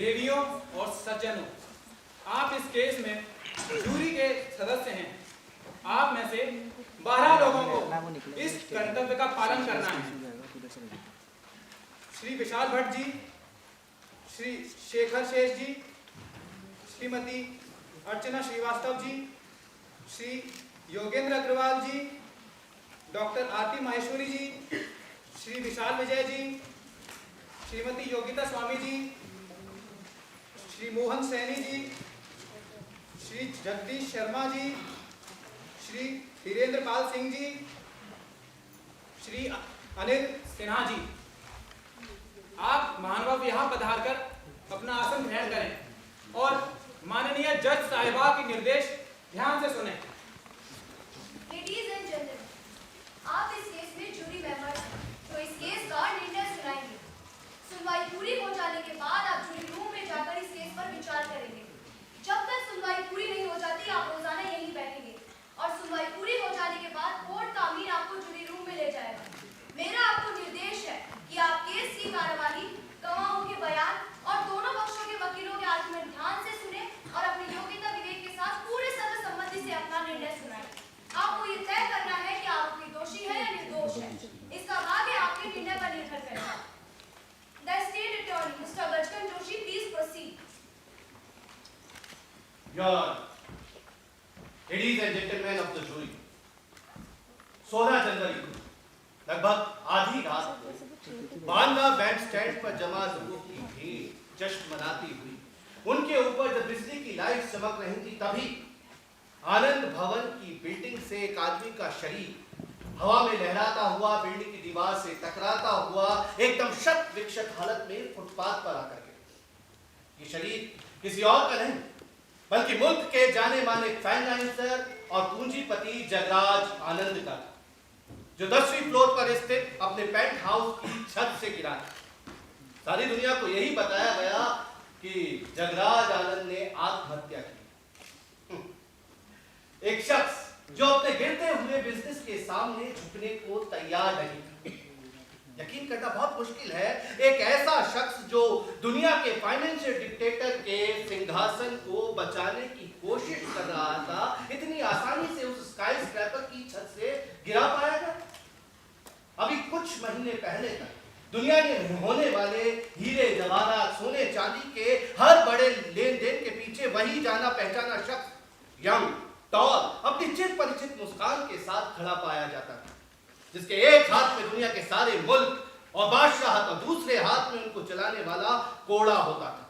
देवियों और सज्जनों, आप इस केस में जूरी के सदस्य हैं। आप में से 12 लोगों को इस कर्तव्य का पालन करना है। श्री विशाल भट्ट जी, श्री शेखर शेष जी, श्रीमती अर्चना श्रीवास्तव जी, श्री योगेंद्र अग्रवाल जी, डॉक्टर आरती माहेश्वरी जी, श्री विशाल विजय जी, श्रीमती योगिता स्वामी जी, श्री मोहन सैनी जी, श्री जगदीश शर्मा जी, श्री धीरेन्द्र पाल सिंह जी, श्री अनिल सिन्हा जी। आप महानुभाव यहाँ पधार कर अपना आसन ग्रहण करें और माननीय जज साहिबा के निर्देश ध्यान से सुनें। Ladies and gentlemen, आप इस केस में जूरी मेंबर तो इस केस का निर्णय सुनाएंगे। सुनवाई पूरी हो जाने के बाद आप जूरी रूम में जाकर इस केस पर विचार करेंगे। जब तक सुनवाई पूरी नहीं हो जाती आप रोजाना यहीं बैठेंगे और सुनवाई पूरी हो जाने के बाद कोर्ट का अमीर आपको जूरी रूम में ले जाएगा। मेरा आपको निर्देश है कि आप केस की कार्यवाही, गवाहों के बयान और दोनों पक्षों के वकीलों के आर्गुमेंट ध्यान से सुने और अपनी योग्यता विवेक के साथ पूरे सर्वसम्मति से अपना निर्णय सुनाएं। आपको ये तय करना है कि आरोपी दोषी है या निर्दोष है। इसका भाग्य आपके निर्णय पर निर्भर करेगा। The State Attorney, Mr. Bajkan Joshi, please proceed. Your Honor, ladies and gentlemen of the jury, 16 जनवरी को लगभग आधी रात को बांदा बैंड स्टैंड पर जमा लोगों की भीड़ जश्न मनाती हुई उनके ऊपर जब बिजली की लाइट चमक रही थी तभी आनंद भवन की बिल्डिंग से एक आदमी का शरीर हवा में लहराता हुआ बिल्डिंग की दीवार से टकराता हुआ एकदम शत विक्षत हालत में फुटपाथ पर आकर गिरा। ये शरीर किसी और का नहीं बल्कि मुल्क के जाने माने फाइनेंसर और पूंजीपति जगराज आनंद का, जो 10वीं फ्लोर पर स्थित अपने पेंट हाउस की छत से गिरा। सारी दुनिया को यही बताया गया कि जगराज आनंद ने आत्महत्या की। एक शख्स जो अपने गिरते हुए बिजनेस के सामने झुकने को तैयार नहीं था। यकीन करना बहुत मुश्किल है, एक ऐसा शख्स जो दुनिया के फाइनेंशियल डिक्टेटर के सिंहासन को बचाने की कोशिश कर रहा था, इतनी आसानी से उस स्काई स्क्रैपर की छत से गिरा पाएगा। अभी कुछ महीने पहले तक दुनिया में होने वाले हीरे जवाहरात सोने चांदी के हर बड़े लेन देन के पीछे वही जाना पहचाना शख्स यंग टॉल अपनी चिर परिचित मुस्कान के साथ खड़ा पाया जाता था, जिसके एक हाथ में दुनिया के सारे मुल्क और बादशाहत और दूसरे हाथ में उनको चलाने वाला कोड़ा होता था।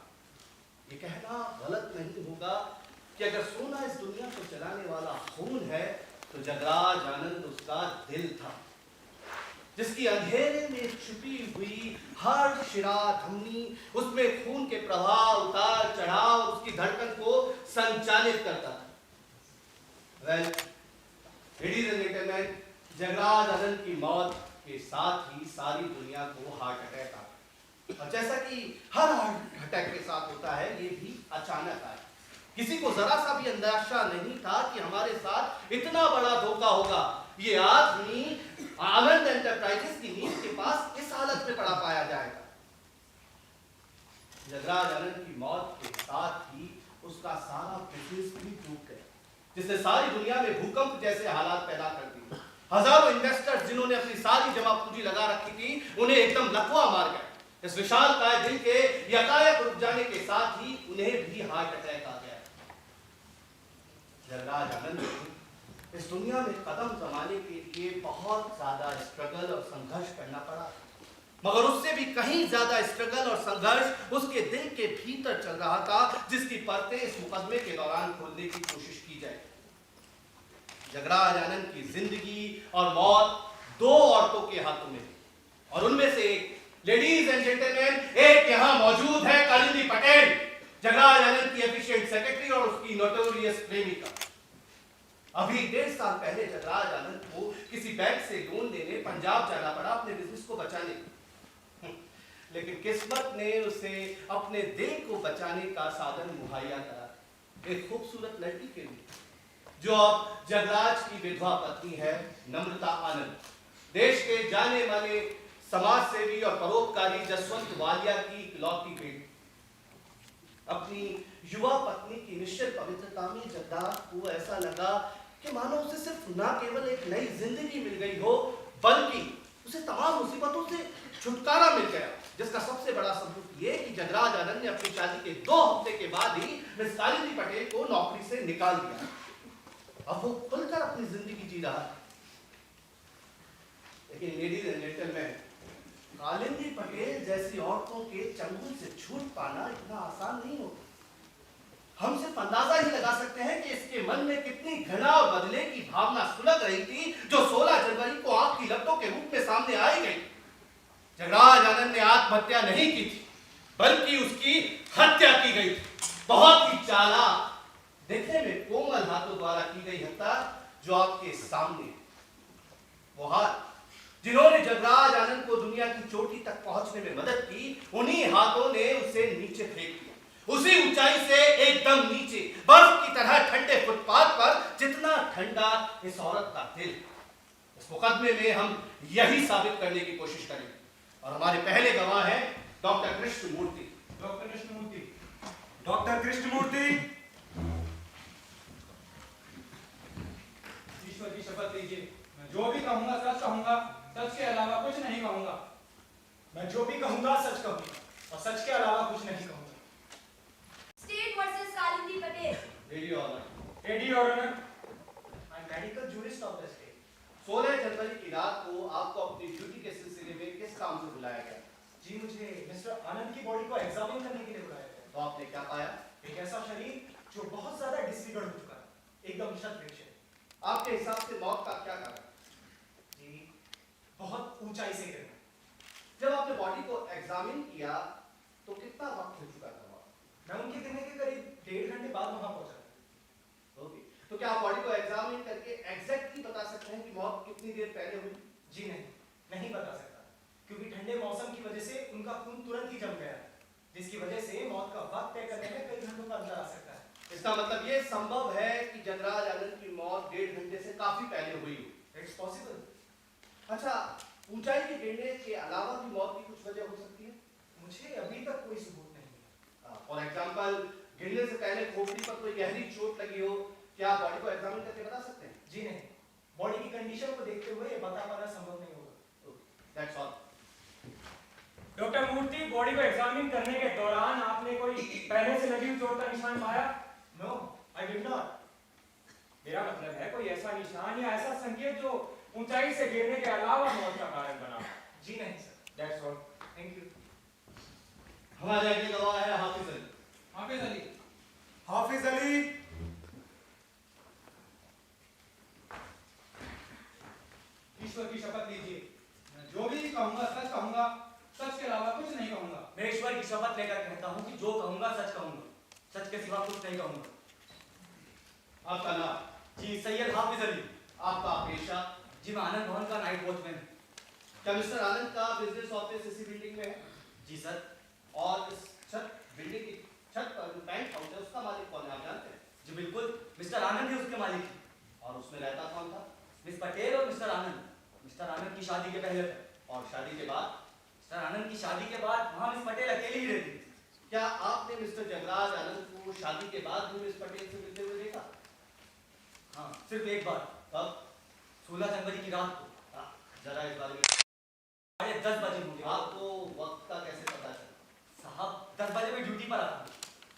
ये कहना गलत नहीं होगा कि अगर सोना इस दुनिया को चलाने वाला खून है तो जगराज आनंद उसका दिल था, जिसकी अंधेरे में छुपी हुई हर शिरा धमनी उसमें खून के प्रवाह उतार चढ़ाव उसकी धड़कन को संचालित करता था। Well, ladies and gentlemen, Jagraj आनंद की मौत के साथ ही सारी दुनिया को हार्ट अटैक आ, और जैसा कि हर हार्ट अटैक के साथ होता है, ये भी अचानक आया। किसी को जरा सा भी अंदाजा नहीं था कि हमारे साथ इतना बड़ा धोखा होगा। ये आदमी आनंद एंटरप्राइजेस की नींव के पास इस हालत में पड़ा पाया जाएगा। जगराज आनंद की मौत के साथ ही उसका सारा बिजनेस भी डूब गया, जिसने सारी दुनिया में भूकंप जैसे हालात पैदा कर दिए। हजारों इन्वेस्टर्स जिन्होंने अपनी सारी जमा पूंजी लगा रखी थी, उन्हें एकदम लकवा मार गया। इस विशाल काय दिल के यकायक रुक जाने के साथ ही उन्हें भी हार्ट अटैक आ गया। जगराज आनंद को इस दुनिया में कदम जमाने के लिए बहुत ज्यादा स्ट्रगल और संघर्ष करना पड़ा, मगर उससे भी कहीं ज्यादा स्ट्रगल और संघर्ष उसके दिल के भीतर चल रहा था, जिसकी परतें इस मुकदमे के दौरान खोलने की कोशिश की जाए। जगराज आनंद की जिंदगी और मौत दो औरतों के हाथों में थी, और उनमें से एक, लेडीज एंड जेंटलमैन, एक यहाँ मौजूद है कालिंदी पटेल, जगराज आनंद की एफिशिएंट सेक्रेटरी और उसकी नोटोरियस प्रेमिका। अभी 1.5 साल पहले जगराज आनंद को किसी बैंक से लोन लेने पंजाब जाना पड़ा अपने बिजनेस को बचाने, लेकिन किस्मत ने उसे अपने दिल को बचाने का साधन मुहैया करा। एक खूबसूरत लड़की के लिए, जो अब जगराज की विधवा पत्नी है, नम्रता आनंद, देश के जाने माने समाज सेवी और परोपकारी जसवंत वालिया की इकलौती बेटी। अपनी युवा पत्नी की निश्चल पवित्रता में जगदार को ऐसा लगा कि मानो उसे सिर्फ न केवल एक नई जिंदगी मिल गई हो, बल्कि उसे तमाम मुसीबतों से छुटकारा मिल गया, जिसका सबसे बड़ा सबूत ये कि जगराज आनंद ने अपनी शादी के 2 हफ्ते के बाद ही मिस कालिंदी पटेल को नौकरी से निकाल दिया। अब वो खुलकर अपनी जिंदगी जी रहा है। लेकिन ladies and gentleman, Kalindi Patel जैसी औरतों के चंगुल से छूट पाना इतना आसान नहीं होता। हम सिर्फ अंदाजा ही लगा सकते हैं कि इसके मन में कितनी घृणा और बदले की भावना सुलग रही थी, जो 16 जनवरी को आग की लपटों के रूप में सामने आई गई। जगराज आनंद ने आत्महत्या नहीं की थी, बल्कि उसकी हत्या की गई थी। बहुत ही चालाक, देखने में कोमल हाथों द्वारा की गई हत्या, जो आपके सामने। वो हाथ जिन्होंने जगराज आनंद को दुनिया की चोटी तक पहुंचने में मदद की, उन्हीं हाथों ने उसे नीचे फेंक दिया, उसी ऊंचाई से एकदम नीचे, बर्फ की तरह ठंडे फुटपाथ पर, जितना ठंडा इस औरत का दिल। इस मुकदमे में हम यही साबित करने की कोशिश करेंगे, और हमारे पहले गवाह हैं doctor Krishnamurthy. Doctor Krishnamurthy. Doctor Krishnamurthy. ईश्वर की शपथ लीजिए, मैं जो भी कहूंगा सच कहूंगा, सच के अलावा कुछ नहीं कहूंगा। मैं जो भी कहूंगा सच कहूंगा, और सच के अलावा कुछ नहीं कहूंगा। State versus Kalindi Patel. Ready honour. Ready honour. I am medical jurist of the state. 16 जनवरी की रात को आपको अपनी ड्यूटी के सिलसिले में किस काम से बुलाया गया? जी, मुझे मिस्टर आनंद की बॉडी को एग्जामिन करने के लिए बुलाया गया। तो आपने क्या पाया? एक ऐसा शरीर जो बहुत ज्यादा डिसफिगर हो चुका है, एकदम शत-विक्षत। आपके हिसाब से मौत का क्या कारण? जी, बहुत ऊंचाई से गिरना। जब आपने बॉडी को एग्जामिन किया तो कितना वक्त हो चुका था? मैं उनके गिरने के करीब 1.5 घंटे बाद वहां पहुंचा। ओके, तो क्या आप बॉडी को एग्जामिन करके एग्जैक्टली बता सकते हैं कि मौत कितनी देर पहले हुई? जी नहीं बता सकता, क्योंकि ठंडे मौसम की वजह से उनका खून तुरंत ही जम गया, जिसकी वजह से मौत का वक्त तय करने में कई घंटों का अंतर आ सकता है। इसका मतलब ये संभव है कि जगराज आनंद की मौत 1.5 घंटे से काफी पहले हुई हो। It's possible. अच्छा, ऊंचाई के गिरने के अलावा भी मौत की कुछ वजह हो सकती है? मुझे अभी तक कोई सबूत नहीं मिला। फॉर एग्जांपल, गिरने से पहले खोपड़ी पर कोई गहरी चोट लगी हो, क्या आप बॉडी को एग्जामिन करके बता सकते हैं? जी नहीं, बॉडी की कंडीशन को देखते हुए ये बता पाना संभव नहीं होगा। That's all. Doctor Murthy, body को एग्जामिन करने के दौरान आपने कोई पहले से लगी हुई चोट का निशान पाया? No, I did not. मेरा मतलब है कोई ऐसा निशान या ऐसा संकेत जो ऊंचाई से गिरने के अलावा मौत का कारण बना? जी नहीं sir. That's all. Thank you. हमारे अगले गवाह है हाफिज अली। हाफिज अली। हाफिज अली। ईश्वर की शपथ लीजिए, मैं जो भी कहूंगा सच कहूंगा, सच के अलावा कुछ नहीं कहूंगा। मैं ईश्वर की शपथ लेकर कहता हूँ कि जो कहूंगा सच कहूंगा, सच के सिवा कुछ नहीं कहूंगा। आपका नाम? जी, सैयद हाफिज अली। आपका पेशा? जी, मैं आनंद भवन का नाइट वॉचमैन। क्या मिस्टर आनंद का बिजनेस ऑफिस इसी बिल्डिंग में है? जी सर। और इस बिल्डिंग की छत पर जो बैंक हाउस है उसका मालिक कौन है, आप जानते हैं? जी बिल्कुल, मिस्टर आनंद ही उसके मालिक हैं। और उसमें रहता कौन था? मिस पटेल और मिस्टर आनंद। मिस्टर आनंद की शादी के पहले थे। और शादी के बाद? मिस्टर आनंद की शादी के बाद वहाँ मिस पटेल अकेली ही रहती थी। क्या आपने मिस्टर जगराज आनंद को शादी के बाद भी मिस पटेल से मिलते हुए देखा? हाँ, सिर्फ एक बार। कब? 16 जनवरी की रात को जरा इस बारे में। 10:30 बजे होंगे। आपको वक्त का कैसे पता चला? साहब 10 बजे मैं ड्यूटी पर आता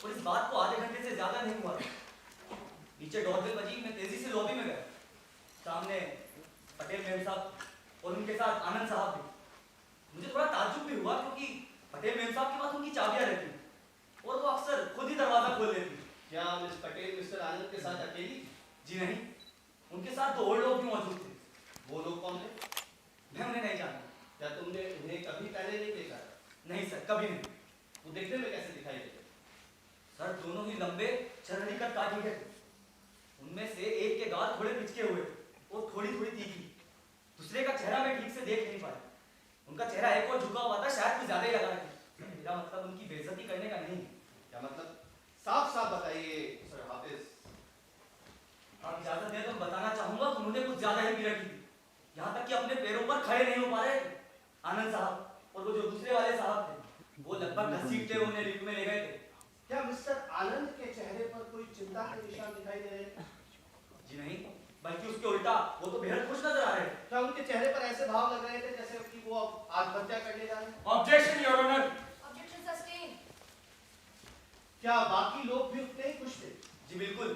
और इस बात को आधे घंटे से ज्यादा नहीं हुआ था। नीचे डोरबेल बजी, मैं तेजी से लॉबी में गया। सामने पटेल मेम साहब और उनके साथ आनंद साहब थे। मुझे थोड़ा ताज्जुब भी हुआ, क्योंकि पटेल मेम साहब के पास उनकी चाबियां रहती हैं और वो अक्सर खुद ही दरवाजा खोल लेती हैं। क्या मिस पटेल मिस्टर आनंद के साथ अकेली? जी नहीं, उनके साथ 2 और लोग भी मौजूद थे। वो लोग कौन थे? मैं उन्हें नहीं जानता। क्या तुमने उन्हें कभी पहले नहीं देखा? नहीं सर, कभी नहीं। वो देखने में कैसे दिखाई देते? सर, दोनों ही लंबे चरनी कट काटी के थे। उनमें से एक के गाल थोड़े पिचके हुए और थोड़ी थोड़ी तीखी। दूसरे का चेहरा मैं ठीक से देख नहीं पाया। उनका चेहरा एक और झुका हुआ था, शायद कुछ ज्यादा ही लगा रखी। मेरा मतलब उनकी बेइज्जती करने का नहीं। क्या मतलब? साफ साफ बताइए सर हाफिज। आप इजाजत दें तो बताना चाहूंगा कि उन्होंने कुछ ज्यादा ही पी रखी थी। यहाँ तक कि अपने पैरों पर खड़े नहीं हो पा रहे थे। आनंद साहब और वो जो दूसरे वाले साहब थे, वो लगभग घसीटते उन्हें लिफ्ट में ले गए थे। क्या मिस्टर आनंद के चेहरे पर कोई चिंता के निशान दिखाई दे रहे हैं? जी नहीं, बल्कि उसके उल्टा वो तो बेहद खुश नजर आ रहे हैं। क्या उनके चेहरे पर ऐसे भाव लग रहे थे जैसे कि वो अब आत्महत्या करने जा रहे हैं? Objection your honour. Objection sustain. क्या बाकी लोग भी उतने ही खुश थे? जी बिल्कुल,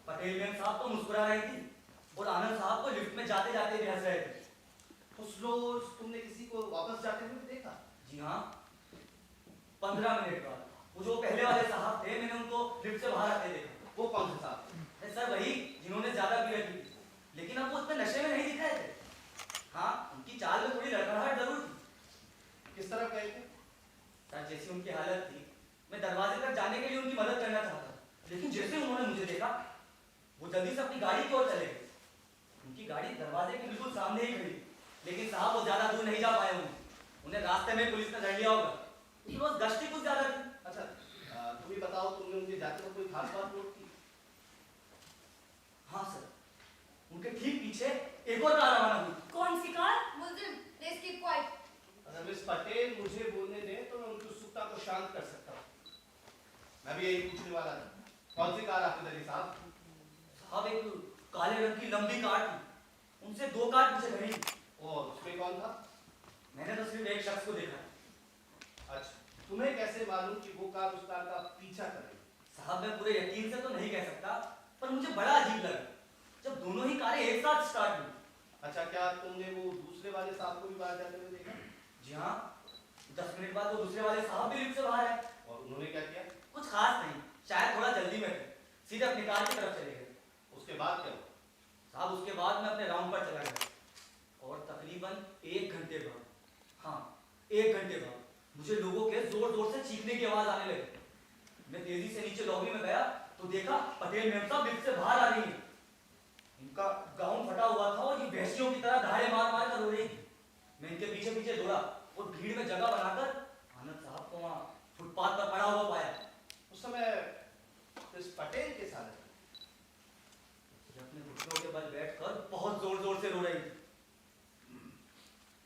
पटेल मैम साहब तो मुस्कुरा रही थी और आनंद साहब को लिफ्ट में जाते जाते भी हंस रहे थे। उस रोज तुमने किसी को वापस जाते हुए देखा? जी हाँ, 15 मिनट बाद वो जो पहले वाले साहब थे, मैंने उनको लिफ्ट से बाहर आते देखा। वो कौन से साहब? अरे सर वही जिन्होंने ज्यादा पी रखी थी, लेकिन अब वो उतने नशे में नहीं दिख रहे थे। हाँ, उनकी चाल में थोड़ी लड़खड़ाहट जरूर थी। किस तरफ गए थे? सर जैसी उनकी हालत थी, मैं दरवाजे तक जाने के लिए उनकी मदद करना चाहता, लेकिन जैसे उन्होंने मुझे देखा, वो जल्दी से अपनी गाड़ी की ओर चले गए। उनकी गाड़ी दरवाजे के बिल्कुल सामने ही खड़ी, लेकिन साहब वो ज्यादा दूर नहीं जा पाए होंगे। उन्हें रास्ते में पुलिस ने धर लिया होगा। उस रोज गश्ती कुछ ज्यादा थी। अच्छा, तुम ही बताओ, तुमने उनके जाते वक्त कोई खास बात नोट की? हाँ सर, उनके ठीक पीछे एक और कार रवाना हुई। कौन सी कार? मुल्जिम, प्लीज कीप क्वाइट। अगर मिस पटेल मुझे बोलने दें तो मैं उनकी उत्सुकता को शांत कर सकता हूँ। मैं भी यही पूछने वाला था। कौन सी कार आपके दली साहब? साहब एक काले रंग की लंबी कार थी, उनसे 2 कार पीछे खड़ी थी। और उसमें कौन था? मैंने तो सिर्फ एक शख्स को देखा। अच्छा, तुम्हें कैसे मालूम कि वो कार उस कार का पीछा कर रही? साहब मैं पूरे यकीन से तो नहीं कह सकता, पर मुझे बड़ा अजीब लगा जब दोनों ही कारें एक साथ स्टार्ट हुई। अच्छा, क्या तुमने वो दूसरे वाले साहब को भी बाहर जाते हुए देखा? जी हाँ, 10 मिनट बाद वो दूसरे वाले साहब भी लिफ्ट से बाहर आए। और उन्होंने क्या किया? कुछ खास नहीं, शायद थोड़ा जल्दी में थे, सीधे अपनी कार की तरफ चले गए। उसके बाद क्या हुआ? साहब उसके बाद मैं अपने राउंड पर चला गया और तकरीबन 1 घंटे बाद, हाँ 1 घंटे बाद मुझे लोगों के जोर जोर से चीखने की आवाज आने लगी। मैं तेजी से नीचे लॉबी में गया तो देखा पटेल मैम साहब लिफ्ट से बाहर आ रही हैं। इनका गाउन फटा हुआ था और ये वहशियों की तरह धाड़े मार मार कर रो रही थी। मैं इनके पीछे पीछे दौड़ा और भीड़ में जगह बनाकर आनंद साहब को वहाँ फुटपाथ पर पड़ा हुआ पाया। उस समय इस पटेल के साथ ये अपने घुटनों के बल बैठकर बहुत जोर जोर से रो रही थी।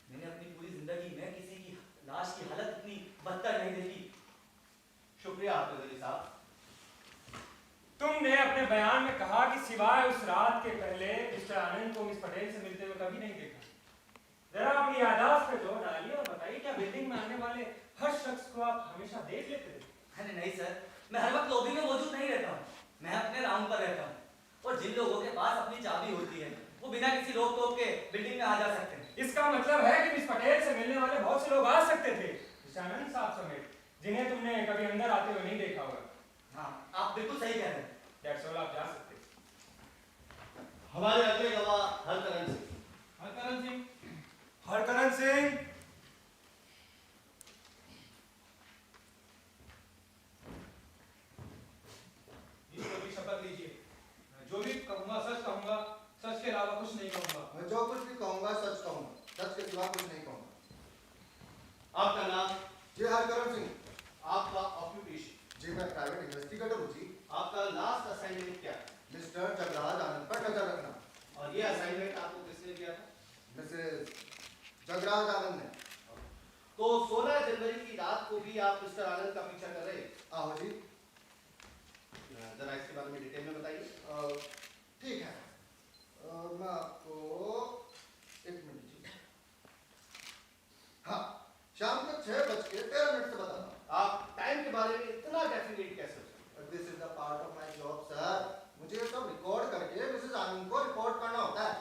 मैंने अपनी पूरी जिंदगी में किसी की लाश की हालत इतनी बदतर नहीं देखी। शुक्रिया आपके दली साहब। तुमने अपने बयान में कहा कि सिवाय उस रात के पहले मिस्टर आनंद को मिस पटेल से मिलते हुए कभी नहीं देखा। जरा अपनी याददाश्त पे जोर डालिए और बताइए क्या बिल्डिंग में आने वाले हर शख्स को आप हमेशा देख लेते थे? अरे नहीं सर, मैं हर वक्त लॉबी में मौजूद नहीं रहता हूँ, मैं अपने राउंड पर रहता हूँ और जिन लोगों के पास अपनी चाबी होती है वो बिना किसी रोक टोक के बिल्डिंग में आ जा सकते हैं। इसका मतलब है कि मिस पटेल से मिलने वाले बहुत से लोग आ सकते थे, मिस्टर आनंद साहब समेत, जिन्हें तुमने कभी अंदर आते हुए नहीं देखा होगा। हाँ, आप बिल्कुल सही कह रहे हैं। That's all, आप जा सकते हैं। हमारे अगले गवाह हरकरण सिंह। हरकरण सिंह। हरकरण सिंह, ईश्वर की शपथ लीजिए। मैं जो भी कहूंगा सच कहूंगा, सच के अलावा कुछ नहीं कहूंगा। मैं जो कुछ भी कहूंगा सच कहूंगा, सच के सिवा कुछ नहीं कहूंगा। आपका नाम? जी हरकरण सिंह। आपका ऑक्यूपेशन? जी मैं प्राइवेट इन्वेस्टिगेटर हूँ जी। आपका लास्ट असाइनमेंट क्या है? मिस्टर जगराज आनंद पर नजर रखना। और ये असाइनमेंट आपको किसने दिया था? मिसेस जगराज आनंद ने। तो 16 जनवरी की रात को भी आप मिस्टर आनंद का पीछा कर रहे? आओ जी। जरा इसके बारे में डिटेल में बताइए। ठीक है, मैं आपको 1 मिनट जी। हाँ, शाम को 6:13 से बताता हूँ। आप टाइम के बारे में इतना डेफिनेट कैसे हो सकते हैं? This is the part of my job sir. मुझे ये सब रिकॉर्ड करके मिसेस आनंद को रिपोर्ट करना होता है।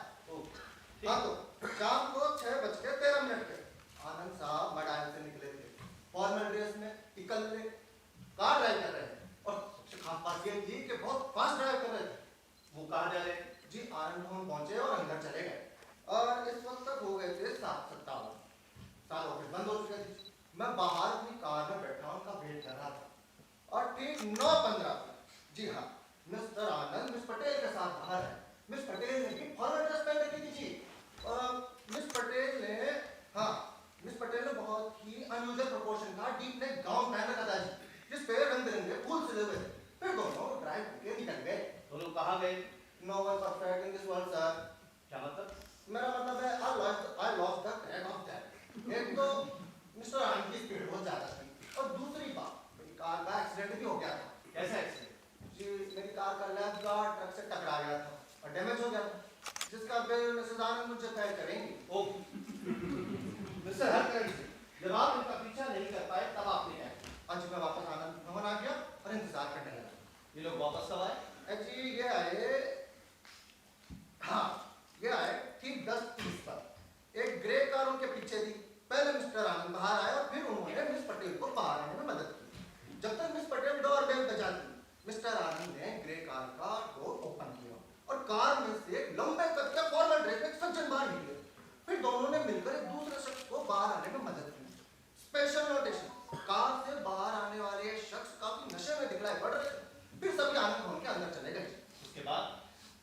हाँ, तो शाम को 6:13 पे आनंद साहब मडायल से निकले थे, फॉर्मल ड्रेस में, इकल्ले कार ड्राइव कर रहे थे और सबसे खास बात ये थी कि बहुत फास्ट ड्राइव कर रहे थे। वो कहाँ जा रहे थे? जी आनंद भवन पहुंचे और अंदर चले गए और इस वक्त तक हो गए थे 7:57। साल ऑफिस बंद हो चुके थे। मैं बाहर अपनी कार में बैठा उनका वेट कर रहा था और ठीक 9:15 जी हाँ, मिस्टर आनंद मिस पटेल के साथ बाहर है। मिस पटेल ने भी फॉर्मल ड्रेस पहन रखी थी जी। मिस पटेल ने बहुत ही अनयूजुअल प्रोपोर्शन का डीप नेक गाउन पहन रखा था जी, जिस पे रंग बिरंगे फूल सिले हुए थे। फिर दोनों ड्राइव करके निकल गए। दोनों कहाँ गए? No one perfect in this world sir. क्या मतलब? मेरा मतलब है I lost the track of that। एक तो मिस्टर आनंद की स्पीड बहुत ज्यादा थी और दूसरी बात मेरी कार का एक्सीडेंट भी हो गया था। कैसा एक्सीडेंट? जी मेरी कार का लेफ्ट गार्ड ट्रक से टकरा गया था और डैमेज हो गया था, जिसका बिल मिसेस आनंद मुझे पे करेंगी। ओके मिस्टर हरकरन सिंह, जब आप इनका पीछा नहीं कर पाए तब आपने क्या किया? आज मैं वापस आनंद भवन आ गया और इंतजार करने लगा। ये लोग वापस कब आए? जी ये आए, हाँ ये आए ठीक 10:30 पर। एक ग्रे कार उनके पीछे थी। पहले मिस्टर आनंद बाहर आए और फिर उन्होंने मिस पटेल को बाहर आने में मदद की। जब तक मिस पटेल डोर बेल बजाती, मिस्टर आनंद ने ग्रे कार का डोर ओपन किया और कार में से एक लंबे कद के फॉर्मल ड्रेस में एक सज्जन बाहर निकले। फिर दोनों ने मिलकर एक दूसरे शख्स को बाहर आने में मदद की। स्पेशल नोटेशन, कार से बाहर आने वाले शख्स काफी नशे में दिखलाई पड़ रहे थे। फिर सभी आनंद भवन के अंदर चले गए।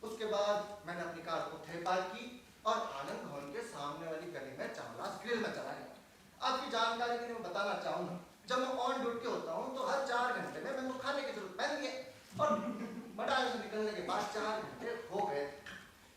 उसके बाद मैंने अपनी कार को थे पार्क की और आनंद भवन के सामने वाली गली में चावलास ग्रिल में चला गया। आपकी जानकारी के लिए मैं बताना चाहूंगा, जब मैं ऑन ड्यूटी होता हूँ तो हर 4 घंटे में मेरे को खाने की जरूरत पैंती है और मटाने से निकलने के बाद 4 घंटे हो गए।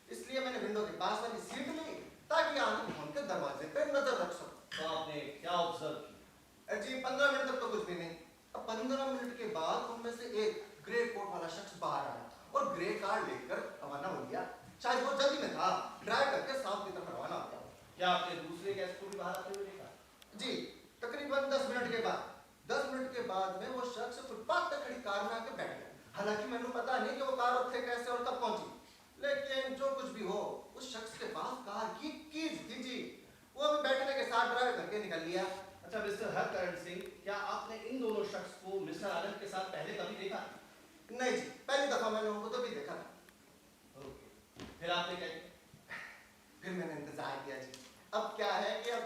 इसलिए मैंने विंडो के पास वाली सीट ली ताकि आनंद भवन के दरवाजे पे नजर रख सकूं। तो आपने क्या ऑब्जर्व किया? जी 15 मिनट तक तो कुछ भी नहीं। अब 15 मिनट के बाद उनमें से एक ग्रे कोट वाला शख्स बाहर आया और ग्रे कार लेकर रवाना हो गया। शायद वो जल्दी में था, ड्राइव करके साउथ की तरफ रवाना हो गया। क्या आपने दूसरे गेस्ट को भी बाहर आते हुए देखा? जी तकरीबन 10 मिनट के बाद। 10 मिनट के बाद में वो शख्स फुटपाथ पे खड़ी कार में आके बैठ गया। हालांकि मैंने पता नहीं कि वो कार उत्थे कैसे और कब पहुंची, लेकिन जो कुछ भी हो उस शख्स के पास कार की कीज थी। जी वो भी बैठने के साथ ड्राइव करके निकल लिया। अच्छा मिस्टर हरकरन सिंह, क्या आपने इन दोनों शख्स को मिस्टर आनंद के साथ पहले कभी देखा? नहीं जी, पहली दफा मैंने उनको तो भी देखा था। ओके, फिर आपने क्या किया? फिर मैंने इंतजार किया जी। अब क्या है कि अब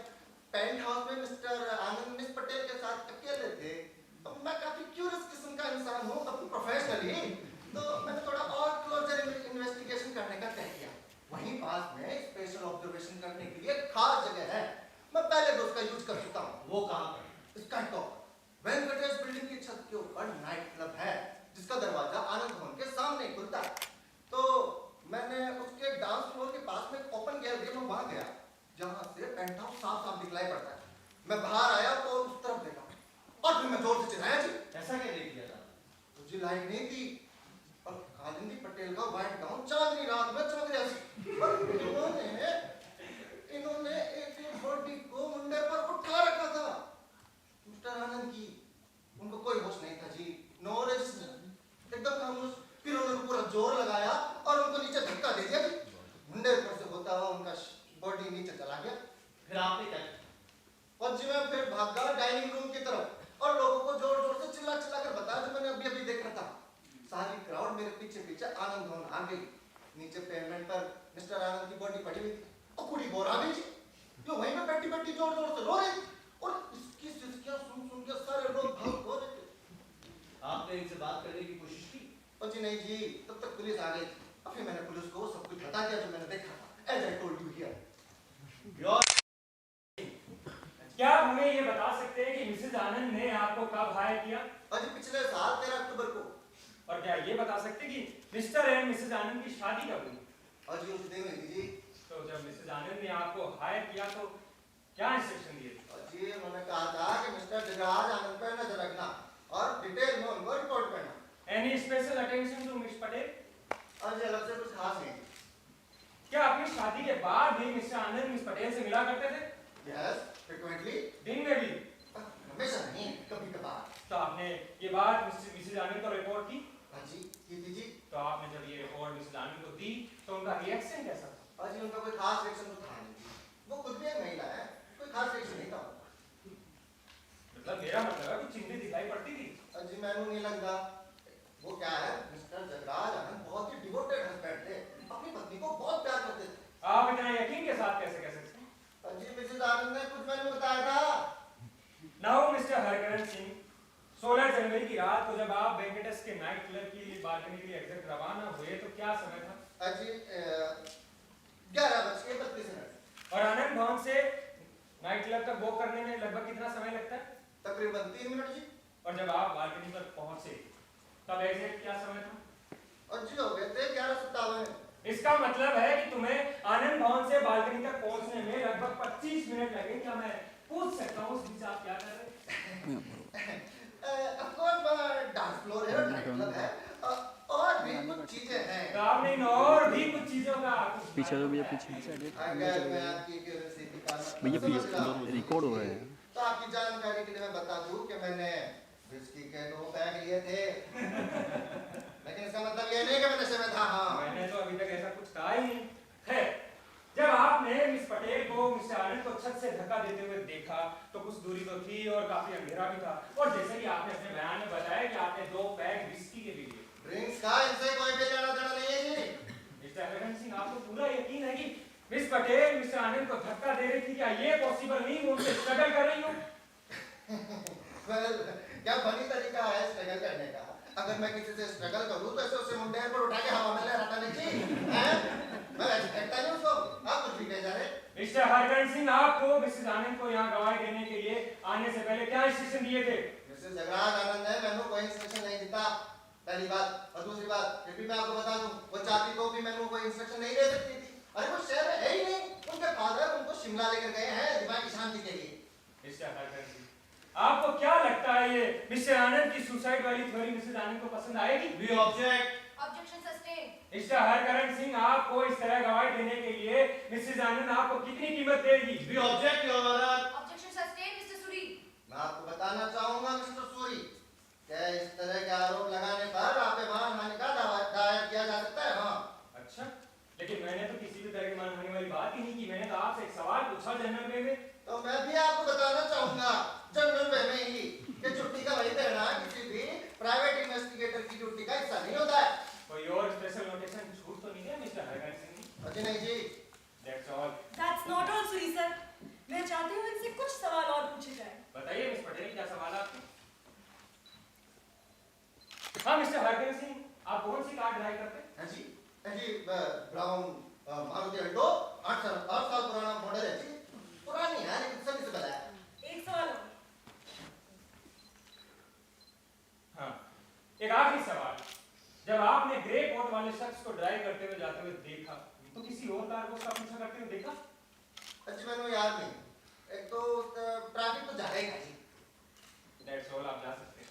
पेंट हाउस में मिस्टर आनंद मिस पटेल के साथ अकेले थे। अब मैं काफी क्यूरियस किस्म का इंसान हूँ अपनी प्रोफेशनली, तो मैंने थोड़ा और क्लोजर इन्वेस्टिगेशन करने का तय किया। वहीं पास में स्पेशल ऑब्जर्वेशन करने के लिए खास जगह है, मैं पहले भी उसका यूज कर चुका हूँ। वो कहाँ पर? स्काई टॉप वेंकटेश बिल्डिंग की छत के ऊपर नाइट क्लब है, जिसका दरवाजा आनंद भवन के सामने ही खुलता है। तो मैंने उसके डांस फ्लोर के पास में एक ओपन गैलरी में वहां गया, जहां से पेंट हाउस साफ साफ दिखलाई पड़ता है। मैं बाहर आया तो उस तरफ देखा और फिर मैं जोर से चिल्लाया जी। ऐसा क्या देख लिया था? मुझे लाइट नहीं थी और कालिंदी पटेल का व्हाइट गाउन चांदनी रात में चमक रहा था। और इन्होंने एक बॉडी को मुंडे पर उठा रखा था। मिस्टर आनंद की उनको कोई होश नहीं था जी, नो रेजिस्टेंस, एकदम खामोश। फिर उन्होंने पूरा जोर लगाया और उनको नीचे धक्का दे दिया जी। मुंडे पर से होता हुआ उनका बॉडी नीचे चला गया। फिर आपने क्या किया? और जी मैं फिर भागा डाइनिंग रूम की तरफ और लोगों को जोर जोर से चिल्ला चिल्ला कर बताया जो मैंने अभी अभी देखा था। सारी क्राउड मेरे पीछे पीछे आनंद भवन आ गई। नीचे पेमेंट पर मिस्टर आनंद की बॉडी पड़ी हुई थी और कुड़ी बोर आ गई जी, जो वहीं पे बैठी बैठी जोर जोर से रो रही थी और इसकी सिसकियां सुन सुन के सारे लोग भाग हो रहे थे। आपने इनसे बात करने की कोशिश की? और जी नहीं जी, तब तक पुलिस आ गई थी। और फिर मैंने पुलिस को सब कुछ बता दिया जो मैंने देखा था, as I told you here. क्या आप हमें ये बता सकते हैं कि मिसेज आनंद ने आपको कब हायर किया? और जी पिछले साल 13 अक्टूबर को। और क्या ये बता सकते हैं कि मिस्टर एंड मिसेज आनंद की शादी कब हुई? और जी उस दिन हुई थी जी। तो जब मिसेज आनंद ने आपको हायर किया तो क्या इंस्ट्रक्शन दिए? और जी उन्होंने कहा था कि मिस्टर जगराज आनंद पर नजर रखना और डिटेल में उनको रिपोर्ट करना। Any special attention to miss Patel? और जी अलग से कुछ खास नहीं। क्या अपनी शादी के बाद भी मिस्टर आनंद मिस पटेल से मिला करते थे? Yes, frequently. दिन में भी? हमेशा नहीं, कभी कभार। तो आपने ये बात मिसेज आनंद को रिपोर्ट की? हाँ जी, की थी जी। तो आपने जब ये रिपोर्ट मिसेज आनंद को दी तो उनका रिएक्शन कैसा था? और जी उनका कोई खास रिएक्शन तो था नहीं। वो खुद भी एक महिला है, कोई खास रिएक्शन नहीं था। मतलब मेरा मतलब है कुछ चिंतित दिखाई पड़ती थी? और जी मैंने नहीं लगता। वो क्या है, मिस्टर जगराज आनंद बहुत ही डिवोटेड हस्बैंड थे, अपनी पत्नी को बहुत प्यार करते थे। आप इतना यकीन के साथ कैसे कह सकते हैं? और जी मिसेज आनंद ने कुछ मैंने बताया था। नाउ मिस्टर हरकरन सिंह, 16 जनवरी की रात को जब आप वेंकटेश के नाइट क्लब की बालकनी के लिए एग्जैक्ट रवाना हुए तो क्या समय था? जी 11:32। और आनंद भवन से नाइट क्लब तक वॉक करने में लगभग कितना समय लगता है? तकरीबन 3 मिनट जी। और जब आप बालकनी पर पहुंचे तब एग्जैक्ट क्या समय था? और जी हो गए थे 11:57। इसका मतलब है कि तुम्हें आनंद भवन से बालकनी तक पहुंचने में लगभग 25 मिनट लगे। क्या मैं पूछ सकता हूँ उस बीच आप क्या कर रहे हैं? ऑफ कोर्स डांस फ्लोर है और नाइट पीछे तो भैया पीछे अगर मैं आपकी क्यूरियोसिटी का भैया समझ रहा हूँ, रिकॉर्ड हो रहा है। तो आपकी जानकारी के लिए मैं बता दूं कि मैंने विस्की के 2 पैक लिए थे, लेकिन इसका मतलब ये नहीं कि मैं नशे में था। हाँ, मैंने तो अभी तक ऐसा कुछ कहा ही नहीं है। जब आपने मिस पटेल को मिस्टर आनंद को छत से धक्का देते हुए देखा तो कुछ दूरी तो थी और काफी अंधेरा भी था, और जैसे कि आपने अपने बयान में बताया कि आपने 2 पैक विस्की के भी लिए। ड्रिंक्स का इनसे कोई भी लेना देना नहीं है जी। मिस्टर हरकरण सिंह, आपको पूरा यकीन है कि मिस पटेल मिस्टर आनंद को धक्का दे रही थी? क्या ये पॉसिबल नहीं वो उनसे स्ट्रगल कर रही हो? वेल, क्या फनी तरीका है स्ट्रगल करने का। अगर मैं किसी से स्ट्रगल करूं तो ऐसे उसे मुंडे पर उठा के हवा में लहराता नहीं जी, हैं? मैं वैसे कहता नहीं उसको। आप कुछ भी कह जा रहे। मिस्टर हरकरण सिंह, आपको मिसेस आनंद को यहाँ गवाही देने के लिए आने से पहले क्या इंस्ट्रक्शन दिए थे? मिसेस जगराज आनंद ने मैंने कोई इंस्ट्रक्शन नहीं दिया, पहली बात। और दूसरी बात, फिर भी मैं आपको बता दूं, वो चाहती तो भी मैंने कोई इंस्ट्रक्शन नहीं दे सकती थी। अरे वो शहर में है ही नहीं। उनके फादर उनको शिमला लेकर गए हैं दिमाग की शांति के लिए। मिस्टर हरकरण सिंह, आपको क्या लगता है ये मिस्टर आनंद की सुसाइड वाली थ्योरी मिसेस आनंद को पसंद आएगी? We object. Objection sustain. Mr Harkaran Singh, आपको इस तरह गवाही देने के लिए मिसेस आनंद आपको कितनी कीमत देगी? We object your honour. Objection sustain mister Suri. मैं आपको बताना चाहूंगा मिस्टर सूरी, क्या इस तरह के आरोप लगाने पर आप पे मानहानि का दावा दायर किया जा सकता है। हाँ। अच्छा, लेकिन मैंने तो किसी भी तरह की मानहानि वाली बात ही नहीं की। मैंने तो आपसे एक सवाल पूछा जनरल वे में। तो मैं भी आपको बताना चाहूंगा जनरल वे में ही कि छुट्टी का वही देना किसी भी प्राइवेट इन्वेस्टिगेटर की ड्यूटी का हिस्सा नहीं होता है। कोई और स्पेशल नोटेशन छूट तो नहीं है मिस्टर हरकरण सिंह? जी नहीं जी। That's all. That's not all, Suri sir. मैं चाहती हूँ इनसे कुछ सवाल और पूछे जाए। बताइए मिस पटेल, क्या सवाल है आपके? हाँ मिस्टर हरकरण सिंह, आप कौन सी कार ड्राइव करते हैं? हाँ जी ब्राउन मारुति अल्टो 8 साल पुराना मॉडल है जी। पुरानी है लेकिन सभी से बड़ा है। एक सवाल और। हाँ, एक आखिरी सवाल। जब आपने ग्रे कोट वाले शख्स को ड्राइव करते हुए जाते हुए देखा तो किसी और कार को उसका पीछा करते हुए देखा? अच्छा मैंने याद नहीं। एक तो ट्रैफिक तो ज्यादा ही है जी। दैट्स ऑल, आप जा सकते हैं।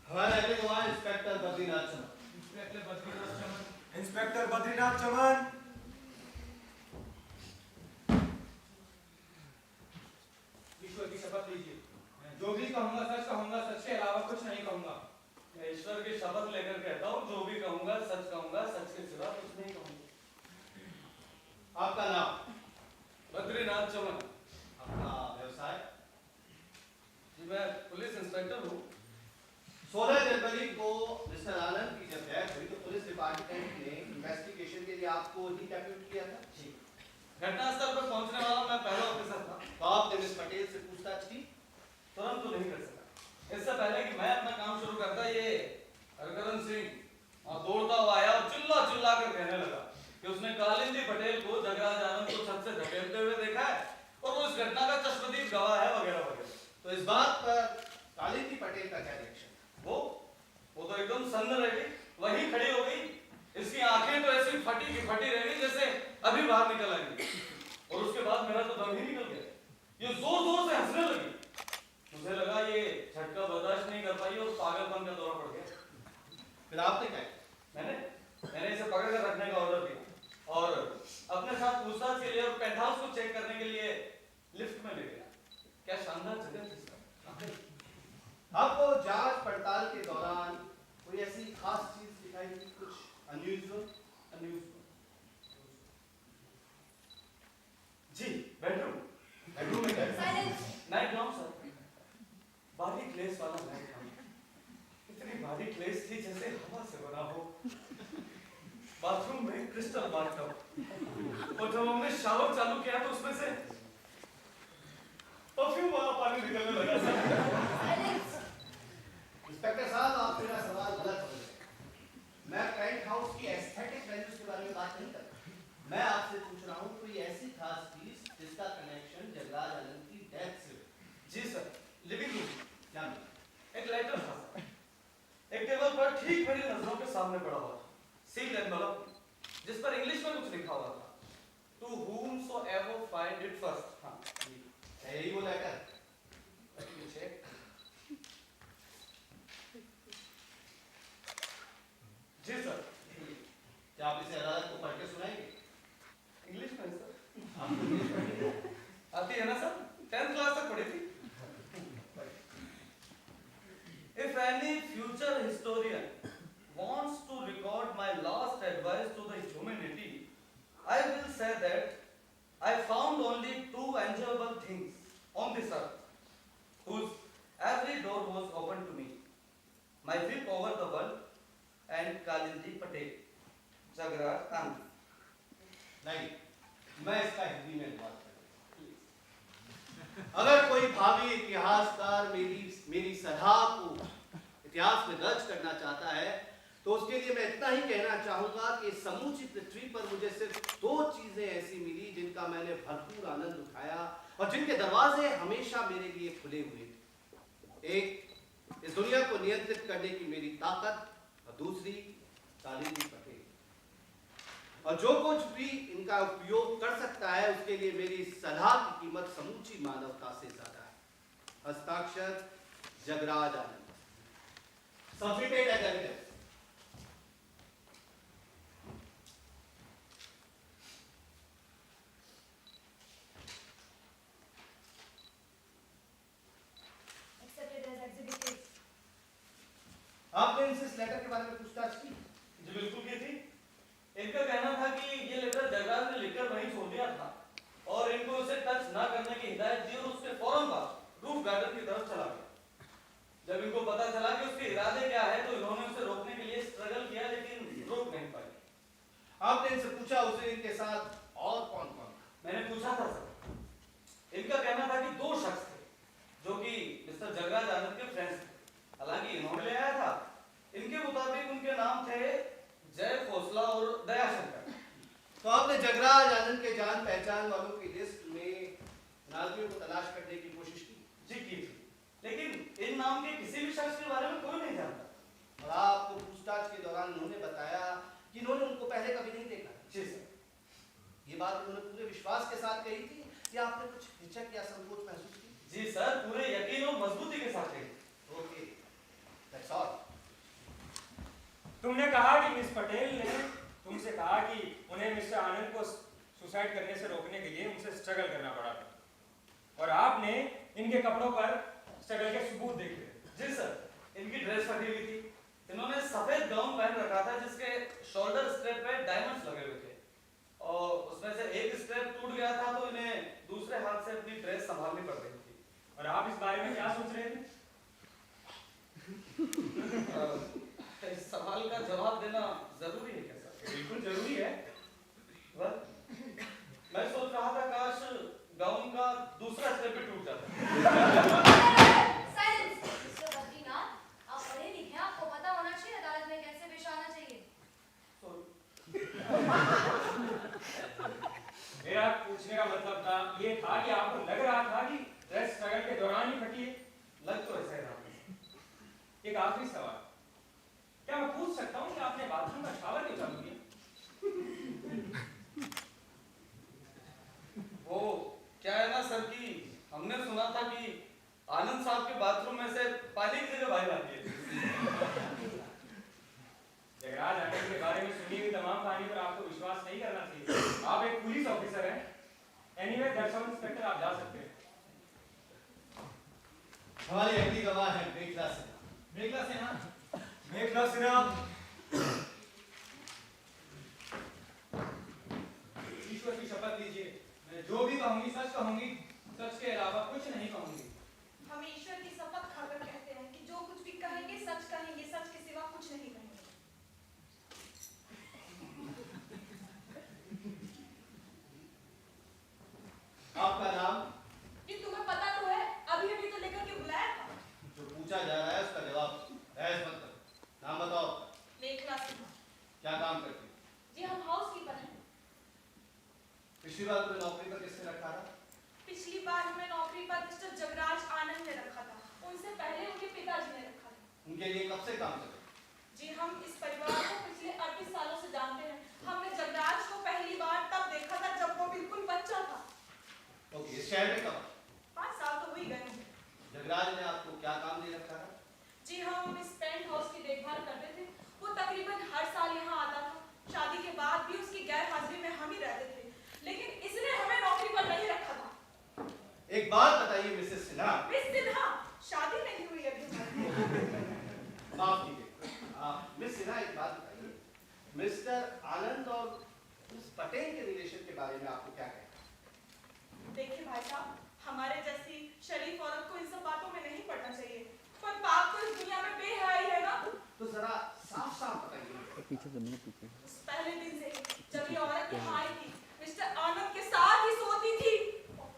हमारे अगले गवाह इंस्पेक्टर बद्रीनाथ चमन। इंस्पेक्टर बद्रीनाथ चमन। इंस्पेक्टर बद्रीनाथ चमन। ईश्वर की शपथ लीजिए। मैं जो भी कहूंगा सच कहूंगा, सच के अलावा कुछ नहीं कहूंगा। मैं ईश्वर की शपथ लेकर कहता हूँ, जो भी कहूंगा, सच के सिवा कुछ नहीं कहूंगा। आपका नाम? बद्रीनाथ चमन। आपका व्यवसाय? जी मैं पुलिस इंस्पेक्टर हूँ। 16 जनवरी को मिस्टर आनंद की जब डेथ हुई तो पुलिस डिपार्टमेंट ने इन्वेस्टिगेशन के लिए आपको ही डेप्यूट किया था? जी। घटनास्थल पर पहुंचने वाला मैं पहला ऑफिसर था। तो आपने मिस पटेल से पूछताछ की? तुरंत तो नहीं कर सका। इससे पहले कि मैं अपना काम शुरू करता, ये हरकरण सिंह और दौड़ता हुआ आया और चिल्ला चिल्ला कर कहने लगा कि उसने कालिंदी पटेल को जगराज आनंद को छत से धकेलते हुए देखा है और वो इस घटना का चश्मदीद गवाह है वगैरह वगैरह। तो इस बात पर कालिंदी पटेल का क्या रिएक्शन? वो तो एकदम सन्न रह गई, वही खड़ी हो गई। इसकी आंखें तो ऐसी फटी की फटी रह गई जैसे अभी बाहर निकल आएंगी। और उसके बाद मेरा तो दम ही निकल गया। ये जोर जोर से हंसने लगी। मुझे लगा ये झटका बर्दाश्त नहीं कर पाई और पागलपन का दौरा पड़ गया। फिर आपने क्या किया? मैंने इसे पकड़ कर रखने का ऑर्डर दिया और अपने साथ पूछताछ के लिए और पेंट हाउस को चेक करने के लिए लिफ्ट में ले गया। क्या शानदार जगह थी इसका। आपको जांच पड़ताल के दौरान कोई ऐसी खास चीज दिखाई दी, कुछ अनयूजुअल? जी बेडरूम में क्या? साइलेंस। नाइट ग्राउंड सर, बारीक लेस वाला नाइट ग्राउंड। इतनी बारीक लेस थी जैसे हवा से बना हो। बाथरूम में क्रिस्टल बाथटब और जब हमने शावर चालू किया तो उसमें से परफ्यूम वाला पानी निकलने लगा सर। साइलेंस। इंस्पेक्टर साहब, आप मेरा सवाल गलत समझ रहे। मैं पेंट हाउस की एस्थेटिक वैल्यूज के बारे में बात नहीं कर रहा। मैं आपसे पूछ रहा हूँ कोई ऐसी खास चीज जिसका कनेक्शन जगराज आनंद की डेथ से? जी सर, लिविंग रूम क्या? एक लेटर था सर। एक टेबल पर ठीक मेरी नजरों के सामने पड़ा हुआ था, सील्ड एनवेलप, जिस पर इंग्लिश में कुछ लिखा हुआ था, to whomsoever find it first। हाँ, है ही वो लेटर? पीछे जी सर। आती है ना सर, 10th क्लास तक पढ़ी थी। If any future historian wants to record my last advice to the humanity, I will say that I found only 2 enjoyable things on this earth, whose every door was open to me: my trip over the world and Kalindi Patel, Jagraj Anand. नहीं, मैं इसका हिंदी में अनुवाद करूंगा। अगर कोई भावी इतिहासकार मेरी सलाह को इतिहास में दर्ज करना चाहता है, तो उसके लिए मैं इतना ही कहना चाहूंगा कि समूची पृथ्वी पर मुझे सिर्फ 2 चीजें ऐसी मिली जिनका मैंने भरपूर आनंद उठाया और जिनके दरवाजे हमेशा मेरे लिए खुले हुए थे। एक, इस दुनिया को नियंत्रित करने की मेरी ताकत, और दूसरी, कालिंदी पटेल। और जो कुछ भी इनका उपयोग कर सकता है, उसके लिए मेरी सलाह की कीमत समूची मानवता से ज्यादा है। हस्ताक्षर जगराज आनंद। Submitted as evidence. Accepted as exhibit A. आपने इनसे इस लेटर के बारे में पूछताछ की? जी बिल्कुल की थी। इनका कहना था कि ये लेटर जगराज ने लिखकर वहीं छोड़ दिया था और इनको उसे टच ना करने की हिदायत दी और उसके फौरन बाद रूफ गार्डन की तरफ चला गया। जब इनको पता चला कि उसके इरादे क्या है, तो इन्होंने उसे रोकने के लिए स्ट्रगल किया, लेकिन रोक नहीं पाए। आपने इनसे पूछा उसे इनके साथ और कौन कौन था? मैंने पूछा था सर। इनका कहना था कि 2 शख्स थे जो कि मिस्टर जगराज आनंद के फ्रेंड्स थे। हालांकि इन्होंने ले आया था। इनके मुताबिक उनके नाम थे जय खोसला और दयाशंकर। तो आपने जगराज आनंद के जान पहचान वालों की लिस्ट में नाजियों को तलाश करने की कोशिश की? जी की थी, लेकिन इन नाम के किसी भी शख्स के बारे में कोई नहीं जानता। और आपको पूछताछ के दौरान उन्होंने बताया कि इन्होंने उनको पहले कभी नहीं देखा? जी सर। ये बात उन्होंने पूरे विश्वास के साथ कही थी या आपने कुछ हिचक या संकोच महसूस की? जी सर, पूरे यकीन और मजबूती के साथ कही। Okay, that's all. तुमने कहा कि मिस पटेल ने तुमसे कहा कि उन्हें मिस्टर आनंद को सुसाइड करने से रोकने के लिए उनसे स्ट्रगल करना पड़ा था, और आपने इनके कपड़ों पर स्ट्रगल के सबूत देखे। जी सर, इनकी ड्रेस फटी हुई थी। इन्होंने सफेद गाउन पहन रखा था जिसके शोल्डर स्ट्रेप पे डायमंड्स लगे हुए थे, और उसमें से एक स्ट्रेप टूट गया था, तो इन्हें दूसरे हाथ से अपनी ड्रेस संभालनी पड़ रही थी। और आप इस बारे में क्या सोच रहे थे? इस सवाल का जवाब देना जरूरी है क्या सर? बिल्कुल जरूरी है। मैं सोच रहा था काश गाउन का दूसरा स्ट्रेप भी टूट जाता। Silence, Mr. बद्रीनाथ, आप पढ़े लिखे हैं, आपको पता होना चाहिए अदालत में कैसे पेश आना चाहिए। मेरा पूछने का मतलब था ये था कि आपको लग रहा था कि ड्रेस स्ट्रगल के दौरान ही फटी है? लग तो ऐसा ही रहा। एक आखिरी सवाल, क्या मैं पूछ सकता हूँ कि आपने बाथरूम का शावर क्यों चालू किया? वो क्या है ना सर कि हमने सुना था कि आनंद साहब के बाथरूम में से पानी की जगह बाहर आती है। जगराज आनंद के बारे में सुनी हुई तमाम कहानी पर आपको विश्वास नहीं करना चाहिए। आप एक पुलिस ऑफिसर हैं। एनीवे, दैट्स ऑल इंस्पेक्टर, आप जा सकते हैं। हमारी अगली गवाह है मेघला सिन्हा। मेघला सिन्हा, मेघला सिन्हा, ईश्वर की शपथ लीजिए, मैं जो भी कहूंगी सच कहूंगी, सच के अलावा कुछ नहीं कहूंगी। हम ईश्वर की शपथ खाकर कहते हैं कि जो कुछ भी कहेंगे सच कहेंगे, सच के सिवा कुछ नहीं कहेंगे। आपका नाम? ये तुम्हें पता तो है, अभी अभी तो लेकर के बुलाया था। जो पूछा जा रहा है उसका जवाब बहस मत करो। नाम बताओ। मेघला सिन्हा। क्या काम करती हो? जी हम हाउसकीपर हैं। पिछली बार तुम्हें नौकरी पर किसने रखा था? पिछली बार हमें नौकरी पर मिस्टर जगराज आनंद ने रखा था। उनसे पहले उनके पिताजी ने रखा था। उनके लिए कब से काम कर रहे हो? जी हम इस परिवार को पिछले 38 सालों से जानते हैं। हमने जगराज को पहली बार तब देखा था जब वो बिल्कुल बच्चा था। ओके, इस शहर में कब? 5 साल तो हो ही गए होंगे। जगराज ने आपको क्या काम दे रखा था? जी हम इस पेंट हाउस की देखभाल करते थे। वो तकरीबन हर साल यहाँ आता था। शादी के बाद भी उसकी गैर हाजिरी में हम ही रहते थे, लेकिन इसने हमें नौकरी पर नहीं रखा था। मिस्टर आनंद और मिस पटेल के रिलेशन के बारे में आपको क्या कहना? देखिए भाई साहब, हमारे जैसी शरीफ औरत को इन सब बातों में नहीं पड़ना चाहिए, पर पाप तो इस दुनिया में बेहयाई है ना। तो जरा साफ साफ बताइए। पहले दिन से जब ये औरत यहाँ आई थी, मिस्टर आनंद के साथ ही सोती थी।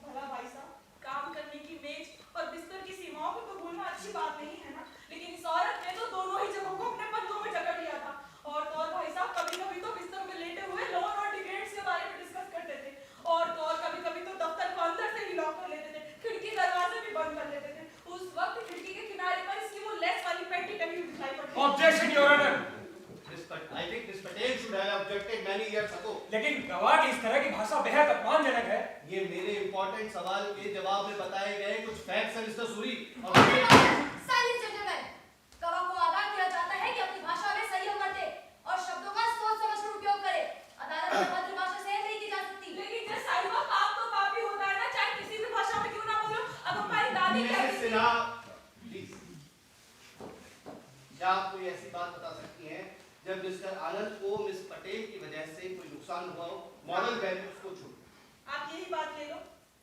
भला भाई साहब, काम करने की मेज और बिस्तर की सीमाओं को तो भूलना अच्छी बात नहीं है ना, लेकिन इस औरत ने तो दोनों ही जगहों को अपने पंजों में जकड़ लिया था। और तो और भाई साहब, कभी-कभी तो बिस्तर में लेटे हुए लोन और डिग्रेड्स के बारे में डिस्कस करते थे, और तो और कभी-कभी तो दफ्तर को अंदर से ही लॉक कर लेते थे, खिड़की दरवाजे भी बंद कर लेते थे। उस वक्त खिड़की के किनारे पर इसकी वो लेस वाली पेटी टंगी हुई दिखाई पड़ती थी। Objection your honour. I think Miss Patel should have objected many years ago. लेकिन गवाह की इस तरह की भाषा बेहद अपमानजनक है। ये मेरे इंपॉर्टेंट सवाल के जवाब में बताए गए कुछ फैक्ट्स हैं मिस्टर सूरी। और साइलेंस जेंटलमैन, गवाह को आगाह किया जाता है कि अपनी भाषा में संयम बरते और शब्दों का सोच समझकर उपयोग करे। अदालत में भद्र भाषा सहन नहीं की जा सकती। लेकिन जज साहिबा, पाप तो पाप ही होता है ना, चाहे किसी भी भाषा में क्यों ना बोलो। अब हमारी दादी कहती थी। सिन्हा, प्लीज, क्या आप कोई ऐसी बात बता सकती हैं जब मिस्टर आनंद को मिस पटेल की वजह से कोई नुकसान हुआ हो, मॉरल वैल्यूज को छोड़? आप यही बात ले लो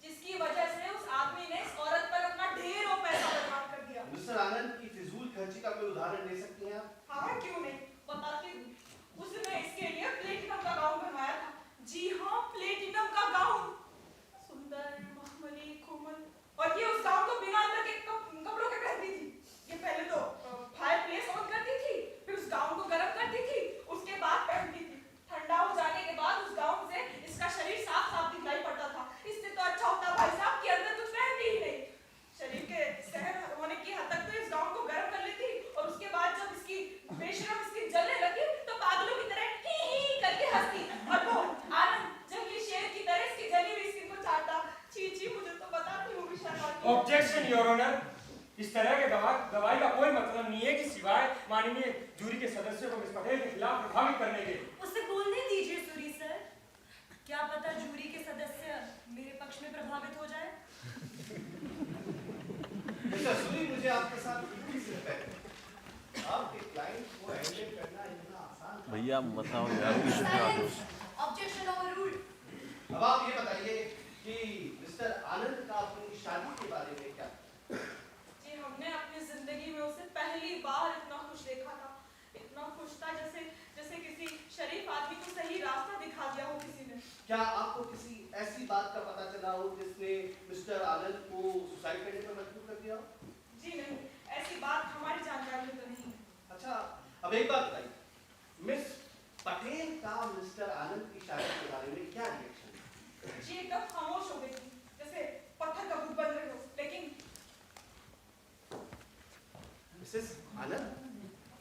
जिसकी वजह से उस आदमी ने इस औरत पर अपना ढेरों पैसा बर्बाद कर दिया। मिस्टर आनंद की फिजूल खर्ची का कोई उदाहरण दे सकती हैं आप? हाँ, क्यों नहीं, बताती हूँ। उसने इसके लिए प्लेटिनम का गाउन बनवाया था। जी हाँ, प्लेटिनम का गाउन, सुंदर, मखमली, कोमल, और ये उस गाउन को बिना अंदर के कपड़ों के पहनती थी। ये पहले तो फायर प्लेस ऑन करती थी, फिर उस गाउन को गर्म करती थी, उसके बाद पहनती थी। ठंडा हो जाने के बाद उस गाउन से इसका शरीर साफ साफ दिखाई पड़ता था। इससे तो अच्छा होता भाई साहब कि अंदर कुछ पहनती ही नहीं। शरीर के सहन होने की हद तक तो इस गाउन को गर्म कर लेती, और उसके बाद जब इसकी बेशरम इसकी जलने लगी तो पागलों की तरह ही करके हंसती, और वो आनंद जंगली शेर की तरह इसकी जली हुई स्किन को चाटता। छी छी, मुझे तो बताती हूँ भी शर्म आती है। Objection your honour. इस तरह के गवाही का कोई मतलब नहीं है कि सिवाय माननीय जूरी के सदस्यों को मिस पटेल के खिलाफ प्रभावित करने के। उसे बोलने दीजिए सूरी सर, क्या पता जूरी के सदस्य मेरे पक्ष में प्रभावित हो जाए। मिस्टर सूरी, मुझे आपके साथ बिल्कुल सहमत है। आपके क्लाइंट को हैंडल करना इतना आसान है। भैया बताओ यार किसी से साइलेंस, ऑब्जेक्शन ओवररूल्ड। अब आप ये बताइए कि मिस्टर आनंद का अपनी शादी के बारे में क्या? जी, हमने अपनी जिंदगी में उसे पहली बार इतना खुश देखा था, इतना खुश था जैसे किसी शरीफ आदमी को सही रास्ता दिखा दिया हो किसी ने। क्या आपको किसी ऐसी बात का पता चला हो जिसने मिस्टर आनंद को सुसाइड करने पर मजबूर कर दिया हो? जी नहीं, ऐसी बात हमारी जानकारी में तो नहीं है। अच्छा, अब एक बात बताइए, मिस पटेल का मिस्टर आनंद की शादी के बारे में क्या रिएक्शन है? जी एकदम खामोश हो गई थी, जैसे पत्थर का भूत बन रहे हो। लेकिन मिसेस आनंद,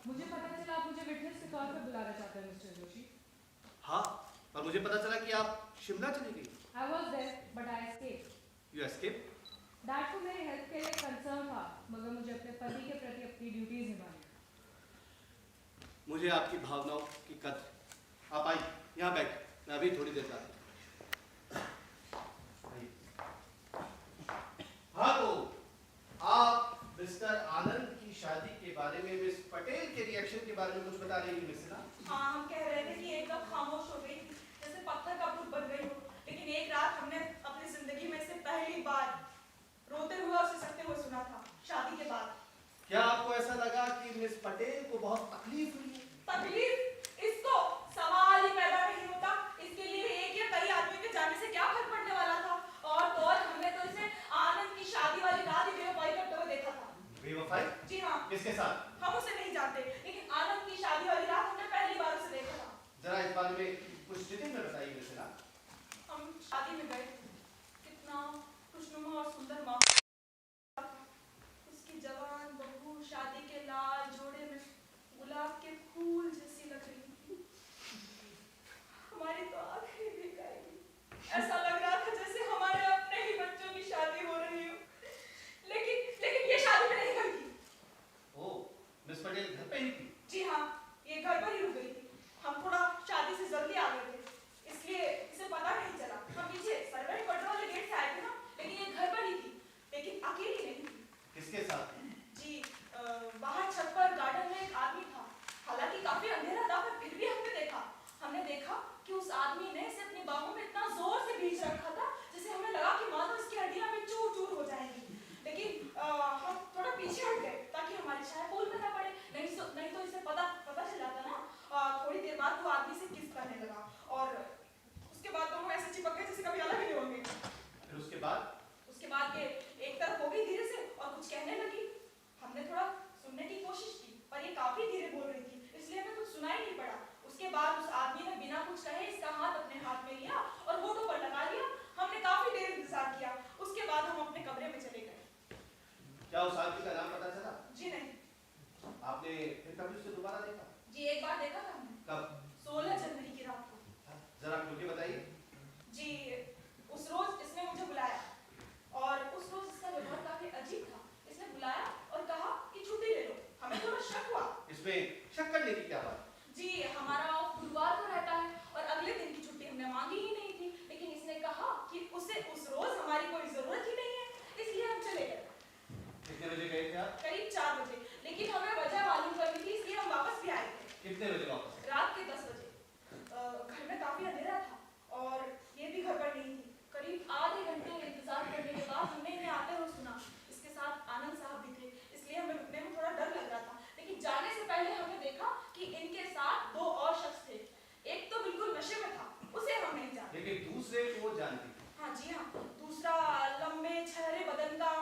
मुझे पता चला आप मुझे विटनेस के तौर पर बुलाना चाहते हैं मिस्टर जोशी। हाँ, और मुझे पता चला कि आप शिमला चली गई। I was there, but I escaped. You escaped? Dad को मेरी हेल्थ के लिए कंसर्न था, मगर मुझे अपने पति के प्रति अपनी ड्यूटीज निभानी। मुझे आपकी भावनाओं की कद्र। आप आइए, यहाँ बैठ, मैं अभी थोड़ी देर बाद। हाँ, तो आप मिस्टर आनंद की शादी के बारे में मिस पटेल के रिएक्शन के बारे में कुछ बता रही हैं मिस ना? हाँ, हम कह रहे थे कि एकदम खामोश हो गई थी, जैसे पत्थर का भूत बन गई हो। लेकिन एक रात हमने अपनी जिंदगी में से पहली बार रोते हुए और सिसकते हुए सुना था, शादी के बाद। क्या आपको ऐसा लगा कि मिस पटेल को बहुत तकलीफ हुई? तकलीफ? इसको सवाल ही पैदा नहीं होता। इसके लिए एक या कई आदमी के जाने से क्या फर्क पड़ने वाला था। और तो और हमने तो इसे आनंद की शादी वाली रात ही बेवफाई करते हुए देखा था। बेवफाई? जी हाँ। किसके साथ? हम उसे नहीं जानते, लेकिन आनंद की शादी वाली रात हमने पहली बार उसे देखा था। जरा इस बारे में कुछ डिटेल में बताइए मिस ना। हम शादी में गए, कितना खुशनुमा और सुंदर माहौल। उसकी जवान बहू शादी के लाल जोड़े में गुलाब के फूल जैसी लग रही थी। हमारी तो आंखें भीग आएगी। ऐसा लग रहा था जैसे हमारे अपने ही बच्चों की शादी हो रही हो। लेकिन ये शादी में नहीं गई थी। ओह, हमने थोड़ा सुनने की कोशिश की, पर ये काफी धीरे बोल रही थी, इसलिए हमें कुछ सुनाई नहीं पड़ा। उसके बाद उस आदमी ने बिना कुछ कहे इसका हाथ अपने हाथ में लिया और होठों पर लगा लिया। हमने काफी देर इंतजार किया, उसके बाद हम अपने कमरे में चले गए। क्या उस आदमी का नाम पता चला? जी नहीं। आपने फिर कभी उसे दोबारा देखा? जी एक बार देखा था हमने। कब? 16 जनवरी की रात को। जरा खुल के बताइए। जी उस रोज इसने मुझे बुलाया और उस रोज इसका व्यवहार काफी अजीब था। इसने बुलाया और कहा कि छुट्टी ले लो। हमें थोड़ा शक हुआ। इसमें शक करने की क्या बात? जी हमारा ऑफ गुरुवार को रहता है और अगले दिन की छुट्टी हमने मांगी ही नहीं थी, लेकिन इसने कहा कि उसे उस रोज हमारी कोई जरूरत ही नहीं है, इसलिए हम चले गए। कितने बजे गए थे आप? करीब 4 बजे, लेकिन हमें वजह मालूम करनी थी, इसलिए हम वापस भी आए थे। कितने बजे वापस? रात के 10 बजे। घर में काफी अंधेरा था और ये भी गड़बड़ नहीं थी। करीब आधे घंटे इंतजार करने के बाद हमने इन्हें आते हुए सुना। इसके साथ आनंद साहब भी थे, इसलिए हमें रुकने में थोड़ा डर लग रहा था, लेकिन जाने से पहले हमने देखा कि इनके साथ 2 और शख्स थे। एक तो बिल्कुल नशे में था, उसे हम नहीं जानते, लेकिन दूसरे को जानती थी। हाँ जी हाँ। दूसरा लंबे छहरे बदन का,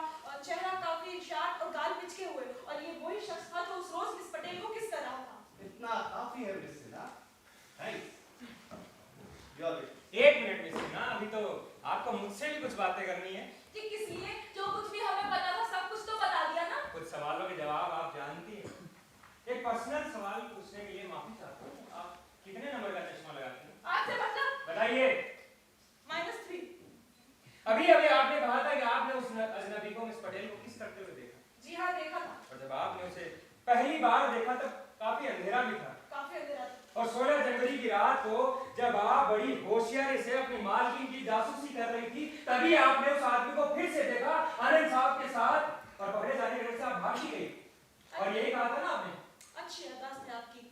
चेहरा काफी शार्प और गाल पिचके हुए, और ये वही शख्स था जो उस रोज मिस पटेल को किस कर रहा था। इतना काफी है मिस सिन्हा। थैंक्स। एक मिनट मिस सिन्हा, अभी तो आपको मुझसे भी कुछ बातें करनी है। कि किस लिए? जो कुछ भी हमें पता था सब कुछ तो बता दिया ना। कुछ सवालों के जवाब आप जानती हैं। एक पर्सनल सवाल पूछने के लिए माफी चाहता हूँ, आप कितने नंबर का चश्मा लगाती हैं? आपसे मतलब? बताइए। -3। अभी अभी आपने कहा था कि आपने उस अजनबी को मिस पटेल को किस करते हुए देखा। जी हाँ देखा था। और जब आपने उसे पहली बार देखा तब काफी अंधेरा भी था। काफी अंधेरा था। और 16 जनवरी की रात को जब आप बड़ी होशियारी से अपनी मालकिन की जासूसी कर रही थी, तभी आपने उस आदमी को फिर से देखा आनंद साहब के साथ, और पकड़े जाने के डर से आप भागी गई। और यही कहा था ना आपने? अच्छी याददाश्त है आपकी।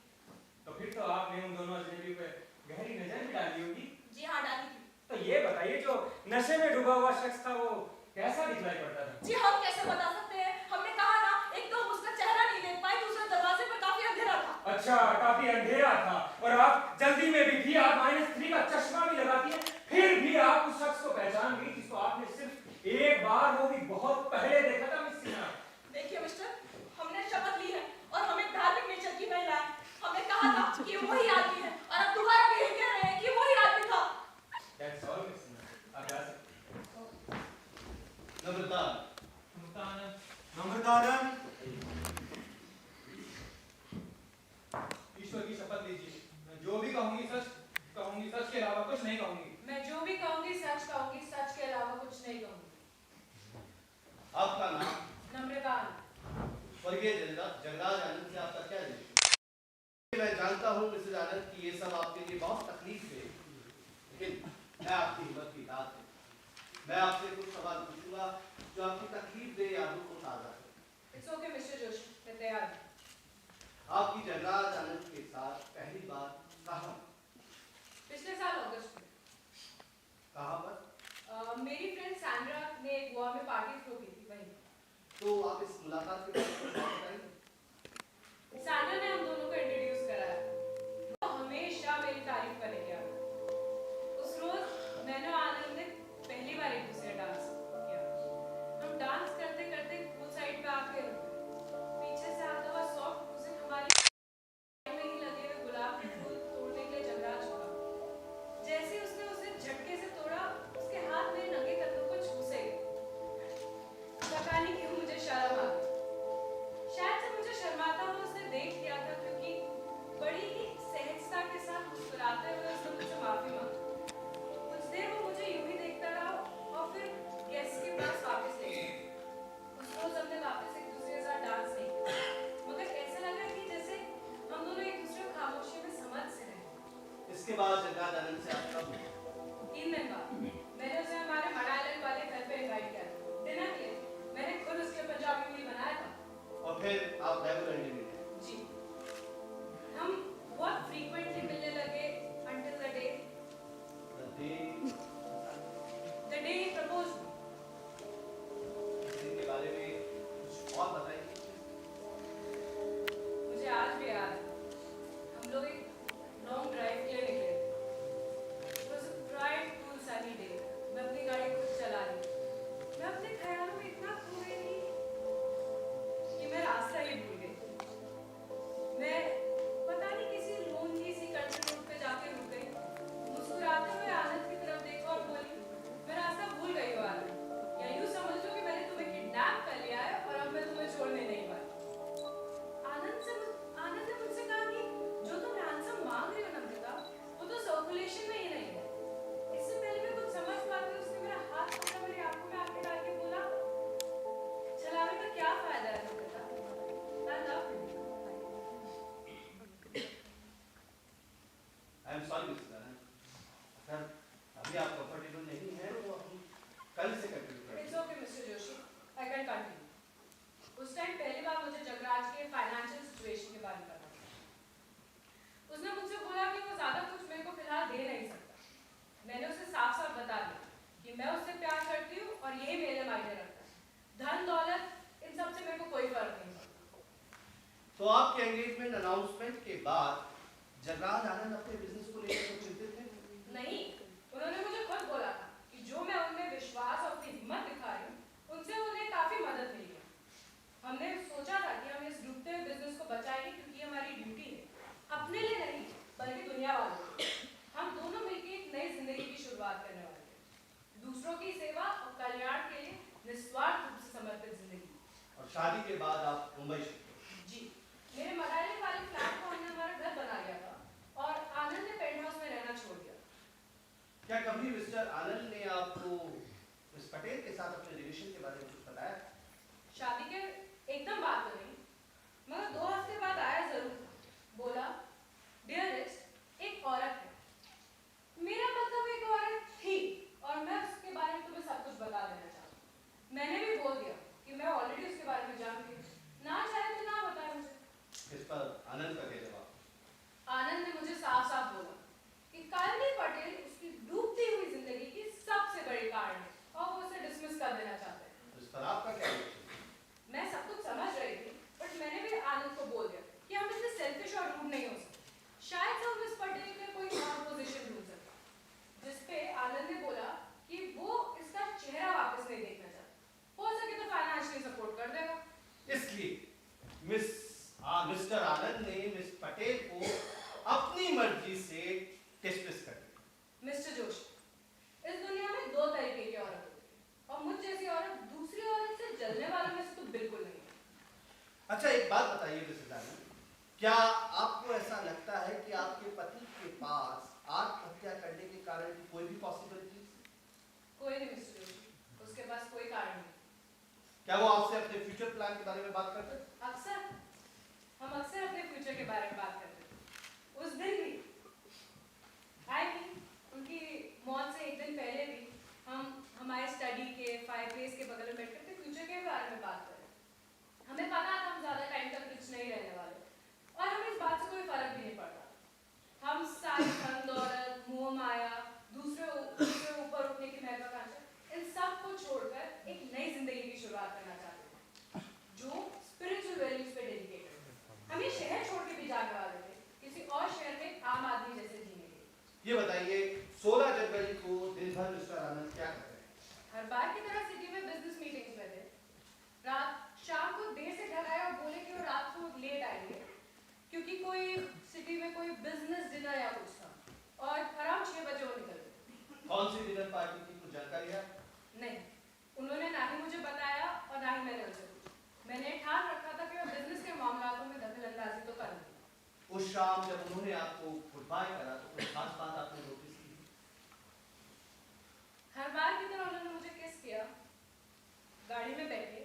तो फिर तो आपने उन दोनों अजनबी पे गहरी नजर भी डाली होगी। जी हाँ डाली थी। तो ये बताइए, जो नशे में डूबा हुआ शख्स था वो कैसा दिखलाई पड़ता था? जी हम कैसे बता सकते हैं? हमने कहा ना, एक तो हम उसका चेहरा नहीं देख पाए, दूसरा दरवाजे पर काफी अंधेरा था। अच्छा, काफी अंधेरा था और आप जल्दी में भी थी, आप -3 का चश्मा भी लगाती हैं, फिर भी आप उस शख्स को पहचान गई जिसको आपने सिर्फ एक बार, वो भी बहुत पहले देखा था मिस सिन्हा। देखिए मिस्टर, हमने शपथ ली है और हम एक धार्मिक नेचर की महिला है। हमने कहा था कि वही आदमी है और अब दोबारा भी यही कह रहे हैं कि वही आदमी था। That's all, miss Sinha. आप जा सकते हैं। नम्रतानंद, ईश्वर की शपथ लीजिए। मैं जो भी कहूंगी सच कहूंगी, सच के अलावा कुछ नहीं कहूंगी। मैं जो भी कहूंगी, सच के अलावा कुछ नहीं कहूंगी। आपका नाम? नम्रतान। स्वर्गीय जगराज आनंद से आपका क्या रिलेशन? मैं जानता हूँ मिसेज आनंद की ये सब आपके लिए बहुत तकलीफ है, लेकिन मैं आपकी हिम्मत की दात है। मैं आपसे कुछ सवाल पूछूंगा जो आपकी तकलीफ दे यादों को ताजा करे। इट्स ओके मिस्टर जोशी, मैं तैयार हूँ। आपकी जगराज आनंद के साथ पहली बार कहाँ? पिछले साल अगस्त में। कहाँ पर? मेरी फ्रेंड सैंड्रा ने गोवा में पार्टी थ्रो की थी, वहीं। तो आप इस मुलाकात के बारे में बताइए। सैंड्रा ने हम दोनों को इंट्रोड्यूस कराया। वो हमेशा मेरी तारीफ करने के आती। उस रोज मैंने और आनंद ने पहली बार एक दूसरे डांस किया। हम डांस करते करते पूल साइड पे आके पीछे से आता हुआ सॉफ्ट म्यूजिक हमारी में ही लगे हुए गुलाब के फूल तोड़ने के लिए जगराज हुआ। जैसे उसने उसे झटके से तोड़ा, उसके हाथ में नंगे कंधों को छूसे पता नहीं क्यों मुझे शर्म आ गई। शायद से मुझे शर्माता हुआ उसने देख लिया था, क्योंकि बड़ी ही सहजता के साथ मुस्कुराते हुए उसने मुझसे माफी मांगी। कुछ देर वो मुझे यूं ही देखता रहा और फिर गेस्ट के पास वापस ले गया। उस रोज हमने वापस एक दूसरे के साथ डांस नहीं किया, मगर ऐसा लगा कि जैसे हम दोनों एक दूसरे को खामोशी में समझ से रहे। इसके बाद जगराज आनंद से आपका हुआ? 3 दिन बाद मैंने उसे हमारे मड आइलैंड वाले घर पे इनवाइट किया था डिनर के लिए। मैंने खुद उसके पंजाबी मील बनाया था। और फिर आप रेगुलरली मिले? जी, हम बहुत फ्रीक्वेंटली मिलने लगे until the day he proposed me. इसके बारे में कुछ और बताइए। मुझे आज भी याद है, हम लोग एक लॉन्ग ड्राइव के लिए निकले थे। में कंटिन्यू। उस टाइम पहली बार मुझे जगराज के फाइनेंशियल सिचुएशन के बारे में पता था। उसने मुझसे बोला कि वो ज्यादा कुछ मेरे को फिलहाल दे नहीं सकता। मैंने उसे साफ साफ बता दिया कि मैं उससे प्यार करती हूँ और यही मेरे मायने रखता है। धन दौलत इन सब से मेरे को कोई फर्क नहीं पड़ता। तो आपके एंगेजमेंट अनाउंसमेंट के बाद जगराज आनंद अपने बिजनेस को लेकर तो चिंतित थे? नहीं, उन्होंने मुझे खुद बोला था कि जो मैं उनमें विश्वास और अपनी हिम्मत दिखा रही हूँ उनसे उन्हें काफी मदद मिली है। हमने सोचा था कि हम इस डूबते हुए बिजनेस को बचाएंगे क्योंकि हमारी ड्यूटी है, अपने लिए नहीं बल्कि दुनिया वालों के लिए। हम दोनों मिलकर एक नई जिंदगी की शुरुआत करने वाले हैं, दूसरों की सेवा और कल्याण के लिए निस्वार्थ रूप से समर्पित जिंदगी। और शादी के बाद आप मुंबई शिफ्ट हुए? जी, मेरे मनाली वाले फ्लैट को हमने हमारा घर बना लिया था और आनंद ने पेंट हाउस में रहना छोड़ दिया। क्या कभी मिस्टर आनंद ने आपको मिस पटेल के साथ अपने रिलेशन के बारे में कुछ बताया? शादी के एकदम बात तो नहीं, मगर 2 हफ्ते बाद आया जरूर था। बोला, डियरेस्ट, एक औरत है। मेरा मतलब एक औरत थी और मैं उसके बारे में तुम्हें सब कुछ बता देना चाहता हूँ। मैंने भी बोल दिया कि मैं ऑलरेडी उसके बारे में जानती हूँ, ना चाहे तो ना बताए मुझे। इस पर आनंद का क्या जवाब? आनंद ने मुझे साफ साफ बोला कि कालिनी पटेल उसकी डूबती हुई जिंदगी की सबसे बड़ी कारण है और वो उसे डिसमिस कर देना चाहते हैं। इस पर आपका क्या रिएक्शन? मैं सब कुछ समझ रही थी, बट मैंने भी आनंद को बोल दिया कि हम इतने सेल्फिश और रूड नहीं हो सकते। शायद हम मिस पटेल के कोई और पोजीशन ढूंढ सकते, जिस पे आनंद ने बोला कि वो इसका चेहरा वापस नहीं देखना चाहता। हो सके तो फाइनेंशियली सपोर्ट कर देगा। इसलिए मिस्टर आनंद ने मिस पटेल को अपनी मर्जी से डिसमिस कर दिया। मिस्टर जोशी, इस दुनिया में 2 तरीके की औरत होती है और मुझ जैसी औरत दूसरी औरत से जलने वालों में से तो बिल्कुल नहीं है। अच्छा, एक बात बताइए मिसेस आनंद, क्या आपको ऐसा लगता है कि आपके पति के पास आत्महत्या करने के कारण की कोई भी पॉसिबिलिटी? कोई नहीं मिस्टर जोशी, उसके पास कोई कारण नहीं। क्या वो आपसे अपने फ्यूचर प्लान के बारे में बात करते हैं? हम अक्सर अपने फ्यूचर के बारे में बात करते हैं। उस दिन भी उनकी मौत से एक दिन पहले भी हम हमारे स्टडी के फायरप्लेस के बगल में बैठकर अपने फ्यूचर के बारे में बात कर रहे हैं। हमें पता था हम ज्यादा टाइम तक रिच नहीं रहने वाले और हमें इस बात से कोई फर्क भी नहीं पड़ता। हम सारी धन दौलत, मोह माया, दूसरे ऊपर उठने की महत्वाकांक्षा, इन सब को छोड़कर एक नई जिंदगी की शुरुआत करना चाहते हैं जो स्पिरिचुअल वैल्यूज पे डेडिकेटेड है। हम ये शहर छोड़ के भी जाने वाले थे, किसी और शहर में आम आदमी जैसे जीने के लिए। ये बताइए, 16 जनवरी को दिन भर मिस्टर आनंद क्या कर रहे हैं? हर बार की तरह सिटी में बिजनेस मीटिंग्स में थे। शाम को देर से घर आए और बोले कि वो रात को लेट आएंगे क्योंकि कोई सिटी में कोई बिजनेस डिनर या कुछ था और अराउंड 6 बजे वो निकल गए। कौन सी डिनर पार्टी की कुछ जानकारी है? नहीं, उन्होंने ना ही मुझे बताया और ना ही मैंने उनसे पूछा। मैंने ठान रखा था कि मैं बिजनेस के मामलों में दखलंदाजी तो करूंगी। उस शाम जब उन्होंने आपको गुड बाय करा तो कोई खास बात आपने नोटिस की? हर बार की तरह उन्होंने मुझे किस किया, गाड़ी में बैठे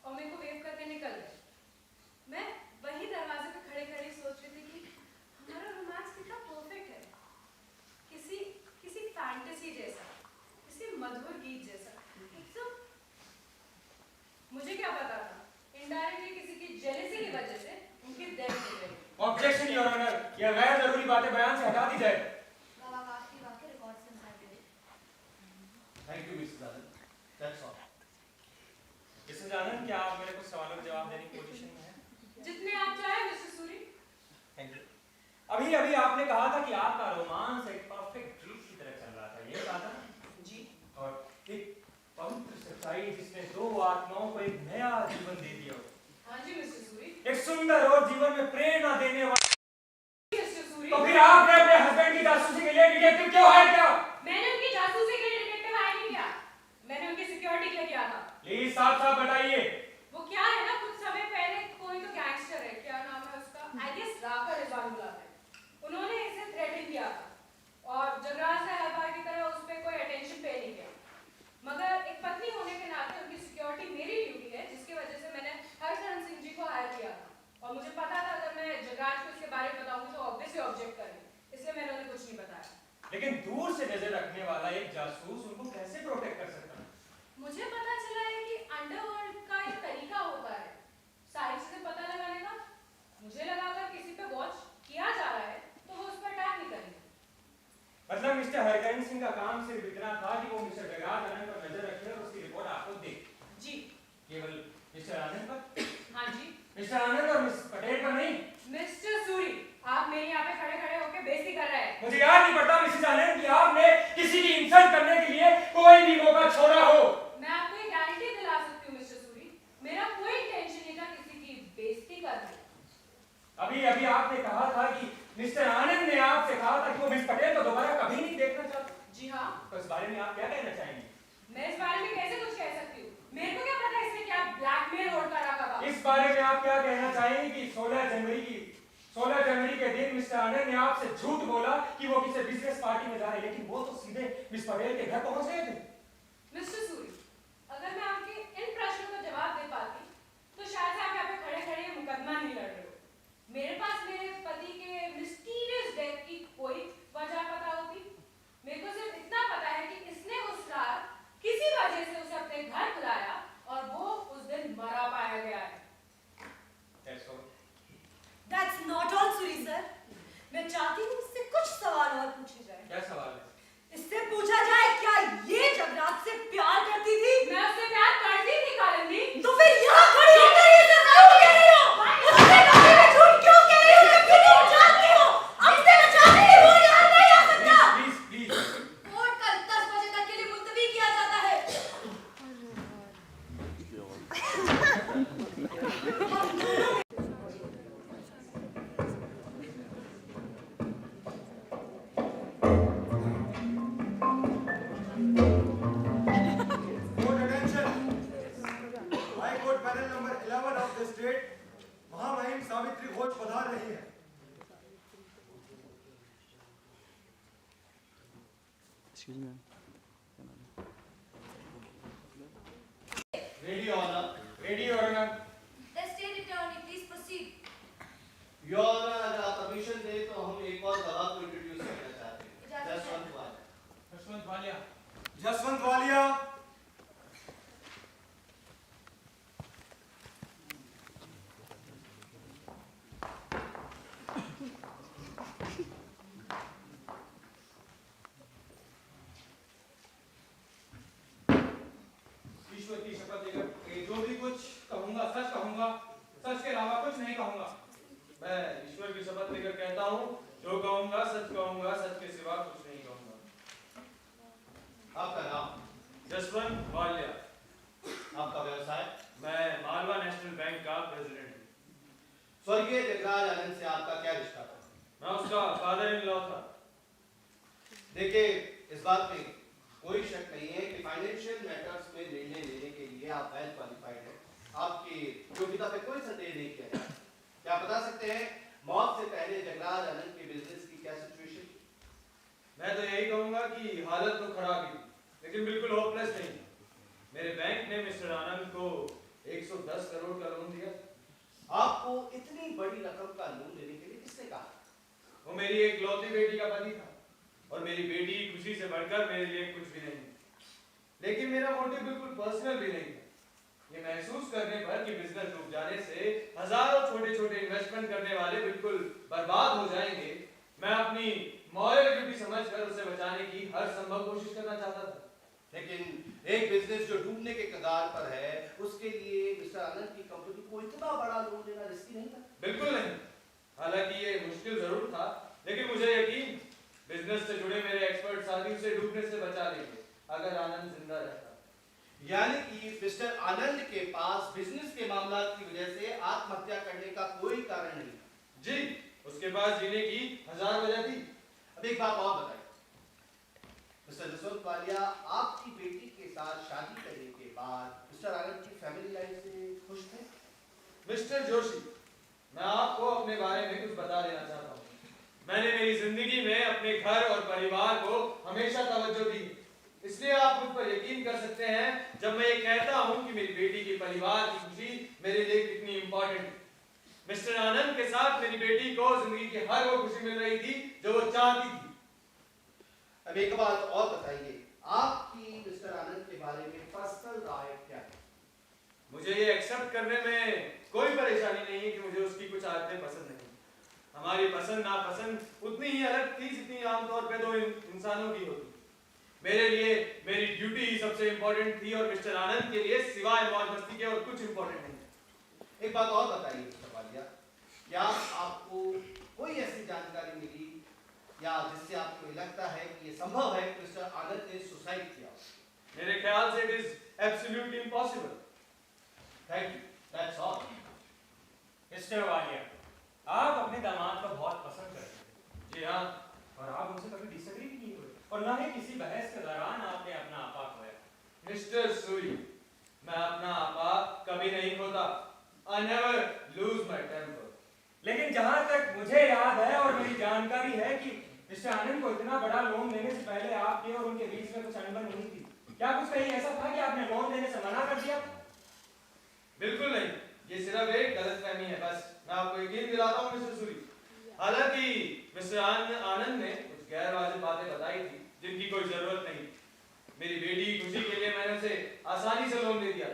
और मेरे को वेव करके निकल गए। मैं वही दरवाजे पे खड़े खड़े सोच रही थी कि हमारा रोमांस कितना परफेक्ट है, किसी फैंटेसी जैसा, किसी मधुर गीत जैसा। एकदम मुझे क्या पता था, इनडायरेक्टली किसी की जेलसी की वजह से उनकी डेथ हो गई। ऑब्जेक्शन योर ऑनर, यह गैर जरूरी बातें बयान से हटा दी जाए। Thank you Mrs Anand, that's all. Mrs Anand, क्या आप मेरे कुछ सवालों के जवाब देने की पोजीशन में हैं? जितने आप चाहे मिस्टर सूरी। Thank you. अभी अभी आपने कहा था कि आपका रोमांस एक परफेक्ट ड्रीम की तरह चल रहा था, ये कहा था? जी। और एक पवित्र सच्चाई जिसने 2 आत्माओं को एक नया जीवन दे दिया। हाँ जी मिस्टर सूरी। एक सुंदर और जीवन में प्रेरणा देने वाला। मिस्टर सूरी। तो फिर आपने अपने हस्बैंड की जासूसी के लिए डिटेक्टिव क्यों हायर किया? मैंने उनकी जासूसी के लिए डिटेक्टिव हायर नहीं किया, मैंने उनकी सिक्योरिटी के लिए किया था। प्लीज साफ साफ बताइए। वो क्या है ना, कुछ समय पहले कोई तो गैंगस्टर है, क्या नाम है उसका, आई गेस राका रिजवान बुलाते हैं, उन्होंने इसे थ्रेटन किया था और जगराज ने हर बार की तरह उस पर कोई अटेंशन पे नहीं किया। मगर एक पत्नी होने के नाते उनकी सिक्योरिटी मेरी ड्यूटी है, जिसकी वजह से मैंने हरशरण सिंह जी को हायर किया था और मुझे पता था अगर मैं जगराज को इसके बारे में बताऊंगी तो ऑब्वियसली ऑब्जेक्ट करेंगे, इसलिए मैंने उन्हें कुछ नहीं बताया। लेकिन दूर से नजर रखने वाला एक जासूस उनको कैसे प्रोटेक्ट कर सकता है? मुझे पता चला है कि अंडरवर्ल्ड का का काम सिर्फ इतना था कि वो मिस्टर जगराज आनंद पर नजर रखे और उसकी रिपोर्ट आपको दे। जी। केवल मिस्टर आनंद पर? हाँ जी। मिस्टर आनंद और मिस पटेल पर नहीं? मिस्टर सूरी, आप मेरे यहाँ पे खड़े खड़े होकर बेइज्जती कर रहे हैं। मुझे याद नहीं पड़ता मिसेस आनंद कि आपने किसी की इंसल्ट करने के लिए कोई भी मौका छोड़ा हो। मैं आपको एक गारंटी दिला सकती हूँ मिस्टर सूरी, मेरा कोई इंटेंशन नहीं था किसी की बेइज्जती करने। अभी अभी आपने कहा था कि मिस्टर आनंद ने आपसे कहा था कि वो मिस पटेल को दोबारा कभी नहीं देखना चाहता। जी हाँ। तो इस बारे में आप क्या कहना चाहेंगे? मैं इस बारे में कैसे कुछ कह सकती हूँ? मेरे को क्या पता इसने क्या ब्लैकमेल होल्ड कर रखा था। इस बारे में आप क्या कहना चाहेंगे कि 16 जनवरी के दिन मिस्टर आनंद ने आपसे झूठ बोला कि वो किसी बिजनेस पार्टी में जा रहे हैं, लेकिन वो तो सीधे मिस पटेल के घर पहुंच गए थे। मिस्टर सूरी, अगर मैं आपके इन प्रश्नों का जवाब दे पाती तो शायद से आप यहाँ पे खड़े खड़े मुकदमा नहीं लड़ रहे हो। मेरे पास मेरे पति के मिस्टीरियस डेथ की कोई वजह पता होती। मेरे को सिर्फ इतना पता है कि इसने उस रात किसी वजह से उसे अपने घर बुलाया और वो उस दिन मरा पाया गया है। That's not all, Suri sir. मैं चाहती हूँ इससे कुछ सवाल और पूछे जाए। क्या सवाल है? इससे पूछा जाए क्या ये जगराज से प्यार करती थी? मैं उससे प्यार करती थी कालिंदी। तो फिर यहाँ खड़ी होकर ये सब क्यों कह रही हो? उसके बारे में झूठ क्यों कह रही हो? जबकि तुम जानती हो हमसे बचाने के वो यहाँ नहीं आ सकता। प्लीज कोर्ट कल 10 बजे तक के लिए मुलतवी किया जाता है। महामहिम सावित्री घोष पधार रही है। Ready honour. The state attorney, please proceed. Your honour, अगर आप परमिशन दें तो हम एक और गवाह को इंट्रोड्यूस करना चाहते हैं। जसवंत वालिया। जसवंत वालिया। ईश्वर की शपथ लेकर जो भी कुछ कहूंगा सच कहूंगा, सच के अलावा कुछ नहीं कहूंगा। मैं ईश्वर की शपथ लेकर कहता हूँ, जो कहूंगा सच के सिवा कुछ नहीं कहूंगा। आपका नाम? जसवंत वालिया। आपका व्यवसाय? मैं मालवा नेशनल बैंक का प्रेसिडेंट हूँ। स्वर्गीय जगराज आनंद से आपका क्या रिश्ता था? मैं उसका फादर इन लॉ था। देखिए, इस बात में कोई शक नहीं है कि फाइनेंशियल मैटर्स में निर्णय लेने के लिए आप वेल क्वालिफाइड हैं। आपकी योग्यता पे कोई संदेह नहीं किया जाता। क्या बता सकते हैं मौत से पहले जगराज आनंद के बिजनेस की क्या सिचुएशन थी? मैं तो यही कहूंगा कि हालत तो खराब ही, लेकिन बिल्कुल होपलेस नहीं। मेरे बैंक ने मिस्टर आनंद को 110 करोड़ का लोन दिया। आपको इतनी बड़ी रकम का लोन लेने के लिए किसने कहा? वो मेरी एक लौती बेटी का पति था, और मेरी बेटी खुशी से बढ़कर मेरे लिए कुछ भी नहीं। लेकिन मेरा मोटिव बिल्कुल पर्सनल भी नहीं था। ये महसूस करने पर कि बिजनेस डूब जाने से हजारों छोटे छोटे इन्वेस्टमेंट करने वाले बिल्कुल बर्बाद हो जाएंगे, मैं अपनी मॉरल ड्यूटी समझकर उसे बचाने की हर संभव कोशिश करना चाहता था। लेकिन एक बिजनेस जो डूबने के कगार पर है, उसके लिए मिस्टर आनंद की कंपनी को इतना बड़ा लोन लेना रिस्की नहीं था? बिल्कुल नहीं। हालांकि ये मुश्किल जरूर था, लेकिन मुझे यकीन बिजनेस से जुड़े मेरे एक्सपर्ट साथी उसे डूबने से बचा लेंगे अगर आनंद जिंदा रहता। यानी कि मिस्टर आनंद के पास बिजनेस के मामलात की वजह से आत्महत्या करने का कोई कारण नहीं था? जी, उसके पास जीने की 1000 वजह थी। अब एक बात और बताइए मिस्टर जसवंत वालिया, आपकी बेटी के साथ शादी करने के बाद मिस्टर आनंद की फैमिली लाइफ से खुश थे? मिस्टर जोशी, मैं आपको अपने बारे में कुछ बता देना चाहता हूँ। मैंने मेरी जिंदगी में अपने घर और परिवार को हमेशा तवज्जो दी, इसलिए आप मुझ पर यकीन कर सकते हैं जब मैं ये कहता हूँ कि मेरी बेटी के परिवार की खुशी मेरे लिए कितनी इंपॉर्टेंट है। मिस्टर आनंद के साथ मेरी बेटी को जिंदगी की हर वो खुशी मिल रही थी जो वो चाहती थी। अब एक बात और बताइए, आपकी मिस्टर आनंद के बारे में पर्सनल राय क्या है? मुझे ये एक्सेप्ट करने में कोई परेशानी नहीं है कि मुझे उसकी कुछ आदतें पसंद नहीं। हमारी पसंद नापसंद उतनी ही अलग थी जितनी आमतौर पे दो इंसानों की होती। मेरे लिए मेरी ड्यूटी ही सबसे इंपॉर्टेंट थी और मिस्टर आनंद के लिए सिवाय मौज मस्ती के और कुछ इंपॉर्टेंट नहीं। एक बात और बताइए मिस्टर वालिया, क्या आपको कोई ऐसी जानकारी मिली या जिससे आपको ये लगता है कि ये संभव है कि मिस्टर आनंद ने सुसाइड किया? मेरे ख्याल से it is absolutely impossible. Thank you, that's all. Mister Walia, आप अपने दामाद को बहुत पसंद करते हैं। जी हाँ। और आप उनसे कभी डिसएग्री भी नहीं हुए और ना ही किसी बहस के दौरान आपने अपना आपा खोया। मिस्टर सूरी, मैं अपना आपा कभी नहीं खोता। I never lose my temper. लेकिन जहां तक मुझे याद है और मेरी जानकारी है कि मिस्टर आनंद को इतना बड़ा लोन देने से पहले आपके और उनके बीच में कुछ अनबन हुई थी। क्या कुछ कहीं ऐसा था कि आपने लोन देने से मना कर दिया? बिल्कुल नहीं, ये सिर्फ एक गलतफहमी है बस। मैं आपको यकीन दिलाता हूँ मिस्टर सूरी। हालांकि मिस्टर आनंद ने कुछ गैर वाजिब बातें बताई थी जिनकी कोई जरूरत नहीं। मेरी बेटी की खुशी के लिए मैंने उसे आसानी से लोन दे दिया।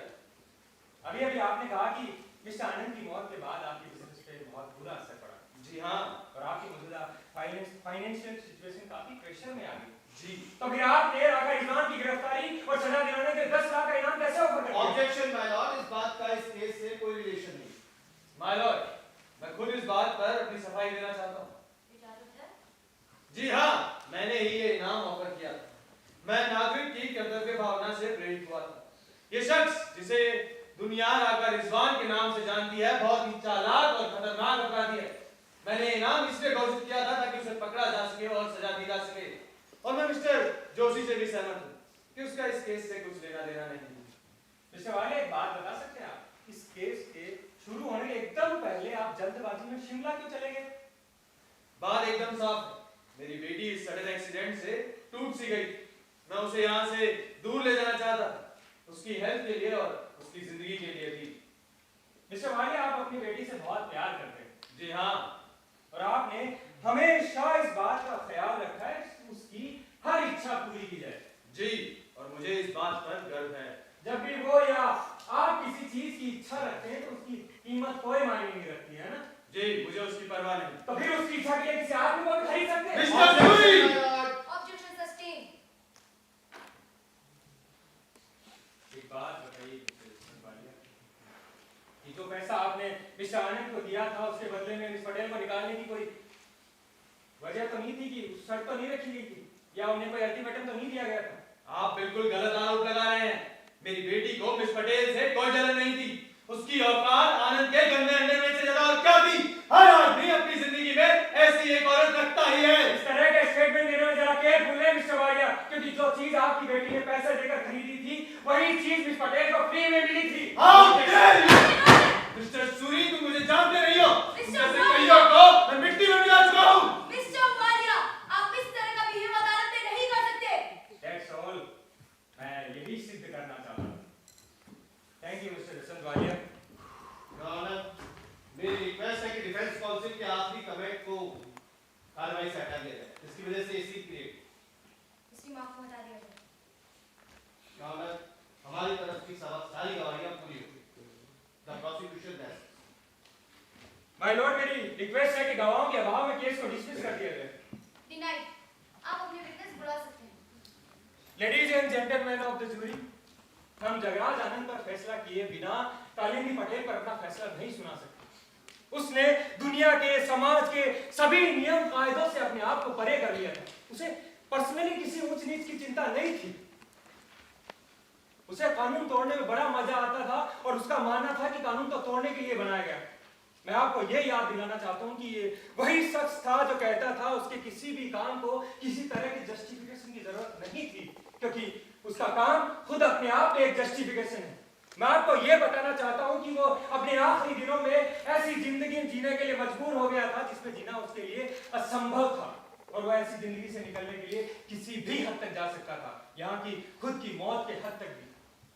अभी अभी आपने कहा कि मिस्टर आनंद की मौत के बाद आपके बिजनेस पे बहुत बुरा असर पड़ा। जी हाँ। और आपकी मौजूदा फाइनेंशियल सिचुएशन काफी प्रेशर में आ गई। जी। तो फिर आपने राका रिजवान की गिरफ्तारी और सजा दिलाने के 10 लाख का इनाम कैसे ऑफर कर दिया? ऑब्जेक्शन माय लॉर्ड, इस बात का इस केस से कोई रिलेशन नहीं। माय लॉर्ड, मैं खुद इस बात पर अपनी सफाई देना चाहता हूँ। जी हाँ, मैंने ही ये इनाम ऑफर किया था। मैं नागरिक की कर्तव्य भावना से प्रेरित हुआ था। ये शख्स जिसे दुनिया राका रिजवान के नाम से जानती है बहुत ही चालाक और खतरनाक अपराधी है। मैंने इनाम इसलिए घोषित किया था ताकि उसे पकड़ा जा सके और सजा दी जा सके। और मैं मिस्टर जोशी से भी सहमत हूँ कि उसका इस केस से कुछ लेना देना नहीं। मिस्टर वाले, एक बात बता सकते हैं आप, इस केस के शुरू होने के एकदम पहले आप जल्दबाजी में शिमला क्यों चले गए? बात एकदम साफ है। मेरी बेटी इस सडन एक्सीडेंट से टूट सी गई। मैं उसे यहाँ से दूर ले जाना चाहता था, उसकी हेल्थ के लिए और उसकी जिंदगी के लिए भी। मिस्टर वाले, आप अपनी बेटी से बहुत प्यार करते हैं। जी हाँ। और आपने हमेशा इस बात का ख्याल रखा है कि उसकी हर इच्छा पूरी की जाए। जी, और मुझे इस बात पर गर्व है। जब भी वो या आप किसी चीज की इच्छा रखते हैं तो उसकी कीमत कोई मायने नहीं रखती है ना? जी, मुझे उसकी परवाह नहीं। तो फिर उसकी इच्छा के लिए किसी आदमी को भी खरीद सकते हैं? मिस्टर सूरी! Objection sustain. एक बात बताइए कि जो पैसा आपने मिस्टर आनंद को दिया था उसके बदले में मिस पटेल को निकालने की कोई वजह तो नहीं थी, कि शर्त तो नहीं रखी गई थी, या उन्हें कोई अल्टीमेटम तो नहीं दिया गया था? आप बिल्कुल गलत आरोप लगा रहे हैं। मेरी बेटी को मिस पटेल से कोई जलन नहीं थी। उसकी औकात आनंद के गंदे अंडरवेयर से ज्यादा और क्या थी? हर आदमी अपनी जिंदगी में ऐसी एक औरत रखता ही है। इस तरह के स्टेटमेंट देने में जरा केयरफुल है मिस्टर वालिया, क्योंकि जो चीज आपकी बेटी ने पैसे देकर खरीदी थी वही चीज मिस पटेल को फ्री में मिली थी। मिस्टर सूरी, तुम मुझे जानते नहीं हो। मिस्टर जैसे कईयों को मैं मिट्टी में मिला चुका हूँ। मिस्टर वालिया, आप इस तरह का बिहेव अदालत में नहीं कर सकते। That's all. मैं यही सिद्ध करना चाहता हूँ। Thank you, Mr. Yashwant Walia. Your honour, मेरी रिक्वेस्ट है कि डिफेंस काउंसिल के आखिरी कमेंट को कार्रवाई से हटा दिया जाए, जिसकी वजह से इसी क्रिएट इसकी माफ को हटा दिया जाए। योर ऑनर, हमारी तरफ की सारी गवाहियां पूरी हो गई। The prosecution that's. My Lord, मेरी रिक्वेस्ट है कि गवाहों के अभाव में केस को डिसमिस कर दिया जाए। डिनाइड। आप अपने विटनेस बुला सकते हैं। Ladies and gentleman of the jury, हम जगराज आनंद पर फैसला किए बिना कालिंदी पटेल पर अपना फैसला नहीं सुना सकते। उसने दुनिया के, समाज के सभी नियम कायदों से अपने आप को परे कर लिया था। उसे पर्सनली किसी ऊंच नीच की चिंता नहीं थी। उसे कानून तोड़ने में बड़ा मजा आता था और उसका मानना था कि कानून तो तोड़ने के लिए बनाया गया। मैं आपको यह याद दिलाना चाहता हूं कि ये वही शख्स था जो कहता था उसके किसी भी काम को किसी तरह की जस्टिफिकेशन की जरूरत नहीं थी, क्योंकि उसका काम खुद अपने आप में एक जस्टिफिकेशन है। मैं आपको यह बताना चाहता हूं कि वो अपने आखिरी दिनों में ऐसी जिंदगी जीने के लिए मजबूर हो गया था जिसमें जीना उसके लिए असंभव था, और वो ऐसी जिंदगी से निकलने के लिए किसी भी हद तक जा सकता था, यहाँ की खुद की मौत के हद तक भी।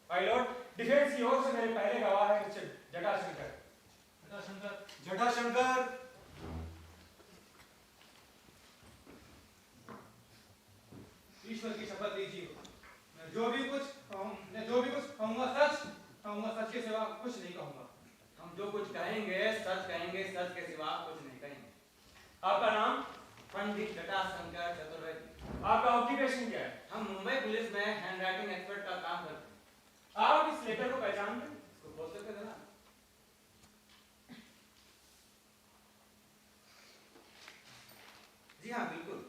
माय लॉर्ड, डिफेंस की ओर से मेरे पहले गवाह है मिस्टर जटाशंकर। जटाशंकर, ईश्वर की शपथ लीजिए, मैं जो भी कुछ कहूंगा सच के सिवा कुछ नहीं कहूंगा। हम जो कुछ कहेंगे, सच के सिवा कुछ नहीं कहेंगे। आपका नाम? पंडित जटाशंकर चतुर्वेदी। आपका ऑक्यूपेशन क्या है? हम मुंबई पुलिस में हैंडराइटिंग एक्सपर्ट का काम करते हैं। आप इस लेटर को पहचानते हैं? इसको खोल सकते थे ना? जी हाँ, बिल्कुल।